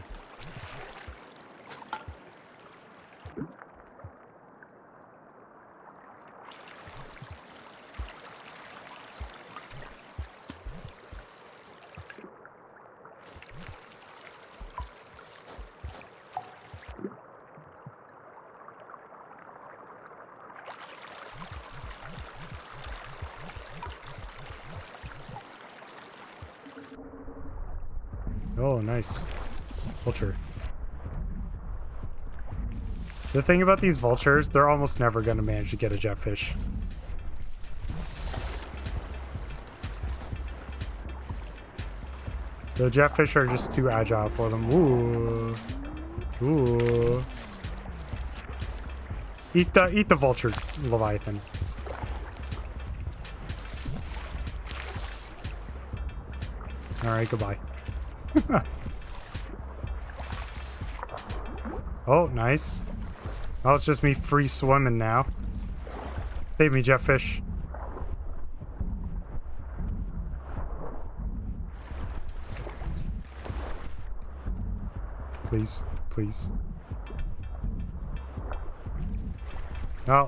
Oh, nice. Vulture. The thing about these vultures, they're almost never going to manage to get a jetfish. The jetfish are just too agile for them. Ooh. Ooh. Eat the vulture, Leviathan. Alright, goodbye. Oh, nice. Oh, it's just me free swimming now. Save me, jetfish. Please, please. Oh,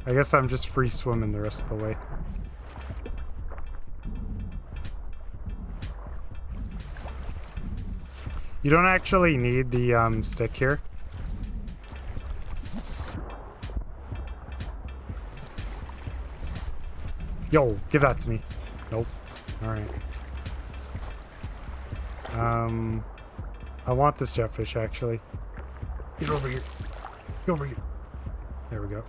I guess I'm just free swimming the rest of the way. You don't actually need the stick here. Yo, give that to me. Nope. Alright. I want this jetfish actually. Get over here. Get over here. There we go.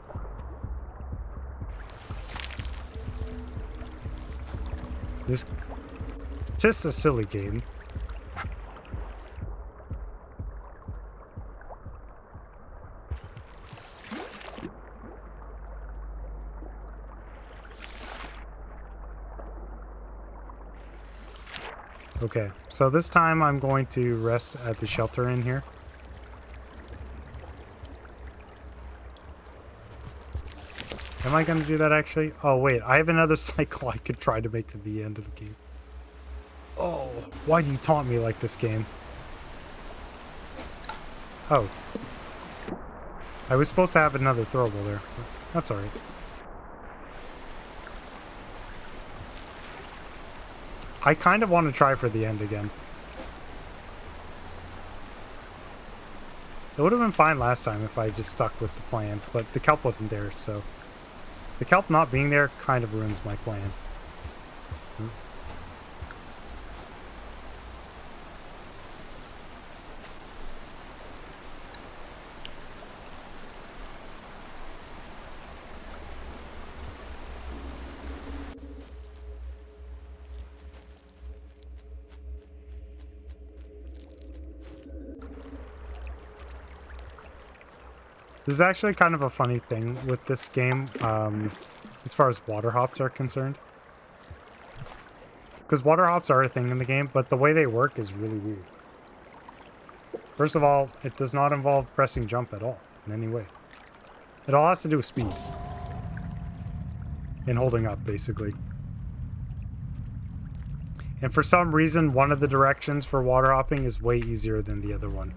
This just a silly game. Okay, so this time I'm going to rest at the shelter in here. Am I going to do that actually? Oh wait, I have another cycle I could try to make to the end of the game. Oh, why do you taunt me like this game? Oh. I was supposed to have another throwable there. That's alright. I kind of want to try for the end again. It would have been fine last time if I just stuck with the plan, but the kelp wasn't there, so... The kelp not being there kind of ruins my plan. There's actually kind of a funny thing with this game, as far as water hops are concerned. Because water hops are a thing in the game, but the way they work is really weird. First of all, it does not involve pressing jump at all, in any way. It all has to do with speed. And holding up, basically. And for some reason, one of the directions for water hopping is way easier than the other one.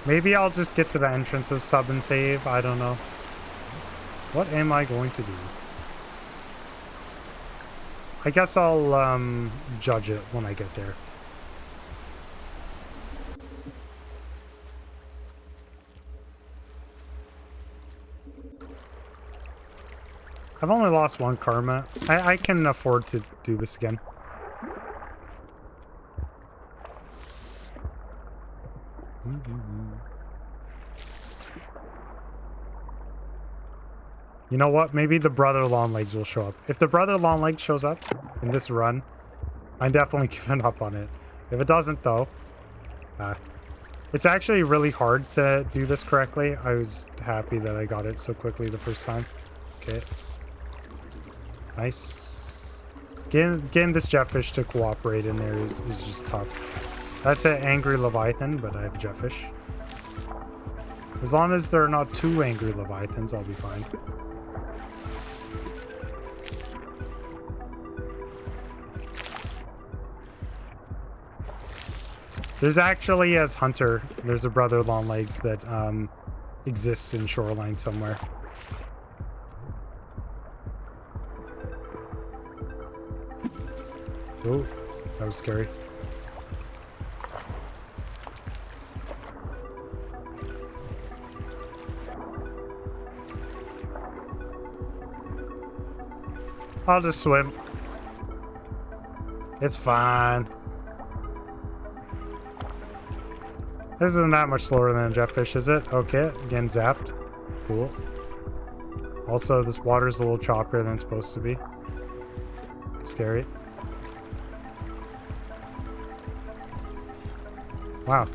Maybe I'll just get to the entrance of sub and save. I don't know. What am I going to do? I guess I'll judge it when I get there. I've only lost one karma. I can afford to do this again. You know what? Maybe the brother Longlegs will show up. If the brother Longlegs shows up in this run, I'm definitely giving up on it. If it doesn't, though, it's actually really hard to do this correctly. I was happy that I got it so quickly the first time. Okay. Nice. Getting this jetfish to cooperate in there is just tough. That's an angry Leviathan, but I have jetfish. As long as there are not two angry Leviathans, I'll be fine. There's actually, as Hunter, there's a brother Longlegs that exists in Shoreline somewhere. Oh, that was scary. I'll just swim. It's fine. This isn't that much slower than a jetfish, is it? Okay, again zapped. Cool. Also, this water's a little choppier than it's supposed to be. Scary. Wow.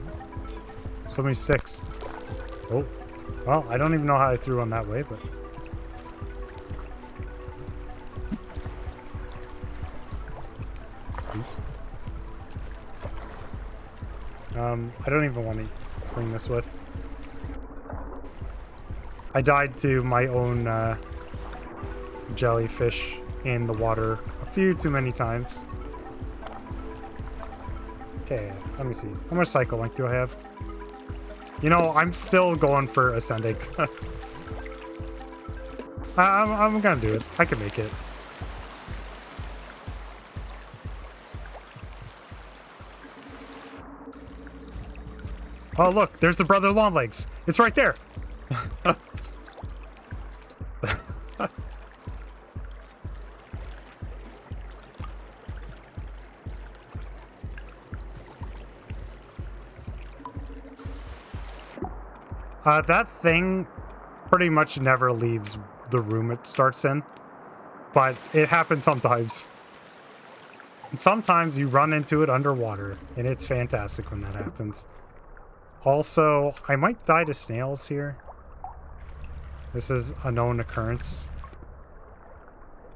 So many sticks. Oh. Well, I don't even know how I threw on that way, but... Please. I don't even want to bring this with. I died to my own jellyfish in the water a few too many times. Okay, let me see. How much cycle length do I have? You know, I'm still going for ascending. I'm gonna do it. I can make it. Oh, look, there's the brother Longlegs. It's right there. That thing pretty much never leaves the room it starts in, but it happens sometimes. And sometimes you run into it underwater, and it's fantastic when that happens. Also, I might die to snails here. This is a known occurrence.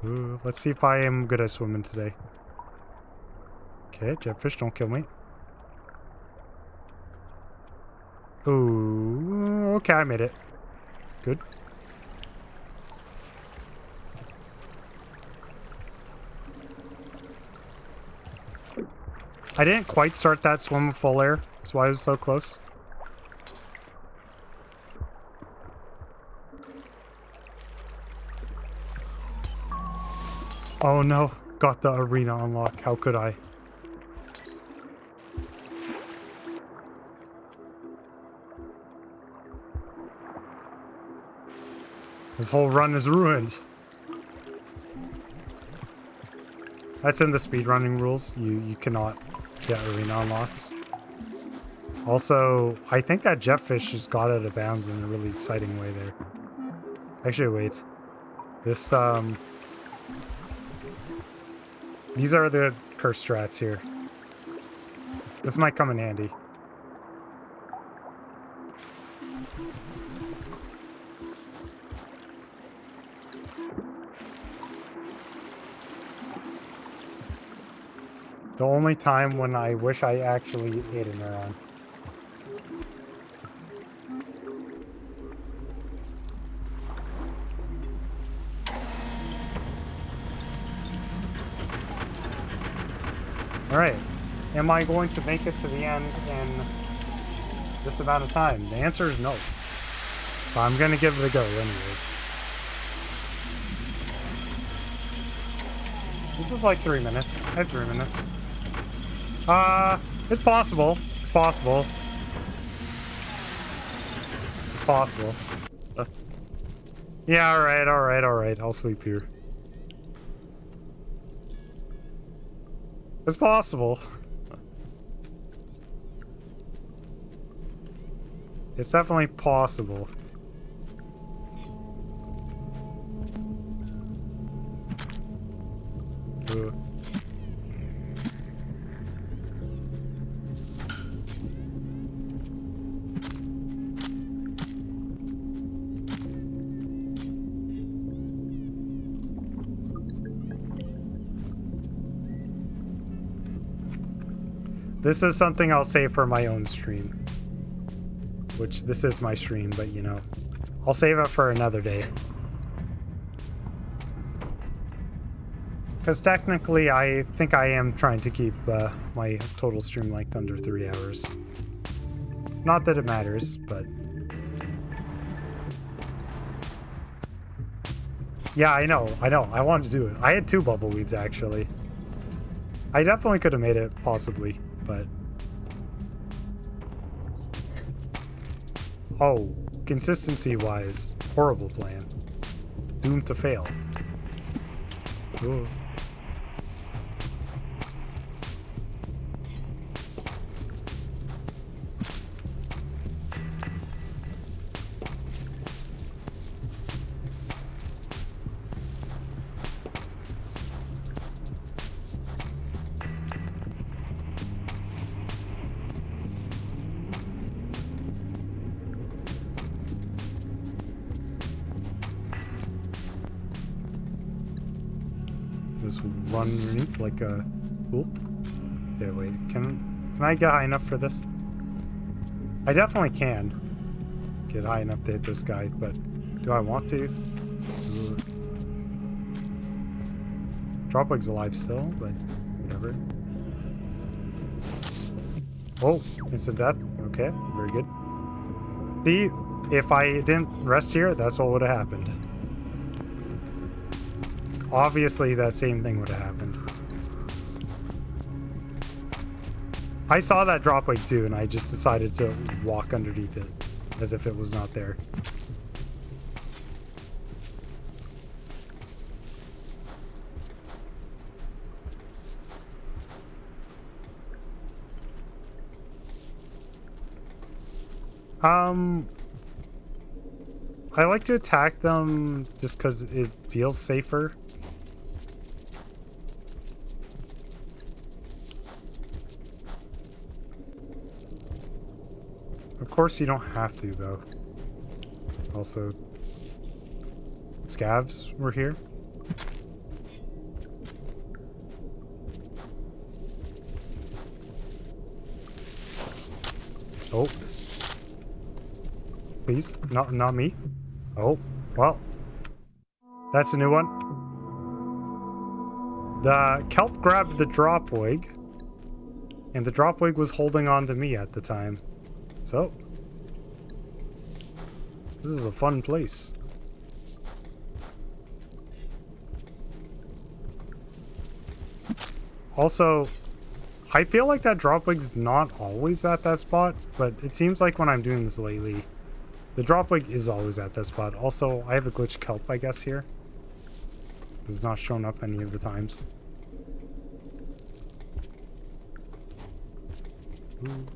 Ooh, let's see if I am good at swimming today. Okay, jetfish, don't kill me. Ooh, okay, I made it. Good. I didn't quite start that swim with full air. That's why I was so close. Oh no, got the arena unlock. How could I? This whole run is ruined. That's in the speedrunning rules. You cannot get arena unlocks. Also, I think that jetfish just got out of bounds in a really exciting way there. Actually, wait. This, these are the curse strats here. This might come in handy. The only time when I wish I actually ate a neuron. Alright, am I going to make it to the end in this amount of time? The answer is no. So I'm going to give it a go anyway. This is like 3 minutes. I have 3 minutes. It's possible. It's possible. It's possible. Yeah, alright. I'll sleep here. It's possible. It's definitely possible. Ugh. This is something I'll save for my own stream. Which, this is my stream, but you know, I'll save it for another day. Because technically, I think I am trying to keep my total stream length under 3 hours. Not that it matters, but... Yeah, I know. I wanted to do it. I had 2 bubble weeds, actually. I definitely could have made it, possibly, but... Oh, consistency-wise, horrible plan. Doomed to fail. Ooh. Just run underneath like a pool. Okay, wait. Can I get high enough for this? I definitely can get high enough to hit this guy, but do I want to? Ooh. Dropwig's alive still, but whatever. Oh, instant death. Okay, very good. See, if I didn't rest here, that's what would have happened. Obviously, that same thing would have happened. I saw that dropwig too, and I just decided to walk underneath it as if it was not there. I like to attack them just because it feels safer. Of course, you don't have to, though. Also, scavs were here. Oh. Please, not me. Oh, well. That's a new one. The kelp grabbed the dropwig, and the dropwig was holding on to me at the time. So, this is a fun place. Also, I feel like that dropwig's not always at that spot, but it seems like when I'm doing this lately, the dropwig is always at that spot. Also, I have a glitched kelp, I guess, here. It's not shown up any of the times. Ooh.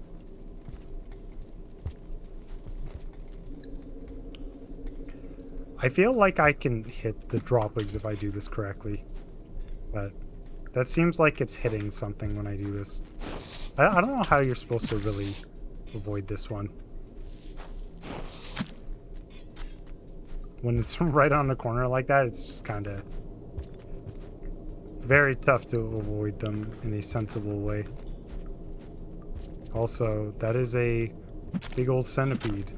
I feel like I can hit the dropwigs if I do this correctly, but that seems like it's hitting something when I do this. I don't know how you're supposed to really avoid this one. When it's right on the corner like that, it's just kind of very tough to avoid them in a sensible way. Also, that is a big old centipede.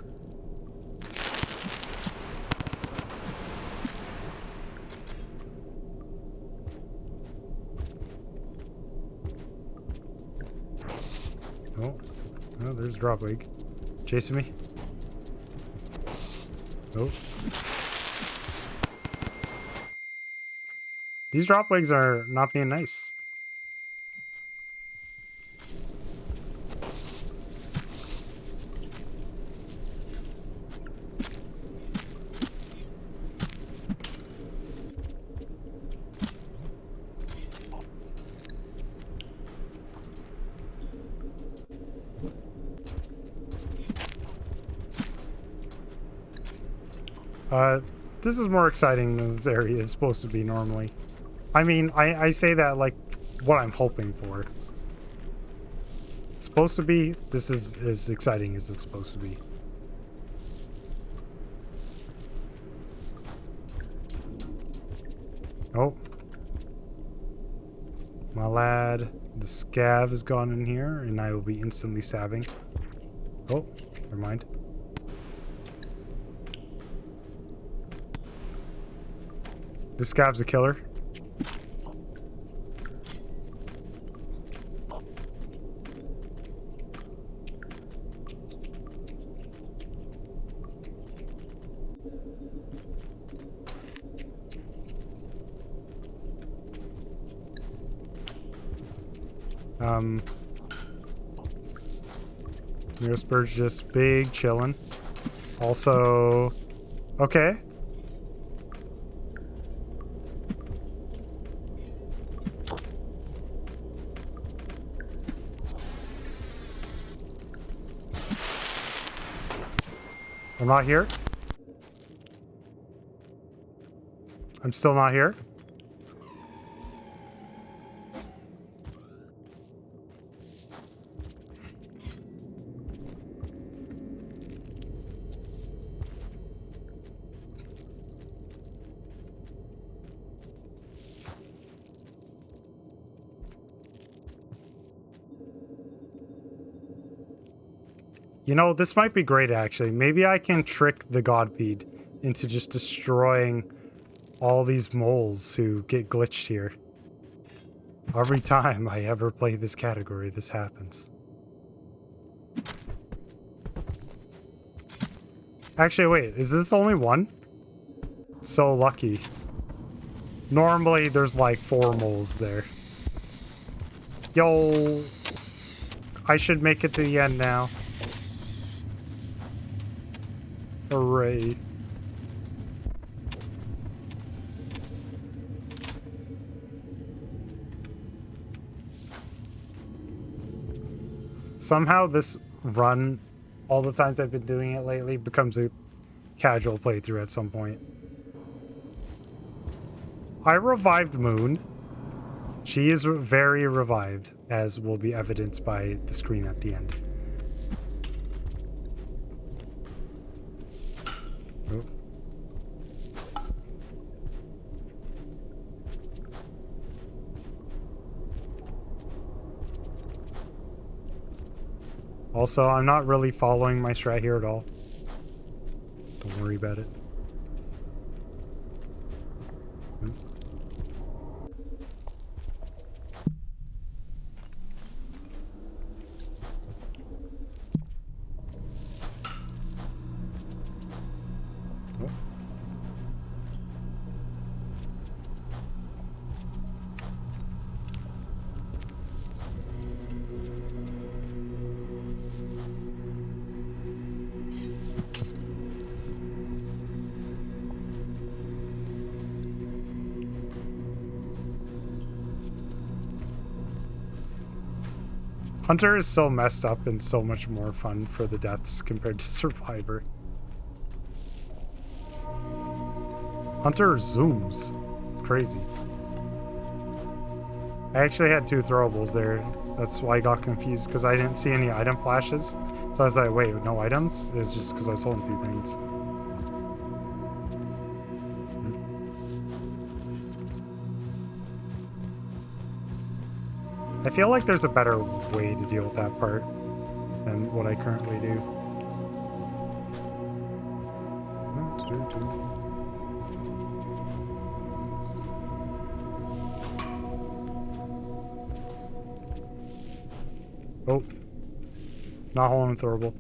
Oh, oh, there's Dropwig. Chasing me. Oh. These Dropwigs are not being nice. This is more exciting than this area is supposed to be normally. I mean, I say that like what I'm hoping for. It's supposed to be, this is as exciting as it's supposed to be. Oh. My lad, the scav has gone in here, and I will be instantly savving. Oh, never mind. This scav's a killer. Neurospurge just big chillin'. Also, okay. I'm not here. I'm still not here. You know, this might be great, actually. Maybe I can trick the Godfeed into just destroying all these moles who get glitched here. Every time I ever play this category, this happens. Actually, wait, is this only one? So lucky. Normally, there's like 4 moles there. Yo! I should make it to the end now. Hooray. Somehow this run, all the times I've been doing it lately, becomes a casual playthrough at some point. I revived Moon. She is very revived, as will be evidenced by the screen at the end. Oh. Also, I'm not really following my strat here at all. Don't worry about it. Hunter is so messed up and so much more fun for the deaths compared to Survivor. Hunter zooms. It's crazy. I actually had 2 throwables there. That's why I got confused, because I didn't see any item flashes. So I was like, wait, no items? It was just because I told him 2 things. I feel like there's a better way to deal with that part than what I currently do. Oh, not holding throwable.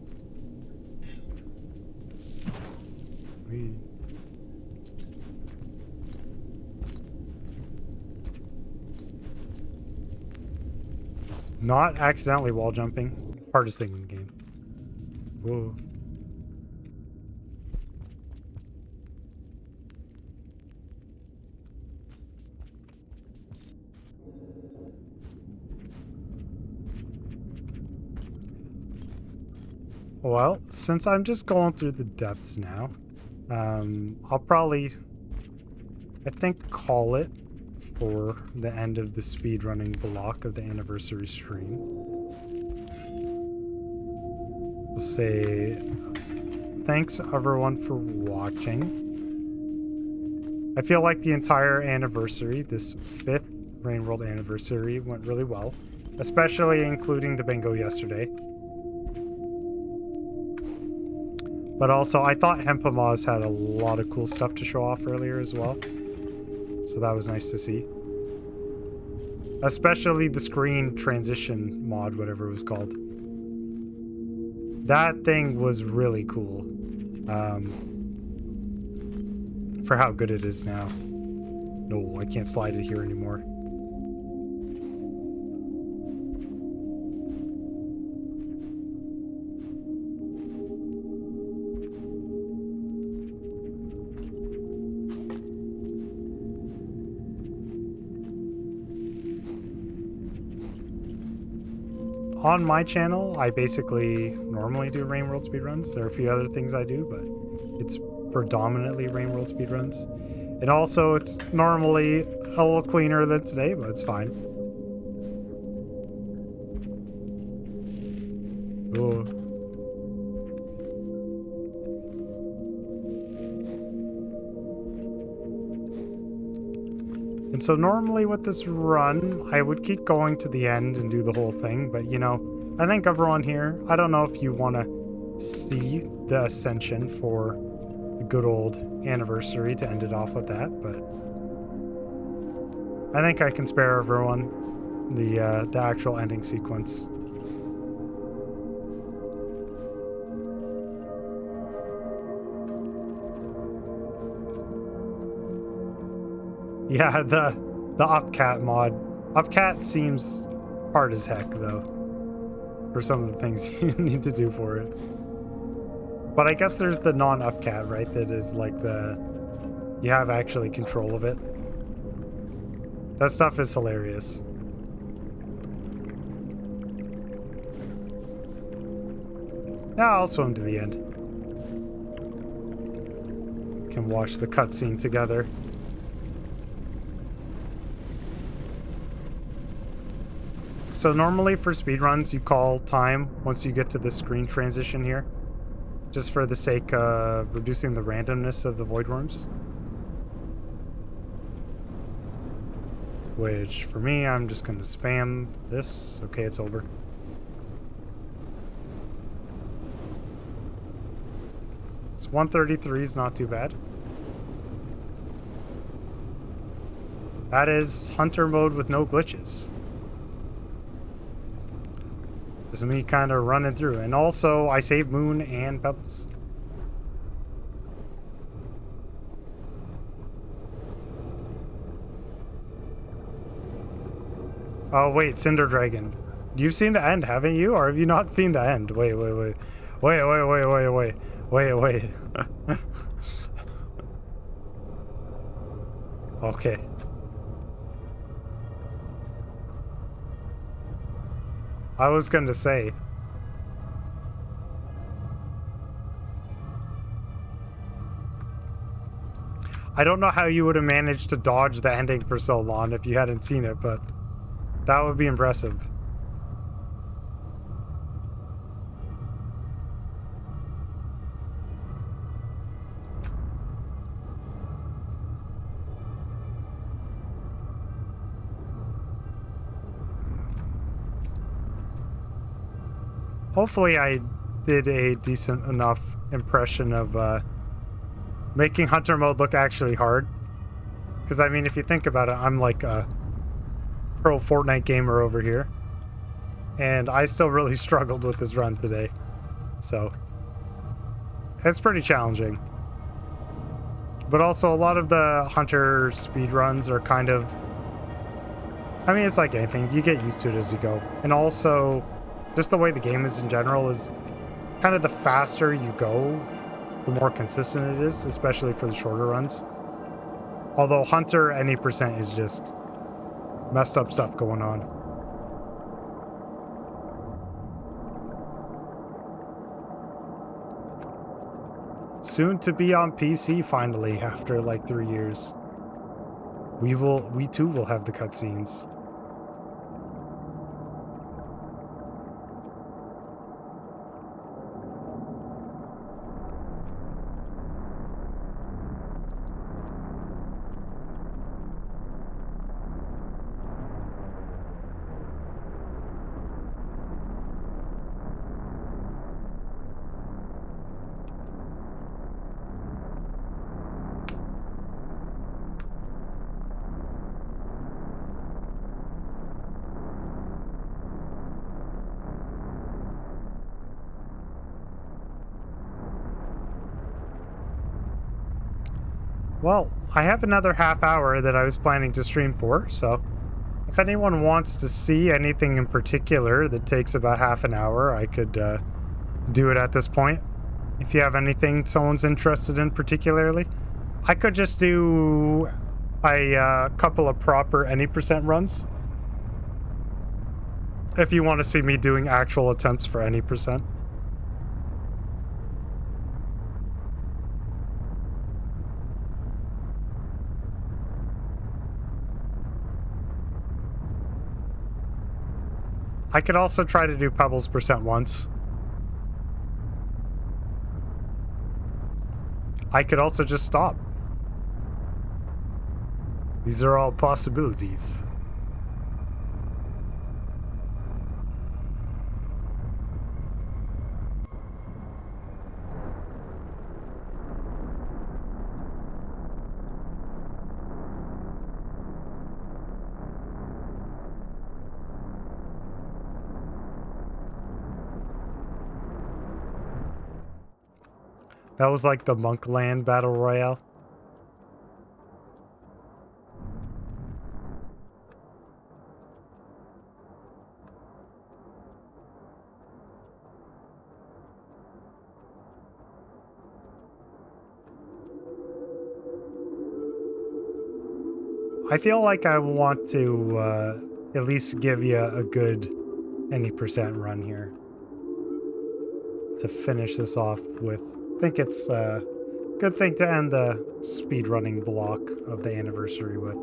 Not accidentally wall jumping. Hardest thing in the game. Whoa. Well, since I'm just going through the depths now, I'll probably, I think, call it for the end of the speedrunning block of the anniversary stream. We'll say thanks everyone for watching. I feel like the entire anniversary, this 5th Rain World anniversary, went really well, especially including the bingo yesterday. But also, I thought Hempamaz had a lot of cool stuff to show off earlier as well. So that was nice to see. Especially the screen transition mod, whatever it was called. That thing was really cool. For how good it is now. No, I can't slide it here anymore. On my channel, I basically normally do Rain World speedruns. There are a few other things I do, but it's predominantly Rain World speedruns. And also, it's normally a little cleaner than today, but it's fine. Ooh. And so normally with this run, I would keep going to the end and do the whole thing, but you know, I think everyone here, I don't know if you want to see the Ascension for the good old anniversary to end it off with that, but I think I can spare everyone the actual ending sequence. Yeah, the Upcat mod. Upcat seems hard as heck, though, for some of the things you need to do for it. But I guess there's the non-Upcat, right? That is like you have actually control of it. That stuff is hilarious. Yeah, I'll swim to the end. Can watch the cutscene together. So normally for speedruns, you call time once you get to the screen transition here, just for the sake of reducing the randomness of the void worms. Which, for me, I'm just going to spam this. Okay, it's over. It's 133 is not too bad. That is hunter mode with no glitches. This is me kind of running through. And also, I saved Moon and Pebbles. Oh, wait, Cinder Dragon. You've seen the end, haven't you? Or have you not seen the end? Wait. Okay. I was going to say. I don't know how you would have managed to dodge the ending for so long if you hadn't seen it, but that would be impressive. Hopefully I did a decent enough impression of making hunter mode look actually hard. Because, I mean, if you think about it, I'm like a pro Fortnite gamer over here. And I still really struggled with this run today. So, it's pretty challenging. But also, a lot of the hunter speedruns are kind of... I mean, it's like anything. You get used to it as you go. And also... just the way the game is in general is kind of the faster you go, the more consistent it is, especially for the shorter runs. Although Hunter, any percent is just messed up stuff going on. Soon to be on PC finally, after like 3 years. We too will have the cutscenes. Well, I have another half hour that I was planning to stream for, so if anyone wants to see anything in particular that takes about half an hour, I could do it at this point. If you have anything someone's interested in particularly, I could just do a couple of proper any percent runs. If you want to see me doing actual attempts for any percent. I could also try to do pebbles percent once. I could also just stop. These are all possibilities. That was like the Monkland Battle Royale. I feel like I want to at least give you a good any percent run here to finish this off with. I think it's a good thing to end the speedrunning block of the anniversary with.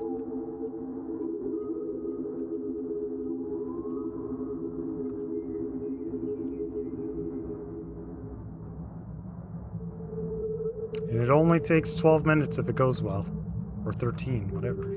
And it only takes 12 minutes if it goes well. Or 13, whatever.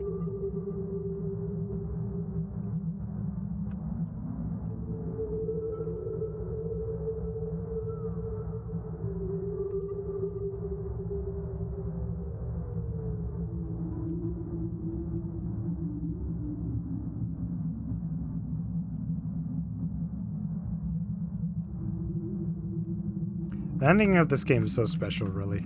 The ending of this game is so special, really.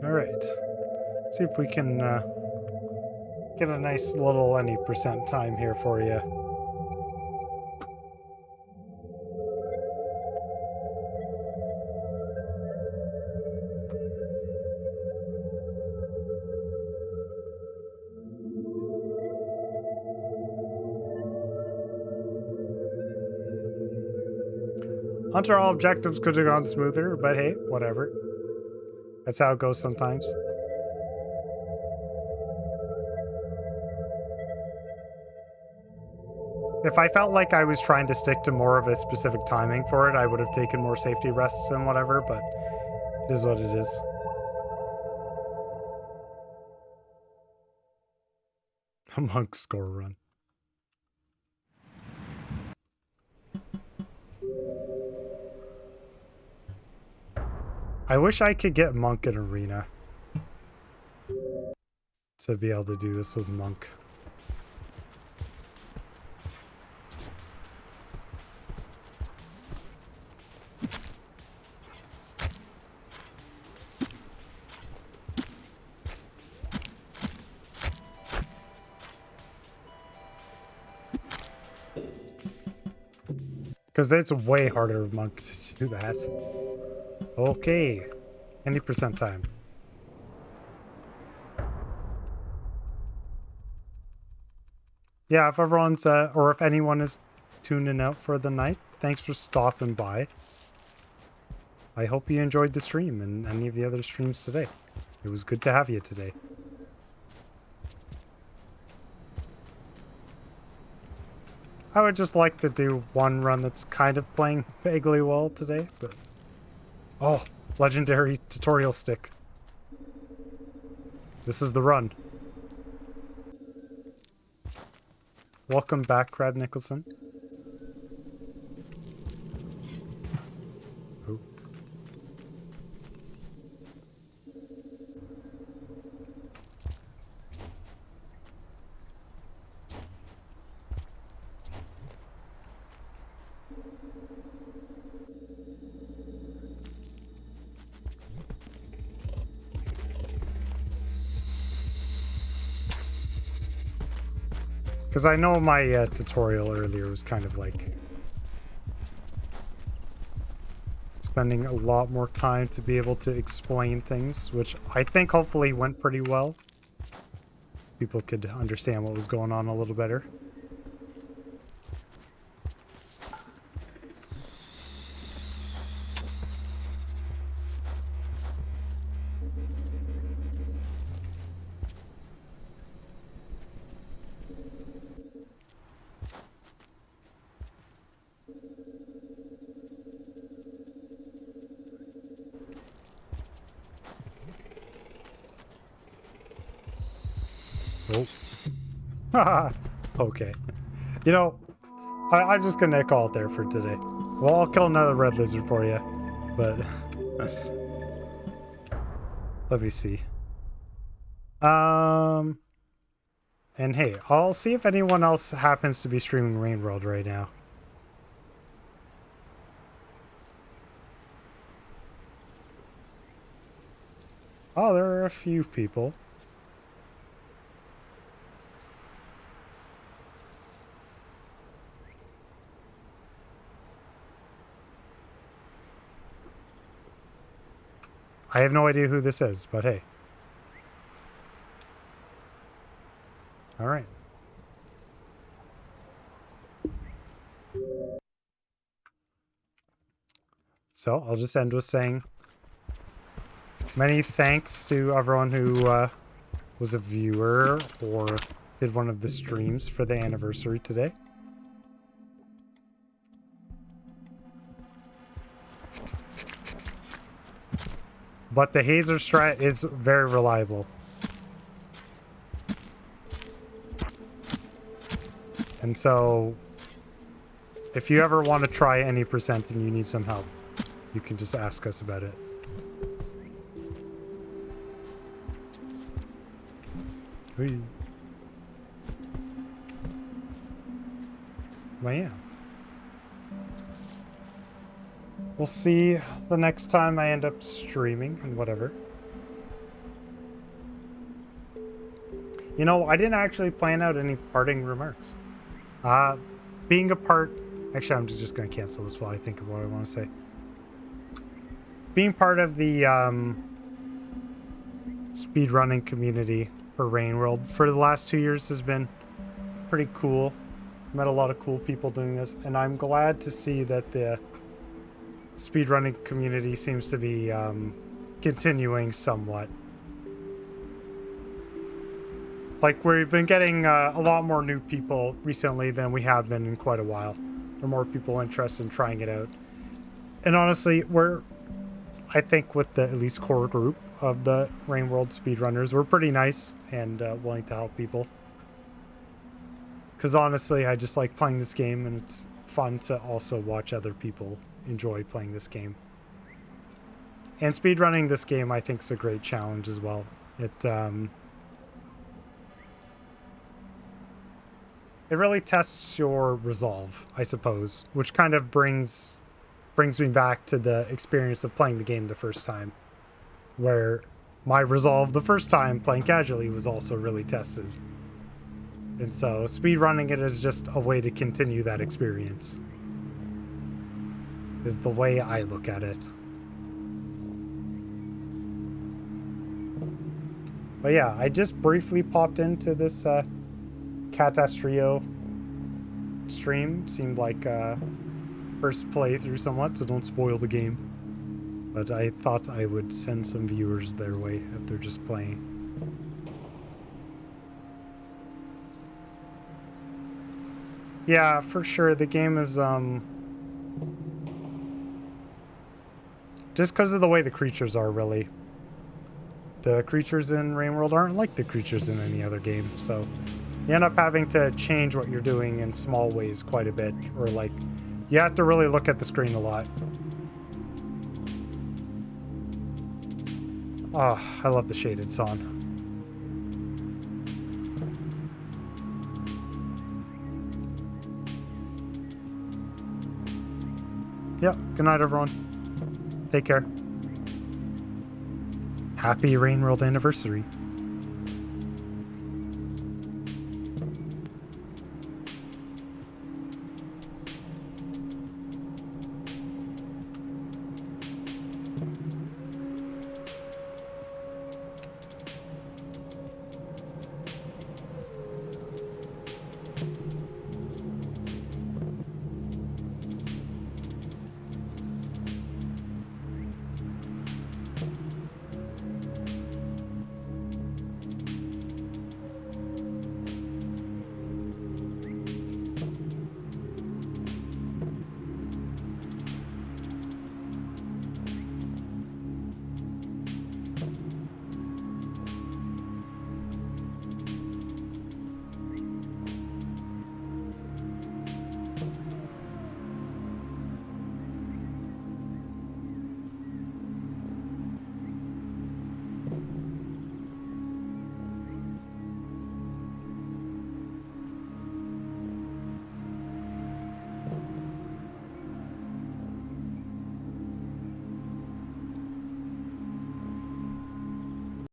Alright. Let's see if we can get a nice little any percent time here for you. Hunter, all objectives could have gone smoother, but hey, whatever. That's how it goes sometimes. If I felt like I was trying to stick to more of a specific timing for it, I would have taken more safety rests and whatever, but it is what it is. A monk score run. I wish I could get Monk in Arena to be able to do this with Monk. Because it's way harder of Monk to do that. Okay. Any percent time. Yeah, if everyone's, or if anyone is tuning out for the night, thanks for stopping by. I hope you enjoyed the stream and any of the other streams today. It was good to have you today. I would just like to do one run that's kind of playing vaguely well today, but... Oh, legendary tutorial stick. This is the run. Welcome back, Crab Nicholson. Oh. Because I know my tutorial earlier was kind of like spending a lot more time to be able to explain things, which I think hopefully went pretty well. People could understand what was going on a little better. Oh. Okay. You know, I'm just gonna call it there for today. Well, I'll kill another red lizard for you, but let me see. And hey, I'll see if anyone else happens to be streaming Rain World right now. Oh, there are a few people. I have no idea who this is, but hey. All right. So I'll just end with saying many thanks to everyone who was a viewer or did one of the streams for the anniversary today. But the Hazer strat is very reliable. And so, if you ever want to try any percent and you need some help, you can just ask us about it. Whee. Well, yeah. We'll see the next time I end up streaming and whatever. You know, I didn't actually plan out any parting remarks. Being a part... Actually, I'm just going to cancel this while I think of what I want to say. Being part of the speedrunning community for Rain World for the last 2 years has been pretty cool. Met a lot of cool people doing this, and I'm glad to see that the speedrunning community seems to be continuing somewhat. Like, we've been getting a lot more new people recently than we have been in quite a while. There are more people interested in trying it out. And honestly, I think with the at least core group of the Rain World speedrunners, we're pretty nice and willing to help people. Because honestly, I just like playing this game, and it's fun to also watch other people enjoy playing this game. And speedrunning this game, I think, is a great challenge as well. It really tests your resolve, I suppose, which kind of brings me back to the experience of playing the game the first time, where my resolve the first time playing casually was also really tested. And so speedrunning it is just a way to continue that experience, is the way I look at it. But yeah, I just briefly popped into this Catastrio stream. Seemed like first playthrough somewhat, so don't spoil the game. But I thought I would send some viewers their way if they're just playing. Yeah, for sure. The game is just because of the way the creatures are, really. The creatures in Rain World aren't like the creatures in any other game, so you end up having to change what you're doing in small ways quite a bit, or like you have to really look at the screen a lot. Oh, I love the shaded song. Yep, good night everyone. Take care. Happy Rain World anniversary.